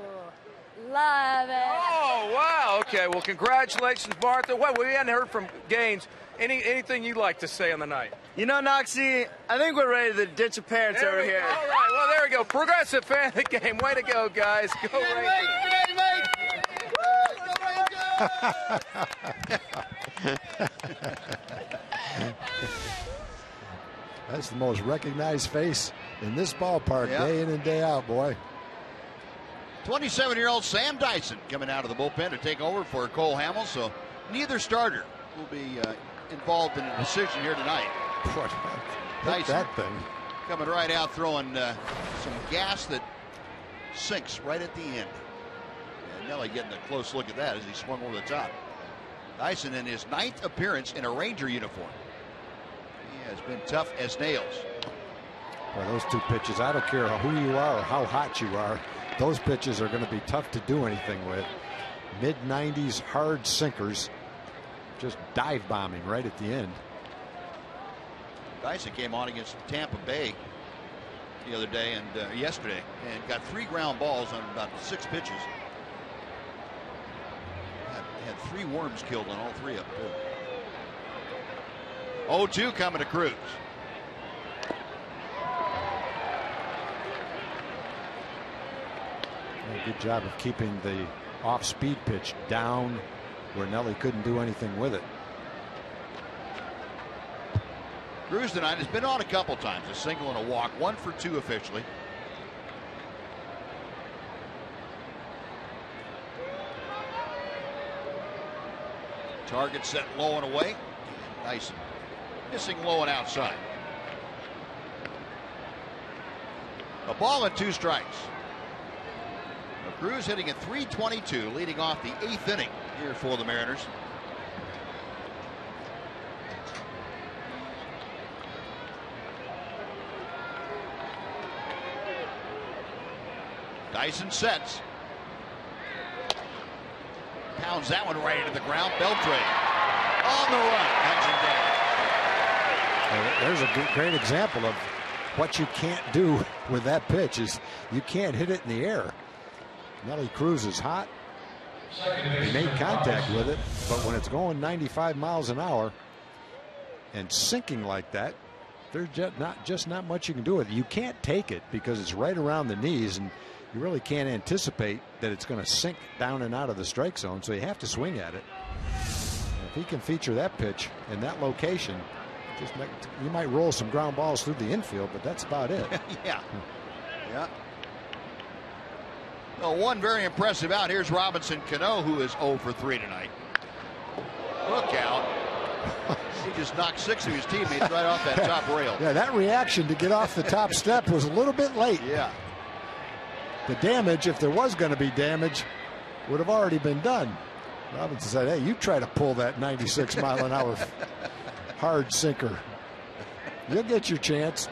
Speaker 11: Love it.
Speaker 6: Oh, wow. Okay, well, congratulations, Martha. Well, we hadn't heard from Gaines. Anything you'd like to say on the night?
Speaker 12: You know, Noxie, I think we're ready to ditch your parents over here.
Speaker 6: All right, well, there we go. Progressive fan of the game. Way to go, guys. Go Rangers.
Speaker 8: That's the most recognized face in this ballpark, day in and day out, boy.
Speaker 1: 27-year-old Sam Dyson coming out of the bullpen to take over for Cole Hamels, so neither starter will be involved in a decision here tonight. Dyson,
Speaker 8: that thing.
Speaker 1: Coming right out, throwing some gas that sinks right at the end. And Nelly getting a close look at that as he swung over the top. Dyson in his 9th appearance in a Ranger uniform. He has been tough as nails.
Speaker 8: Well, those two pitches, I don't care who you are or how hot you are, those pitches are going to be tough to do anything with. Mid-90s hard sinkers, just dive bombing right at the end.
Speaker 1: Dyson came on against Tampa Bay the other day and yesterday and got 3 ground balls on about 6 pitches. Had 3 worms killed on all 3 of them, too. 0-2 coming to Cruz.
Speaker 8: Good job of keeping the off-speed pitch down where Nelly couldn't do anything with it.
Speaker 1: Cruz tonight has been on a couple times, a single and a walk, 1 for 2 officially. Target set low and away. Dyson missing low and outside. A ball and 2 strikes. Now Cruz hitting at .322, leading off the 8th inning here for the Mariners. Dyson sets. Pounds that one right into the ground. Beltre on the run. Hangs him down.
Speaker 8: There's a great example of what you can't do with that pitch is you can't hit it in the air. Nelly Cruz is hot. He made contact with it, but when it's going 95 miles an hour and sinking like that, there's just not much you can do with it. You can't take it because it's right around the knees, and you really can't anticipate that it's going to sink down and out of the strike zone, so you have to swing at it. And if he can feature that pitch in that location, you might roll some ground balls through the infield, but that's about it.
Speaker 1: Yeah. Well, one very impressive out. Here's Robinson Cano, who is 0 for 3 tonight. Look out. He just knocked 6 of his teammates right off that top rail.
Speaker 8: Yeah, that reaction to get off the top step was a little bit late.
Speaker 1: Yeah.
Speaker 8: The damage, if there was going to be damage, would have already been done. Robinson said, hey, you try to pull that 96 mile an hour hard sinker. You'll get your chance.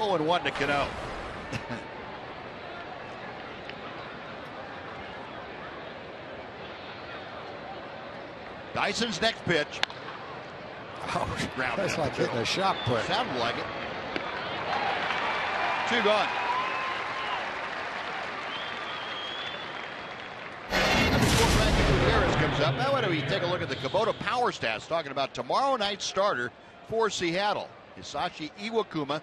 Speaker 1: Oh, and 1 to Cano. Dyson's next pitch. Oh, ground
Speaker 8: that's like hitting a shot put.
Speaker 1: Sounded like it. 2 gone. Before Frankie Gutierrez comes up, now why don't we take a look at the Kubota Power Stats, talking about tomorrow night's starter for Seattle. Hisashi Iwakuma,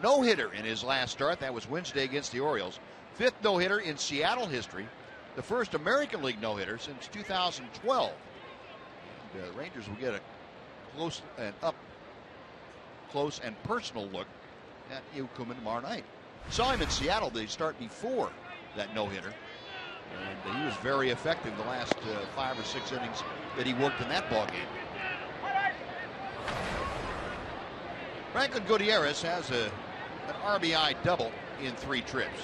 Speaker 1: no-hitter in his last start. That was Wednesday against the Orioles. 5th no-hitter in Seattle history. The first American League no-hitter since 2012. The Rangers will get a close and personal look at Iwakuma tomorrow night. Saw him in Seattle. They start before that no-hitter, and he was very effective the last 5 or 6 innings that he worked in that ball game. Franklin Gutierrez has an RBI double in 3 trips.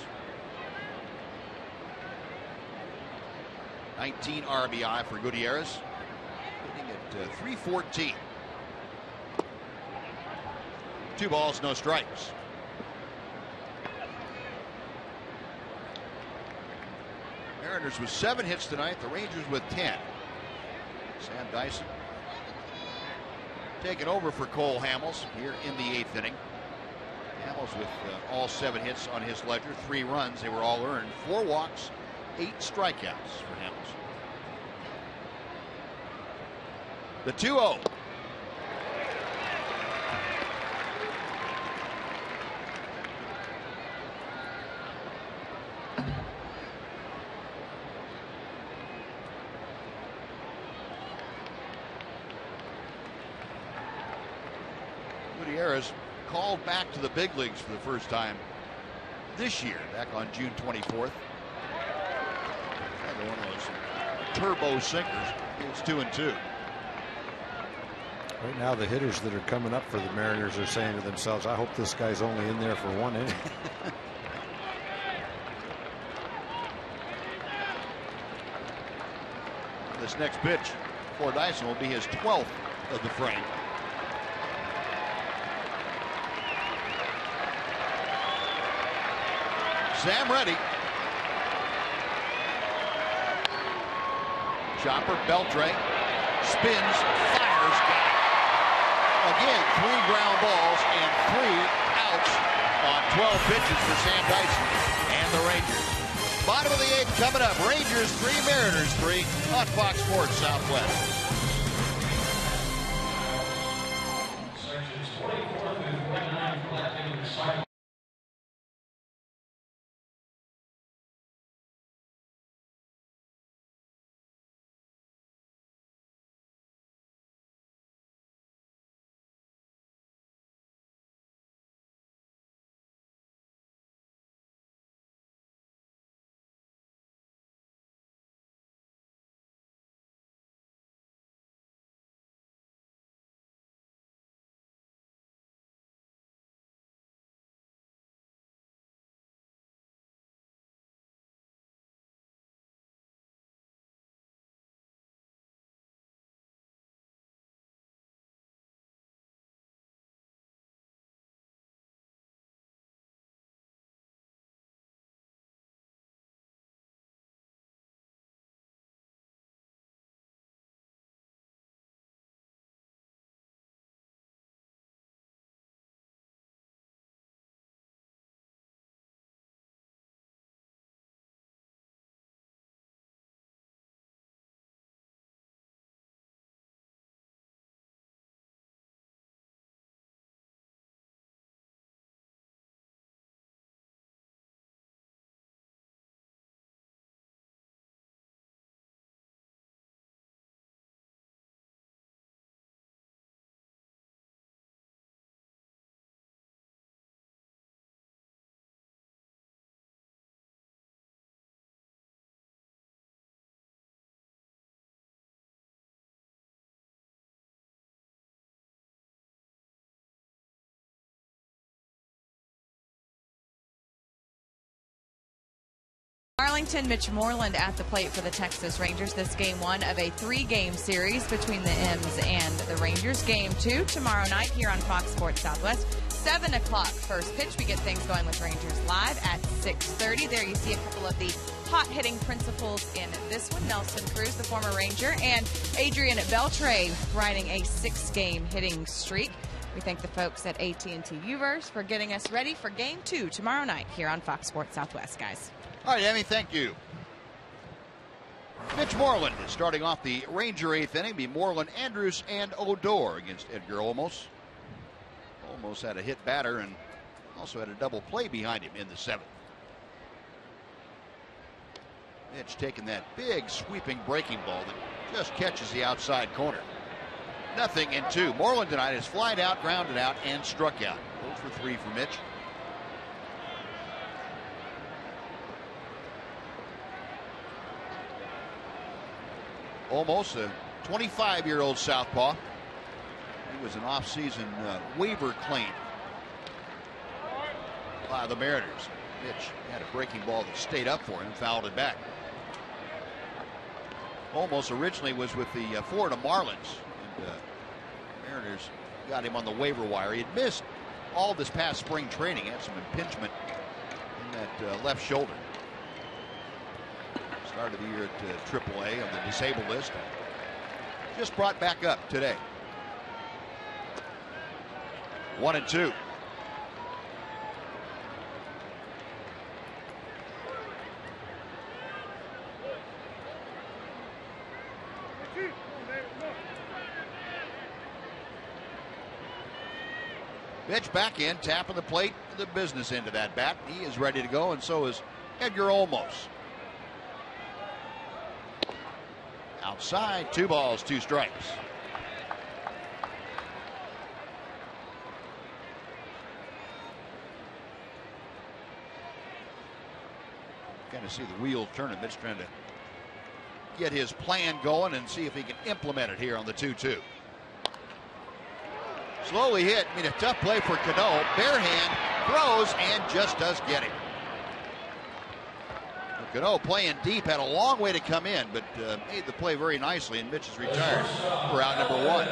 Speaker 1: 19 RBI for Gutierrez, hitting at .314. 2 balls, no strikes. Mariners with 7 hits tonight. The Rangers with 10. Sam Dyson taking over for Cole Hamels here in the 8th inning. Hamels with all 7 hits on his ledger, 3 runs. They were all earned. 4 walks, 8 strikeouts for Hamels. The 2-0. Gutierrez called back to the big leagues for the first time this year, back on June 24th. Another one of those turbo sinkers. It's 2-2.
Speaker 8: Right now, the hitters that are coming up for the Mariners are saying to themselves, I hope this guy's only in there for 1 inning.
Speaker 1: This next pitch for Dyson will be his 12th of the frame. Sam ready. Chopper, Beltre, spins, fires, got it. Again, 3 ground balls and 3 outs on 12 pitches for Sam Dyson and the Rangers. Bottom of the 8th coming up. Rangers 3, Mariners 3 on Fox Sports Southwest.
Speaker 5: Sections 24 through 49 collecting the cycle.
Speaker 3: Arlington, Mitch Moreland at the plate for the Texas Rangers. This game 1 of a 3-game series between the M's and the Rangers. Game 2 tomorrow night here on Fox Sports Southwest. 7 o'clock first pitch. We get things going with Rangers Live at 6:30. There you see a couple of the hot-hitting principals in this one. Nelson Cruz, the former Ranger, and Adrian Beltre riding a 6-game hitting streak. We thank the folks at AT Uverse for getting us ready for Game 2 tomorrow night here on Fox Sports Southwest, guys.
Speaker 1: All right, Emmy, thank you. Mitch Moreland is starting off the Ranger 8th inning. Be Moreland, Andrews, and Odor against Edgar Olmos. Olmos had a hit batter and also had a double play behind him in the 7th. Mitch taking that big sweeping breaking ball that just catches the outside corner. 0-2. Moreland tonight has flied out, grounded out, and struck out. 0 for 3 for Mitch. Almost a 25-year-old southpaw. He was an off-season waiver claim by the Mariners. Mitch had a breaking ball that stayed up for him, fouled it back. Almost originally was with the Florida Marlins, and Mariners got him on the waiver wire. He had missed all this past spring training. He had some impingement in that left shoulder. Started the year at AAA on the disabled list. Just brought back up today. 1-2. Pitch back in, tapping the plate, the business end of that bat. He is ready to go, and so is Edgar Olmos. Outside, 2 balls, 2 strikes. Kind of see the wheels turning. Mitch trying to get his plan going and see if he can implement it here on the 2-2. Slowly hit. I mean, a tough play for Cano. Bare hand, throws, and just does get him. Cano playing deep, had a long way to come in, but made the play very nicely, and Mitch is retired for out number 1.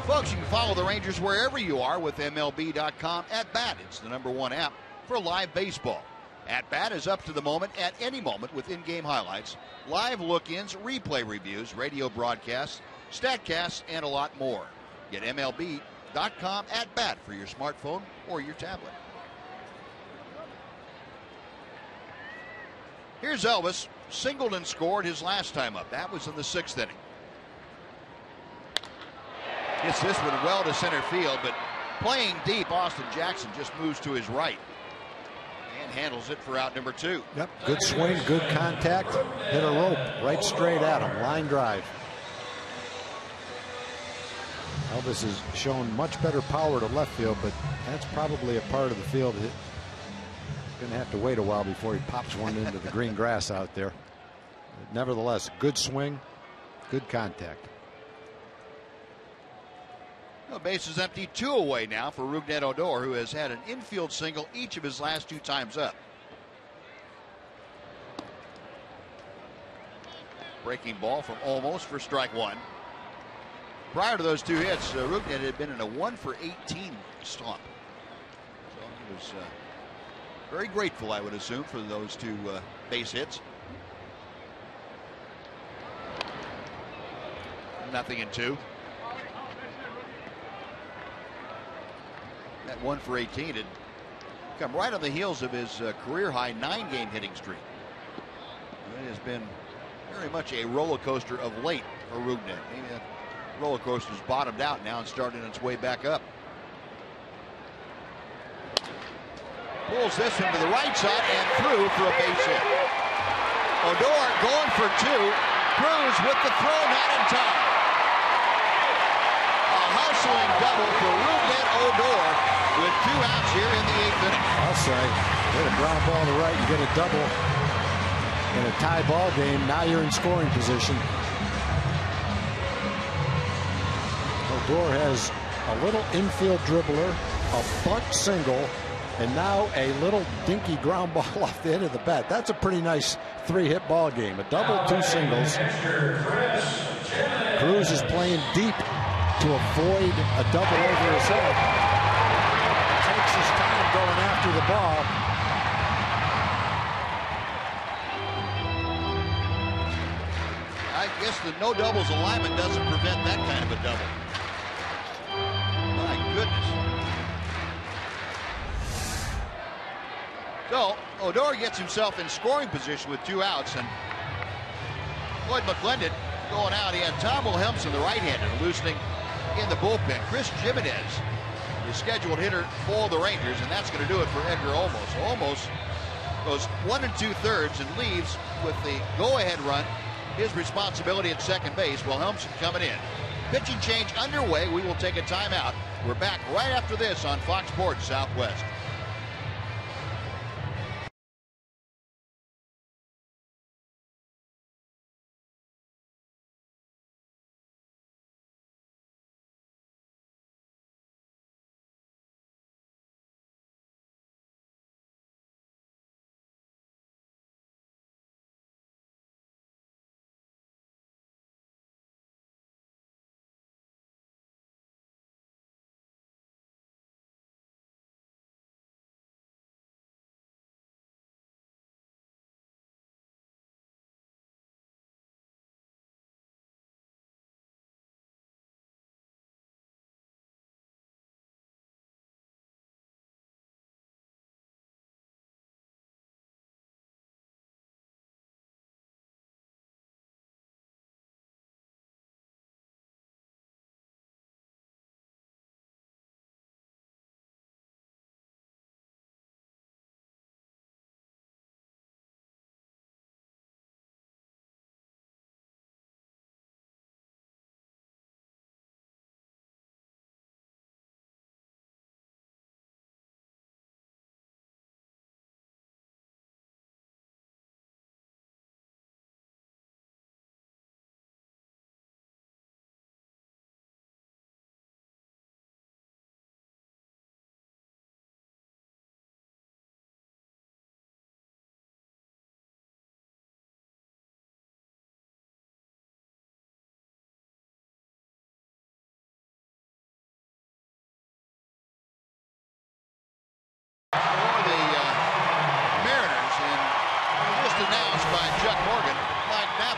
Speaker 1: Folks, you can follow the Rangers wherever you are with MLB.com at bat. It's the #1 app for live baseball. At bat is up to the moment at any moment with in-game highlights, live look-ins, replay reviews, radio broadcasts, StatCasts, and a lot more. Get MLB.com at bat for your smartphone or your tablet. Here's Elvis. Singled and scored his last time up. That was in the 6th inning. Hits this one well to center field, but playing deep, Austin Jackson just moves to his right and handles it for out number 2.
Speaker 8: Yep, good swing, good contact, hit a rope right straight at him, line drive. Elvis has shown much better power to left field, but that's probably a part of the field that going to have to wait a while before he pops one into the green grass out there. But nevertheless, good swing, good contact.
Speaker 1: Well, base is empty, 2 away now for Rougned Odor, who has had an infield single each of his last 2 times up. Breaking ball from Olmos for strike 1. Prior to those 2 hits, Rougned had been in a 1-for-18 slump. So he was very grateful, I would assume, for those 2 base hits. 0-2. That 1-for-18 had come right on the heels of his career-high 9-game hitting streak. It has been very much a roller coaster of late for Rougned. Maybe that roller coaster's bottomed out now and starting its way back up. Pulls this one to the right side and through for a base hit. Odor going for 2. Cruz with the throw, not in time. A hustling double for Rougned Odor with 2 outs here in the 8th inning.
Speaker 8: I'll say, hit a ground ball to right and get a double in a tie ball game. Now you're in scoring position. Odor has a little infield dribbler, a bunt single, and now a little dinky ground ball off the end of the bat. That's a pretty nice 3-hit ball game. A double, 2 singles. Cruz is playing deep to avoid a double over his head. Takes his time going after the ball.
Speaker 1: I guess the no doubles alignment doesn't prevent that kind of a double. My goodness. So Odor gets himself in scoring position with 2 outs, and Lloyd McClendon going out. He had Tom Wilhelmsen, the right-hander, loosening in the bullpen. Chris Jimenez, the scheduled hitter for the Rangers, and that's going to do it for Edgar Olmos. Olmos goes 1 2/3 and leaves with the go-ahead run. His responsibility at second base. Wilhelmsen coming in. Pitching change underway. We will take a timeout. We're back right after this on Fox Sports Southwest.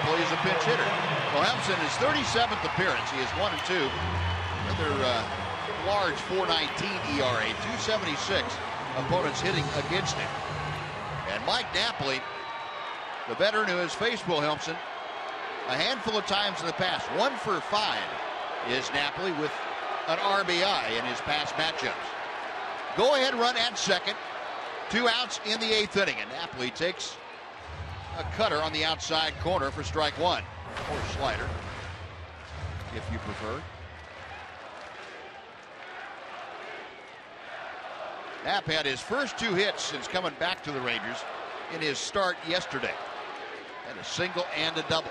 Speaker 1: Napoli is a pinch hitter. Well, Hempson, his 37th appearance. He is 1-2. Another large 4.19 ERA, 2.76 opponents hitting against him. And Mike Napoli, the veteran who has faced Wilhelmsen a handful of times in the past. 1 for 5 is Napoli with an RBI in his past matchups. Go-ahead run at second. 2 outs in the 8th inning, and Napoli takes a cutter on the outside corner for strike 1, or slider, if you prefer. Knapp had his first 2 hits since coming back to the Rangers in his start yesterday. And a single and a double.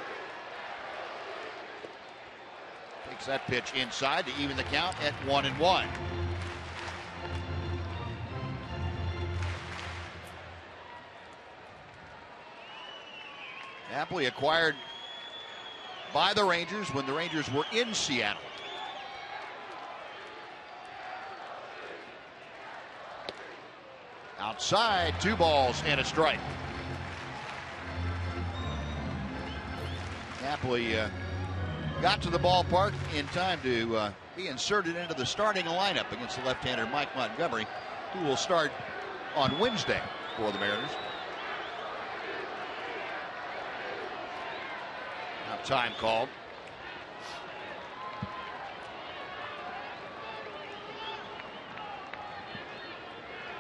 Speaker 1: Takes that pitch inside to even the count at 1-1. Napoli acquired by the Rangers when the Rangers were in Seattle. Outside, 2 balls and a strike. Napoli got to the ballpark in time to be inserted into the starting lineup against the left-hander Mike Montgomery, who will start on Wednesday for the Mariners. Now time called.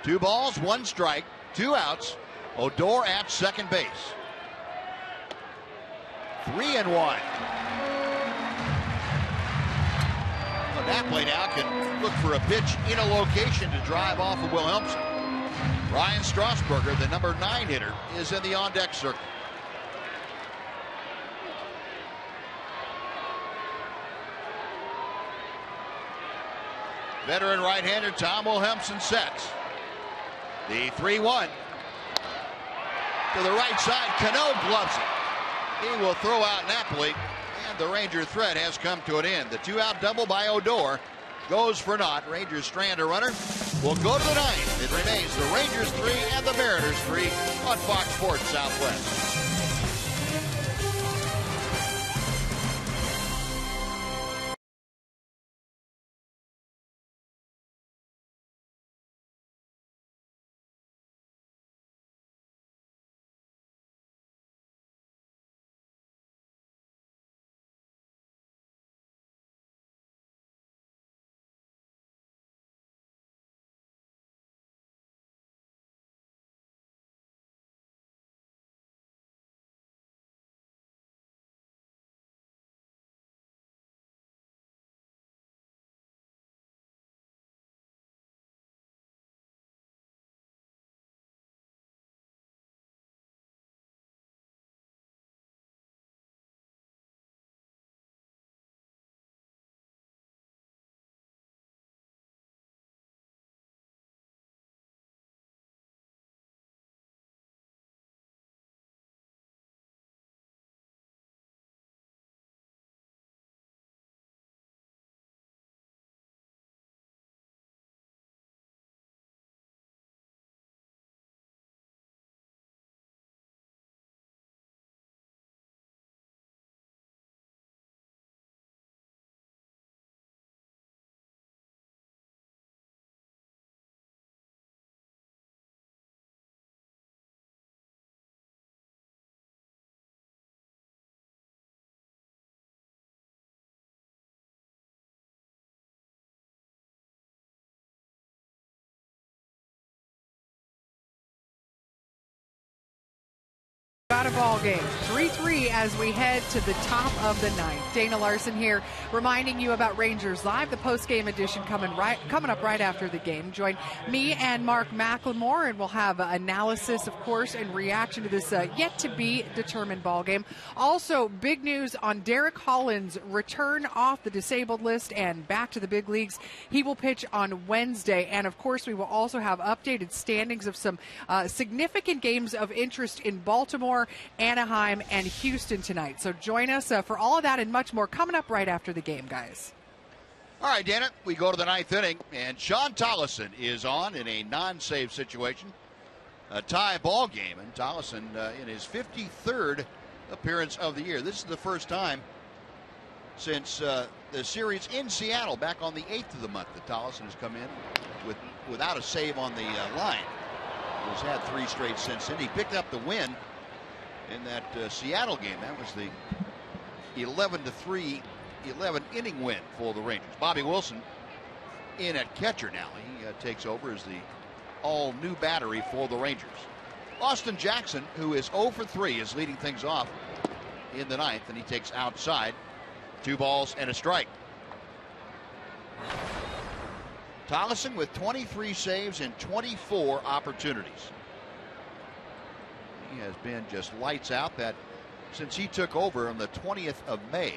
Speaker 1: Two balls, 1 strike, 2 outs. Odor at second base. 3-1. Well, Napoli now can look for a pitch in a location to drive off of Wilhelmsen. Ryan Strasburger, the number 9 hitter, is in the on-deck circle. Veteran right-hander Tom Wilhelmsen sets. The 3-1 to the right side. Cano gloves it. He will throw out Napoli, and the Ranger threat has come to an end. The 2-out double by Odor goes for naught. Rangers strand a runner. We'll go to the 9th. It remains the Rangers 3 and the Mariners 3 on Fox Sports Southwest.
Speaker 13: Got a ball game, 3-3 as we head to the top of the 9th. Dana Larson here reminding you about Rangers Live, the post-game edition coming up right after the game. Join me and Mark McLemore, and we'll have analysis, of course, and reaction to this yet-to-be-determined ball game. Also, big news on Derek Holland's return off the disabled list and back to the big leagues. He will pitch on Wednesday, and of course, we will also have updated standings of some significant games of interest in Baltimore, Anaheim, and Houston tonight. So join us for all of that and much more coming up right after the game, guys.
Speaker 1: All right, Dana, we go to the 9th inning, and Sean Tollison is on in a non-save situation. A tie ball game, and Tollison in his 53rd appearance of the year. This is the first time since the series in Seattle back on the 8th of the month that Tollefson has come in without a save on the line. He's had 3 straight since then. He picked up the win in that Seattle game. That was the 11-3 11 inning win for the Rangers. Bobby Wilson in at catcher now. He takes over as the all new battery for the Rangers. Austin Jackson, who is 0 for 3, is leading things off in the 9th, and he takes outside. 2 balls and a strike. Tollefson with 23 saves and 24 opportunities. He has been just lights out that since he took over on the 20th of May.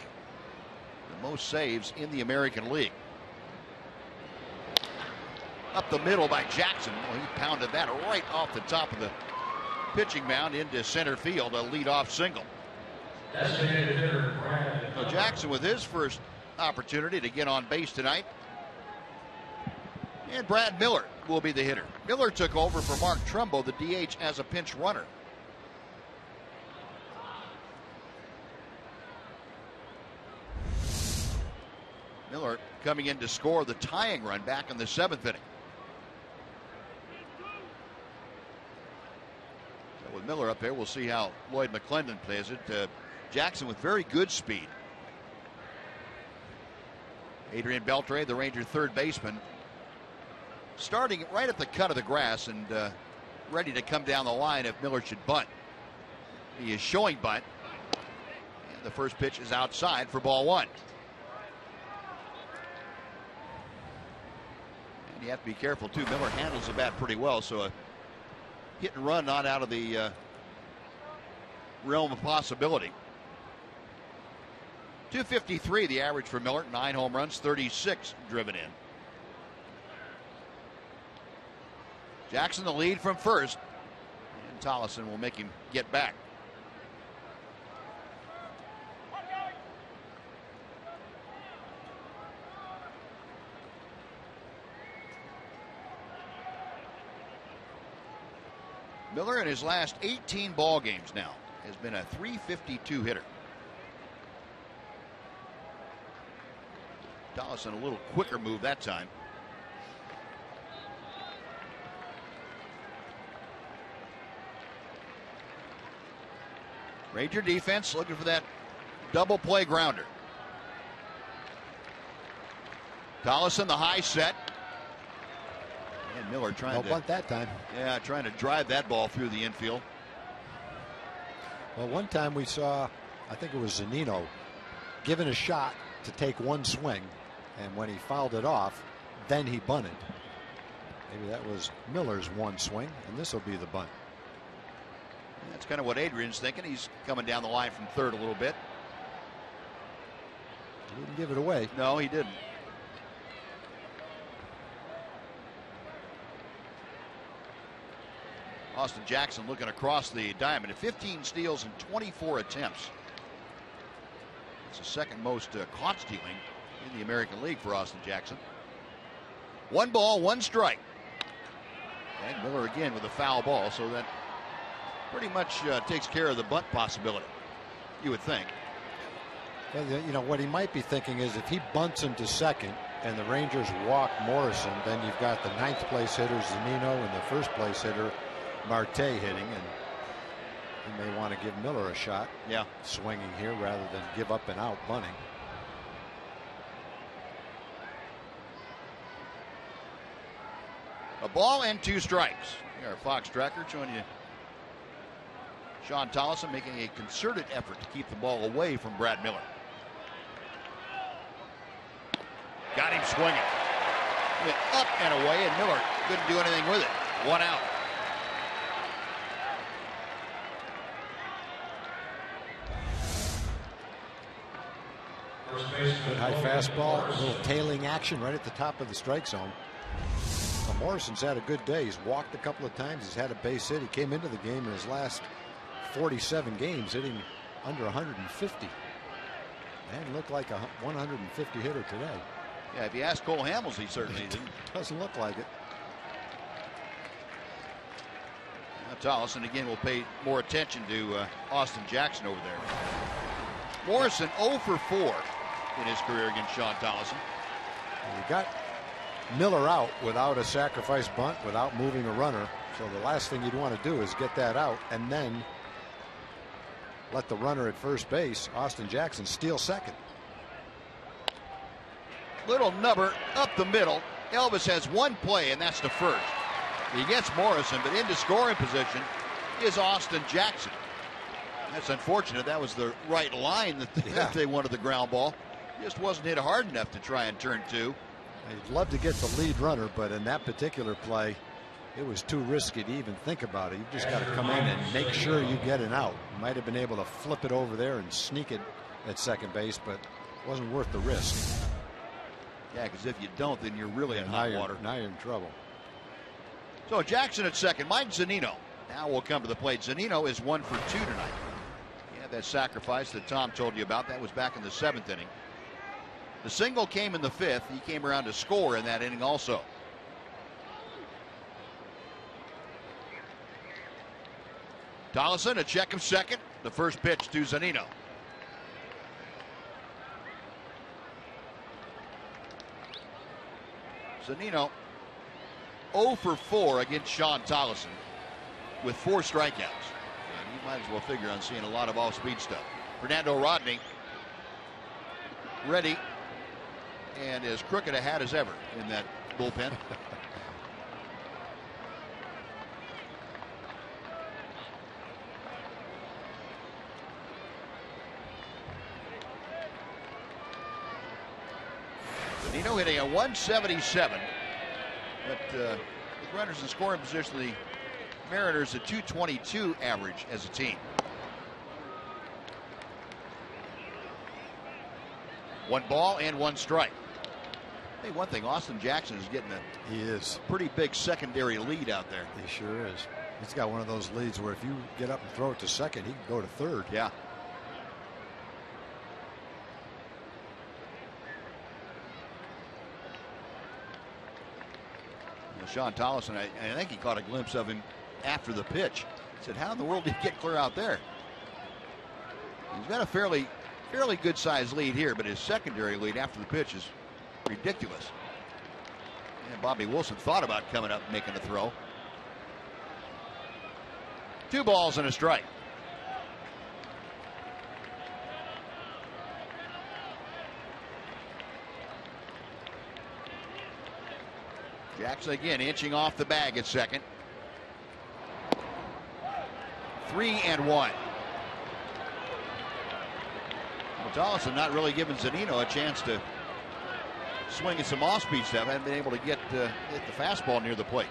Speaker 1: The most saves in the American League. Up the middle by Jackson. Well, he pounded that right off the top of the pitching mound into center field, a leadoff single. So Jackson with his first opportunity to get on base tonight. And Brad Miller will be the hitter. Miller took over for Mark Trumbo, the DH, as a pinch runner. Miller coming in to score the tying run back in the 7th inning. So with Miller up there, we'll see how Lloyd McClendon plays it. Jackson with very good speed. Adrian Beltre, the Ranger third baseman, starting right at the cut of the grass and ready to come down the line if Miller should bunt. He is showing bunt. And the first pitch is outside for ball 1. And you have to be careful too. Miller handles the bat pretty well, so a hit and run not out of the realm of possibility. 253 the average for Miller, 9 home runs, 36 driven in. Jackson the lead from first, and Tollefson will make him get back. Miller in his last 18 ball games now has been a .352 hitter. Tollefson a little quicker move that time. Ranger defense looking for that double play grounder. Tollefson the high set. And Miller trying to
Speaker 8: bunt that time.
Speaker 1: Yeah, trying to drive that ball through the infield.
Speaker 8: Well, one time we saw, I think it was Zunino, given a shot to take one swing, and when he fouled it off, then he bunted. Maybe that was Miller's one swing, and this will be the bunt.
Speaker 1: That's kind of what Adrian's thinking. He's coming down the line from third a little bit.
Speaker 8: He didn't give it away.
Speaker 1: No, he didn't. Austin Jackson looking across the diamond at 15 steals and 24 attempts. It's the second most caught stealing in the American League for Austin Jackson. 1 ball, 1 strike. And Miller again with a foul ball, so that pretty much takes care of the bunt possibility, you would think.
Speaker 8: Well, you know, what he might be thinking is if he bunts into second and the Rangers walk Morrison, then you've got the 9th place hitter Zunino and the 1st place hitter Marte hitting, and he may want to give Miller a shot.
Speaker 1: Yeah,
Speaker 8: swinging here rather than give up and out bunting.
Speaker 1: A ball and 2 strikes. Our Fox tracker showing you Sean Tollefson making a concerted effort to keep the ball away from Brad Miller. Got him swinging. Went up and away, and Miller couldn't do anything with it. 1 out.
Speaker 8: Good high fastball, a little tailing action right at the top of the strike zone. Well, Morrison's had a good day. He's walked a couple of times. He's had a base hit. He came into the game in his last 47 games hitting under 150. And looked like a 150 hitter today.
Speaker 1: Yeah, if you ask Cole Hamels, he certainly didn't.
Speaker 8: Doesn't look like it.
Speaker 1: Tolleson again will pay more attention to Austin Jackson over there. Morrison 0 for 4 in his career against Sean Tolleson.
Speaker 8: You got Miller out without a sacrifice bunt, without moving a runner. So the last thing you'd want to do is get that out and then let the runner at first base, Austin Jackson, steal second.
Speaker 1: Little number up the middle. Elvis has one play, and that's the first. He gets Morrison, but into scoring position is Austin Jackson. That's unfortunate. That was the right line that they wanted the ground ball. Just wasn't hit hard enough to try and turn two.
Speaker 8: I'd love to get the lead runner, but in that particular play, it was too risky to even think about it. You just got to come in and make sure you get an out. You might have been able to flip it over there and sneak it at second base, but it wasn't worth the risk.
Speaker 1: Yeah, because if you don't, then you're really in hot water.
Speaker 8: Now you're in trouble.
Speaker 1: So Jackson at second. Mike Zunino now will come to the plate. Zunino is 1 for 2 tonight. He had that sacrifice that Tom told you about. That was back in the 7th inning. The single came in the 5th. He came around to score in that inning also. Tolleson a check of second. The first pitch to Zunino. Zunino 0 for 4 against Sean Tolleson with 4 strikeouts. And you might as well figure on seeing a lot of off-speed stuff. Fernando Rodney ready and as crooked a hat as ever in that bullpen. Zunino hitting a 177. But with runners in scoring position, the Mariners a 222 average as a team. 1 ball and 1 strike. Hey, one thing, Austin Jackson is getting a pretty big secondary lead out there.
Speaker 8: He sure is. He's got one of those leads where if you get up and throw it to second, he can go to third.
Speaker 1: Yeah. Sean Tolleson, I think he caught a glimpse of him after the pitch. He said, how in the world did he get clear out there? He's got a fairly good sized lead here, but his secondary lead after the pitch is ridiculous. And Bobby Wilson thought about coming up and making a throw. 2 balls and a strike. Jackson again inching off the bag at second. 3-1. Well, Tolleson not really giving Zunino a chance to swing at some off-speed stuff. Hadn't been able to hit the fastball near the plate.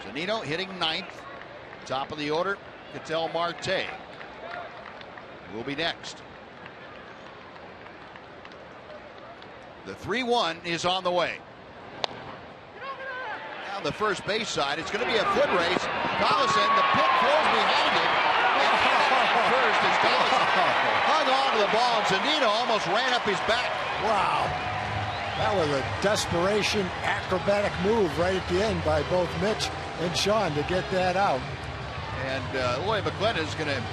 Speaker 1: Zunino hitting 9th. Top of the order, Ketel Marte will be next. The 3-1 is on the way. Now the first base side, it's going to be a foot race. Tolleson, the pick throws behind him. First is Tolleson hung on to the ball, and Zunino almost ran up his back.
Speaker 8: Wow. That was a desperation acrobatic move right at the end by both Mitch and Sean to get that out.
Speaker 1: And Lloyd McClendon is going to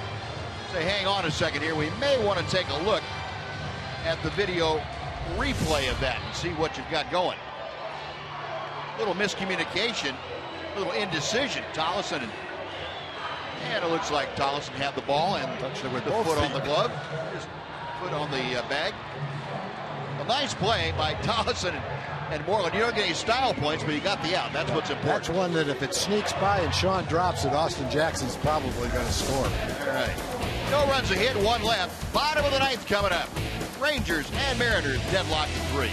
Speaker 1: say, hang on a second here. We may want to take a look at the video replay of that and see what you've got going. Little miscommunication, little indecision. Tolleson and it looks like Tolleson had the ball and touched it with the foot on the glove, his foot on the bag. A nice play by Tolleson and Moreland. You don't get any style points, but you got the out. That's what's important.
Speaker 8: That's one that if it sneaks by and Sean drops it, Austin Jackson's probably going to score.
Speaker 1: All right. No runs, a hit, 1 left. Bottom of the 9th coming up. Rangers and Mariners deadlocked at 3.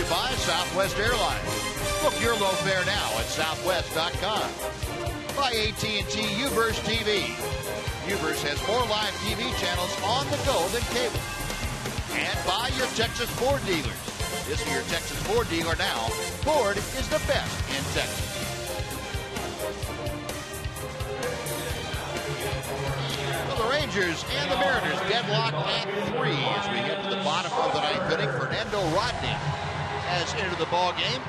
Speaker 1: you by Southwest Airlines. Book your low fare now at southwest.com. By AT U-verse TV. U-verse has more live TV channels on the go than cable. And by your Texas Ford dealers. This is your Texas Ford dealer now. Ford is the best in Texas. Well, the Rangers and the Mariners deadlocked at 3 as we get to the bottom of the 9th inning. Fernando Rodney has entered the ball game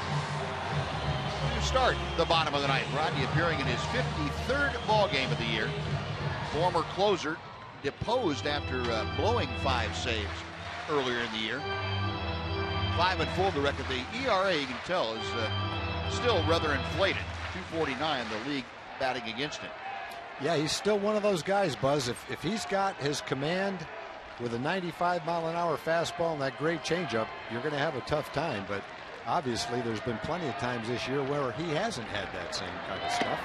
Speaker 1: to start the bottom of the 9th. Rodney appearing in his 53rd ball game of the year. Former closer deposed after blowing 5 saves earlier in the year. 5-4 the record. The ERA, you can tell, is still rather inflated. 249 the league batting against him.
Speaker 8: Yeah, he's still one of those guys, Buzz. If he's got his command with a 95-mile-an-hour fastball and that great changeup, you're going to have a tough time. But obviously, there's been plenty of times this year where he hasn't had that same kind of stuff.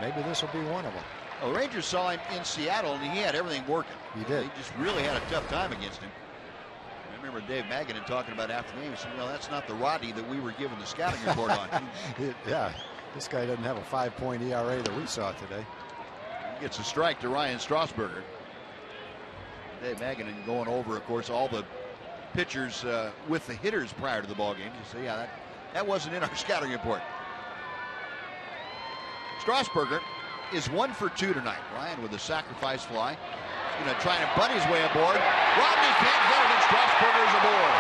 Speaker 8: Maybe this will be one of them.
Speaker 1: Well, the Rangers saw him in Seattle, and he had everything working.
Speaker 8: He did.
Speaker 1: He just really had a tough time against him. I remember Dave Magadan talking about after the game. He said, well, that's not the Rodney that we were given the scouting report on.
Speaker 8: Yeah, this guy doesn't have a 5-point ERA that we saw today.
Speaker 1: He gets a strike to Ryan Strasburger. Dave Magadan going over, of course, all the pitchers with the hitters prior to the ball game. You say, yeah, that wasn't in our scouting report. Strasburger is 1 for 2 tonight. Ryan with a sacrifice fly. He's going to try and bunt his way aboard. Rodney can't get it, and Strasburger is aboard.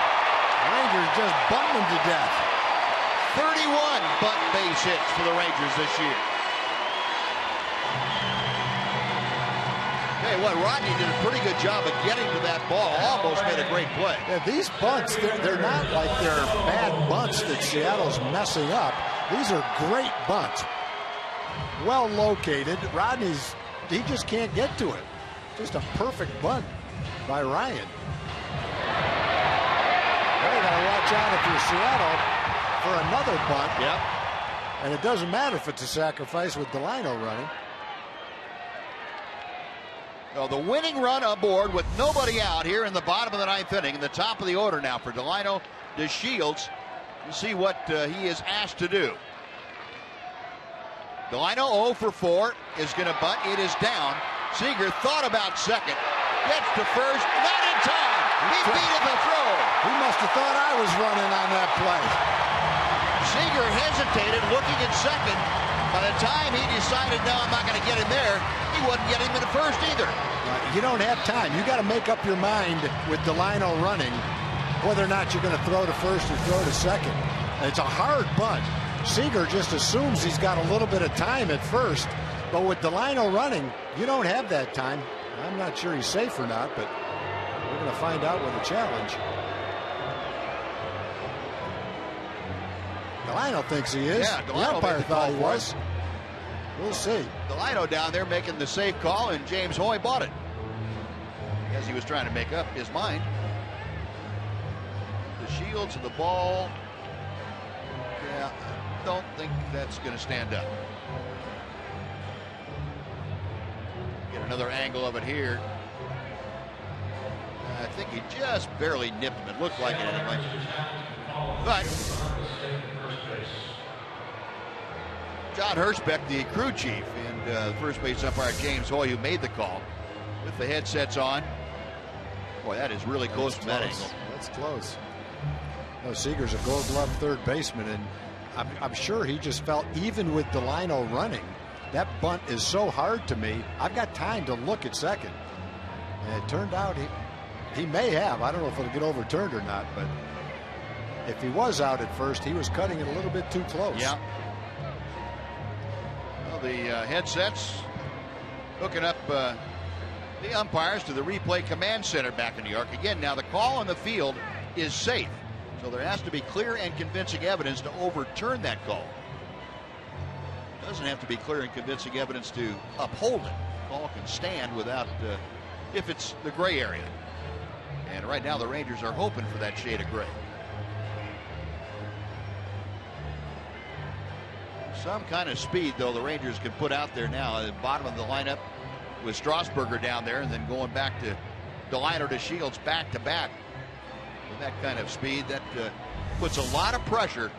Speaker 8: Rangers just bunting him to death.
Speaker 1: 31 bunt base hits for the Rangers this year. Hey, what, Rodney did a pretty good job of getting to that ball. Almost made a great play.
Speaker 8: Yeah, these bunts, they're not like they're bad bunts that Seattle's messing up. These are great bunts. Well located. He just can't get to it. Just a perfect bunt by Ryan. Now you got to watch out if you're Seattle for another bunt.
Speaker 1: Yep.
Speaker 8: And it doesn't matter if it's a sacrifice with Delino running.
Speaker 1: Well, the winning run aboard with nobody out here in the bottom of the 9th inning. In the top of the order now for Delino DeShields. We'll see what he is asked to do. Delino 0 for 4 is going to bunt. It is down. Seager thought about second. Gets to first. Not in time. He beat it the throw.
Speaker 8: He must have thought I was running on that play.
Speaker 1: Seager hesitated, looking at second. By the time he decided, no, I'm not going to get him there, he wouldn't get him in the first either.
Speaker 8: You don't have time. You got to make up your mind with Delino running whether or not you're going to throw to first or throw to second. And it's a hard bunt. Seager just assumes he's got a little bit of time at first, but with Delino running, you don't have that time. I'm not sure he's safe or not, but we're going to find out with a challenge. Delino thinks he is.
Speaker 1: Yeah,
Speaker 8: the umpire thought he was. We'll see.
Speaker 1: Delino down there making the safe call, and James Hoy bought it as he was trying to make up his mind. The shield to the ball. Yeah, I don't think that's going to stand up. Get another angle of it here. I think he just barely nipped him. It looked like it anyway. But John Hirschbeck, the crew chief, and first base umpire James Hoy, who made the call, with the headsets on. Boy, that is really close to that angle.
Speaker 8: That's close. No, Seager's a Gold Glove third baseman, and I'm sure he just felt, even with Delino running, that bunt is so hard to me. I've got time to look at second. And it turned out he may have. I don't know if it'll get overturned or not, but if he was out at first, he was cutting it a little bit too close.
Speaker 1: Yeah. Well, the headsets hooking up the umpires to the replay command center back in New York. Again, now the call on the field is safe. So there has to be clear and convincing evidence to overturn that call. It doesn't have to be clear and convincing evidence to uphold it. The call can stand without, if it's the gray area. And right now the Rangers are hoping for that shade of gray. Some kind of speed, though, the Rangers can put out there now at the bottom of the lineup with Strasburger down there, and then going back to Delino DeShields back to back. With that kind of speed, that puts a lot of pressure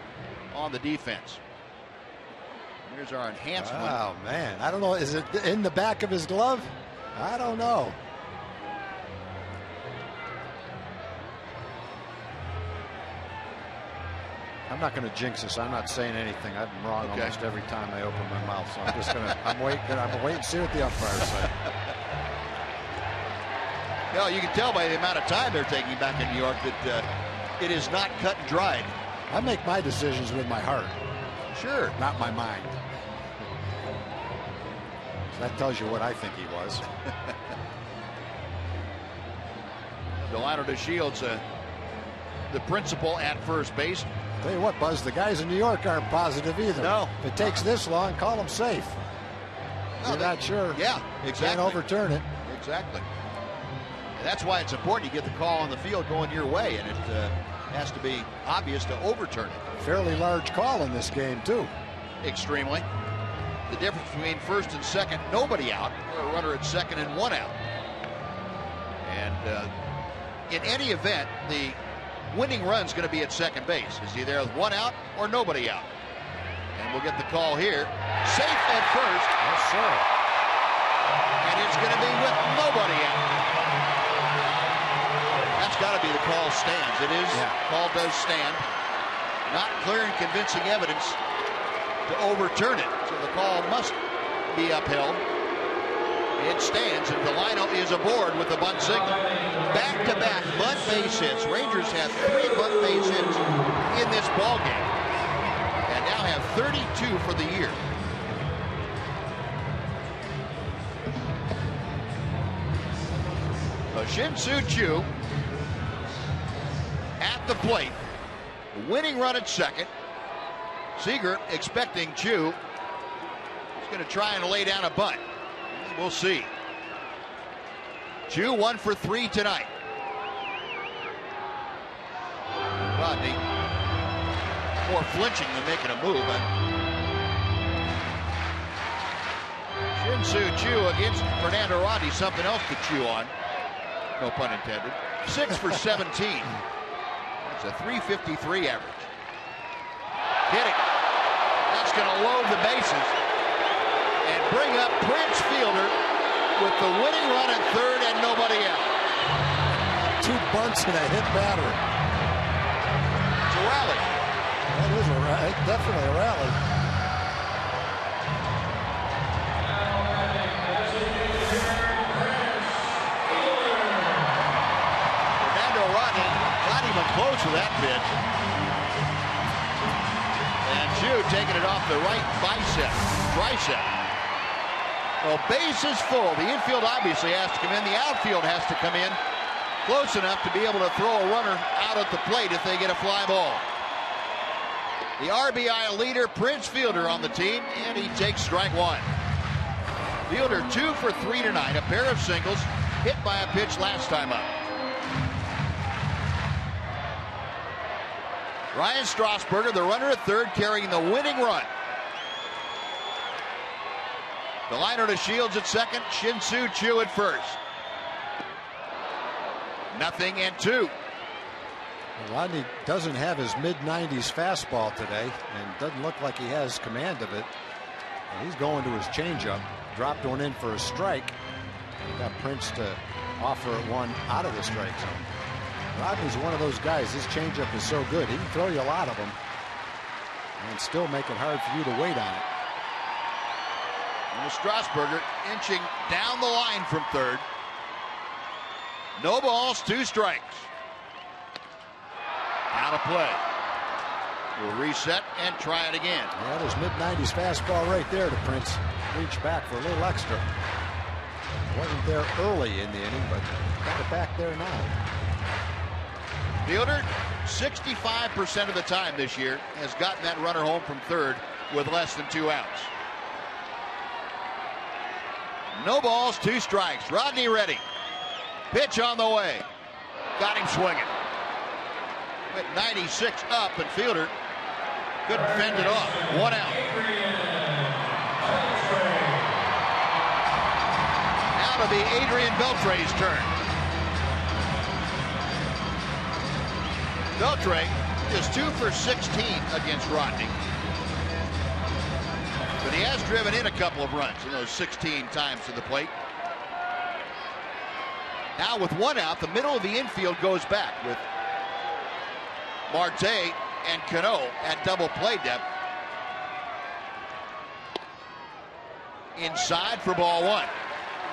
Speaker 1: on the defense. Here's our enhancement.
Speaker 8: Oh, man. I don't know. Is it in the back of his glove? I don't know. I'm not going to jinx this. I'm not saying anything. I'm wrong almost every time I open my mouth. So I'm just going to. I'm waiting to see what the umpire says.
Speaker 1: Well, you can tell by the amount of time they're taking back in New York that it is not cut and dried.
Speaker 8: I make my decisions with my heart.
Speaker 1: Sure.
Speaker 8: Not my mind. So that tells you what I think he was.
Speaker 1: Delino DeShields, the principal at first base.
Speaker 8: Tell you what, Buzz, the guys in New York aren't positive either.
Speaker 1: No.
Speaker 8: If it takes this long, call them safe.
Speaker 1: No,
Speaker 8: You're not sure.
Speaker 1: Yeah, exactly.
Speaker 8: Can't overturn it.
Speaker 1: Exactly. And that's why it's important you get the call on the field going your way, and it has to be obvious to overturn it.
Speaker 8: Fairly large call in this game, too.
Speaker 1: Extremely. The difference between first and second, nobody out, or a runner at second and one out. And in any event, the winning run's going to be at second base. Is he there with one out or nobody out? And we'll get the call here. Safe at first.
Speaker 8: Yes, sir.
Speaker 1: And it's going to be with nobody out. That's got to be the call stands. It is. Yeah. Call does stand. Not clear and convincing evidence to overturn it. So the call must be upheld. It stands, and Delino is aboard with the bunt signal. Back-to-back bunt base hits. Rangers have 3 bunt base hits in this ball game, and now have 32 for the year. Shin-Soo Choo at the plate. The winning run at second. Seager expecting Choo. He's going to try and lay down a bunt. We'll see. Choo 1 for 3 tonight. Rodney more flinching than making a move. Shin-Soo Choo against Fernando Rodney, something else to chew on. No pun intended. 6 for 17. It's a .353 average. Hitting. That's going to load the bases and bring up Prince Fielder with the winning run at third and nobody out.
Speaker 8: 2 bunts and a hit batter.
Speaker 1: It's a rally.
Speaker 8: That is a rally. Definitely a rally.
Speaker 1: Fernando Rodney not even close to that pitch. And Choo taking it off the right tricep. Well, base is full. The infield obviously has to come in. The outfield has to come in close enough to be able to throw a runner out at the plate if they get a fly ball. The RBI leader, Prince Fielder, on the team, and he takes strike 1. Fielder 2 for 3 tonight. A pair of singles, hit by a pitch last time up. Ryan Strasburger, the runner at third, carrying the winning run. Delino DeShields at second, Shin-Soo Choo at first. 0-2.
Speaker 8: Rodney doesn't have his mid-90s fastball today, and doesn't look like he has command of it. And he's going to his changeup. Dropped one in for a strike. Got Prince to offer one out of the strike zone. Rodney's one of those guys. His changeup is so good. He can throw you a lot of them and still make it hard for you to wait on it.
Speaker 1: And Strasburger inching down the line from third. No balls, 2 strikes. Out of play. We'll reset and try it again.
Speaker 8: Yeah, there's mid-90s fastball right there to Prince. Reach back for a little extra. Wasn't there early in the inning, but got it back there now.
Speaker 1: Fielder, 65% of the time this year, has gotten that runner home from third with less than 2 outs. No balls, 2 strikes. Rodney ready. Pitch on the way. Got him swinging. With 96 up, and Fielder couldn't fend it off. 1 out. Now to be Adrian Beltre's turn. Beltre Just 2 for 16 against Rodney. But he has driven in a couple of runs in those 16 times to the plate. Now with one out, the middle of the infield goes back with Marte and Cano at double play depth. Inside for ball 1.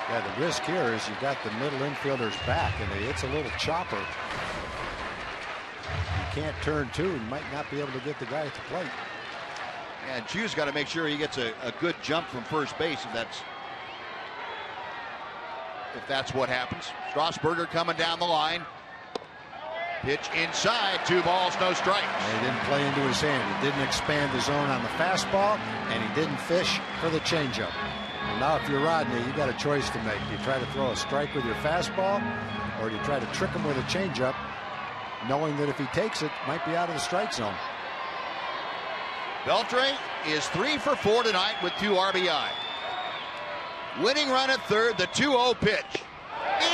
Speaker 8: Yeah, the risk here is you've got the middle infielders back, and it's a little chopper. You can't turn two, and might not be able to get the guy at the plate.
Speaker 1: Yeah, and Chu's got to make sure he gets a good jump from first base if that's what happens. Strasburger coming down the line. Pitch inside, 2 balls, no strikes.
Speaker 8: He didn't play into his hand. He didn't expand the zone on the fastball, and he didn't fish for the changeup. And now if you're Rodney, you got a choice to make. Do you try to throw a strike with your fastball, or do you try to trick him with a changeup, knowing that if he takes it, might be out of the strike zone?
Speaker 1: Beltre is 3 for 4 tonight with 2 RBI. Winning run at third, the 2-0 pitch.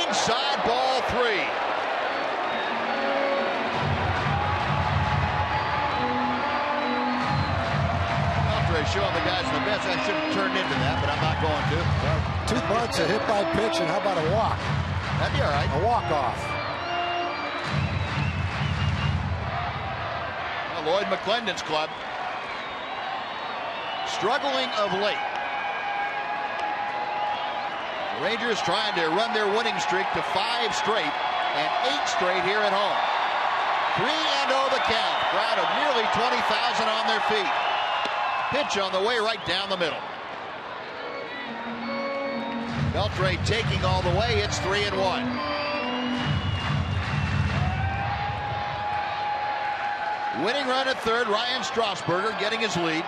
Speaker 1: Inside, ball 3. Showing the guys in the best. I should have turned into that, but I'm not going to.
Speaker 8: Well, 2 bunts, a hit by pitch, and how about a walk?
Speaker 1: That'd be all right.
Speaker 8: A walk-off.
Speaker 1: Well, Lloyd McClendon's club struggling of late. The Rangers trying to run their winning streak to 5 straight and 8 straight here at home. 3-0 the count. Crowd of nearly 20,000 on their feet. Pitch on the way right down the middle. Beltre taking all the way. It's 3-1. Winning run at third, Ryan Strasburger getting his lead.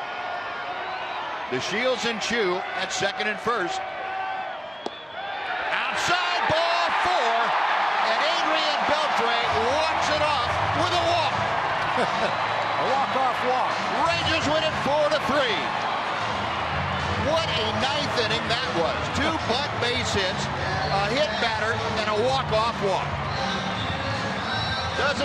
Speaker 1: DeShields and Chu at second and first. Outside, ball 4, and Adrian Beltre walks it off with a walk.
Speaker 8: A walk-off walk.
Speaker 1: Rangers win it 4-3. What a ninth inning that was. 2 bunt base hits, a hit batter, and a walk-off walk. Doesn't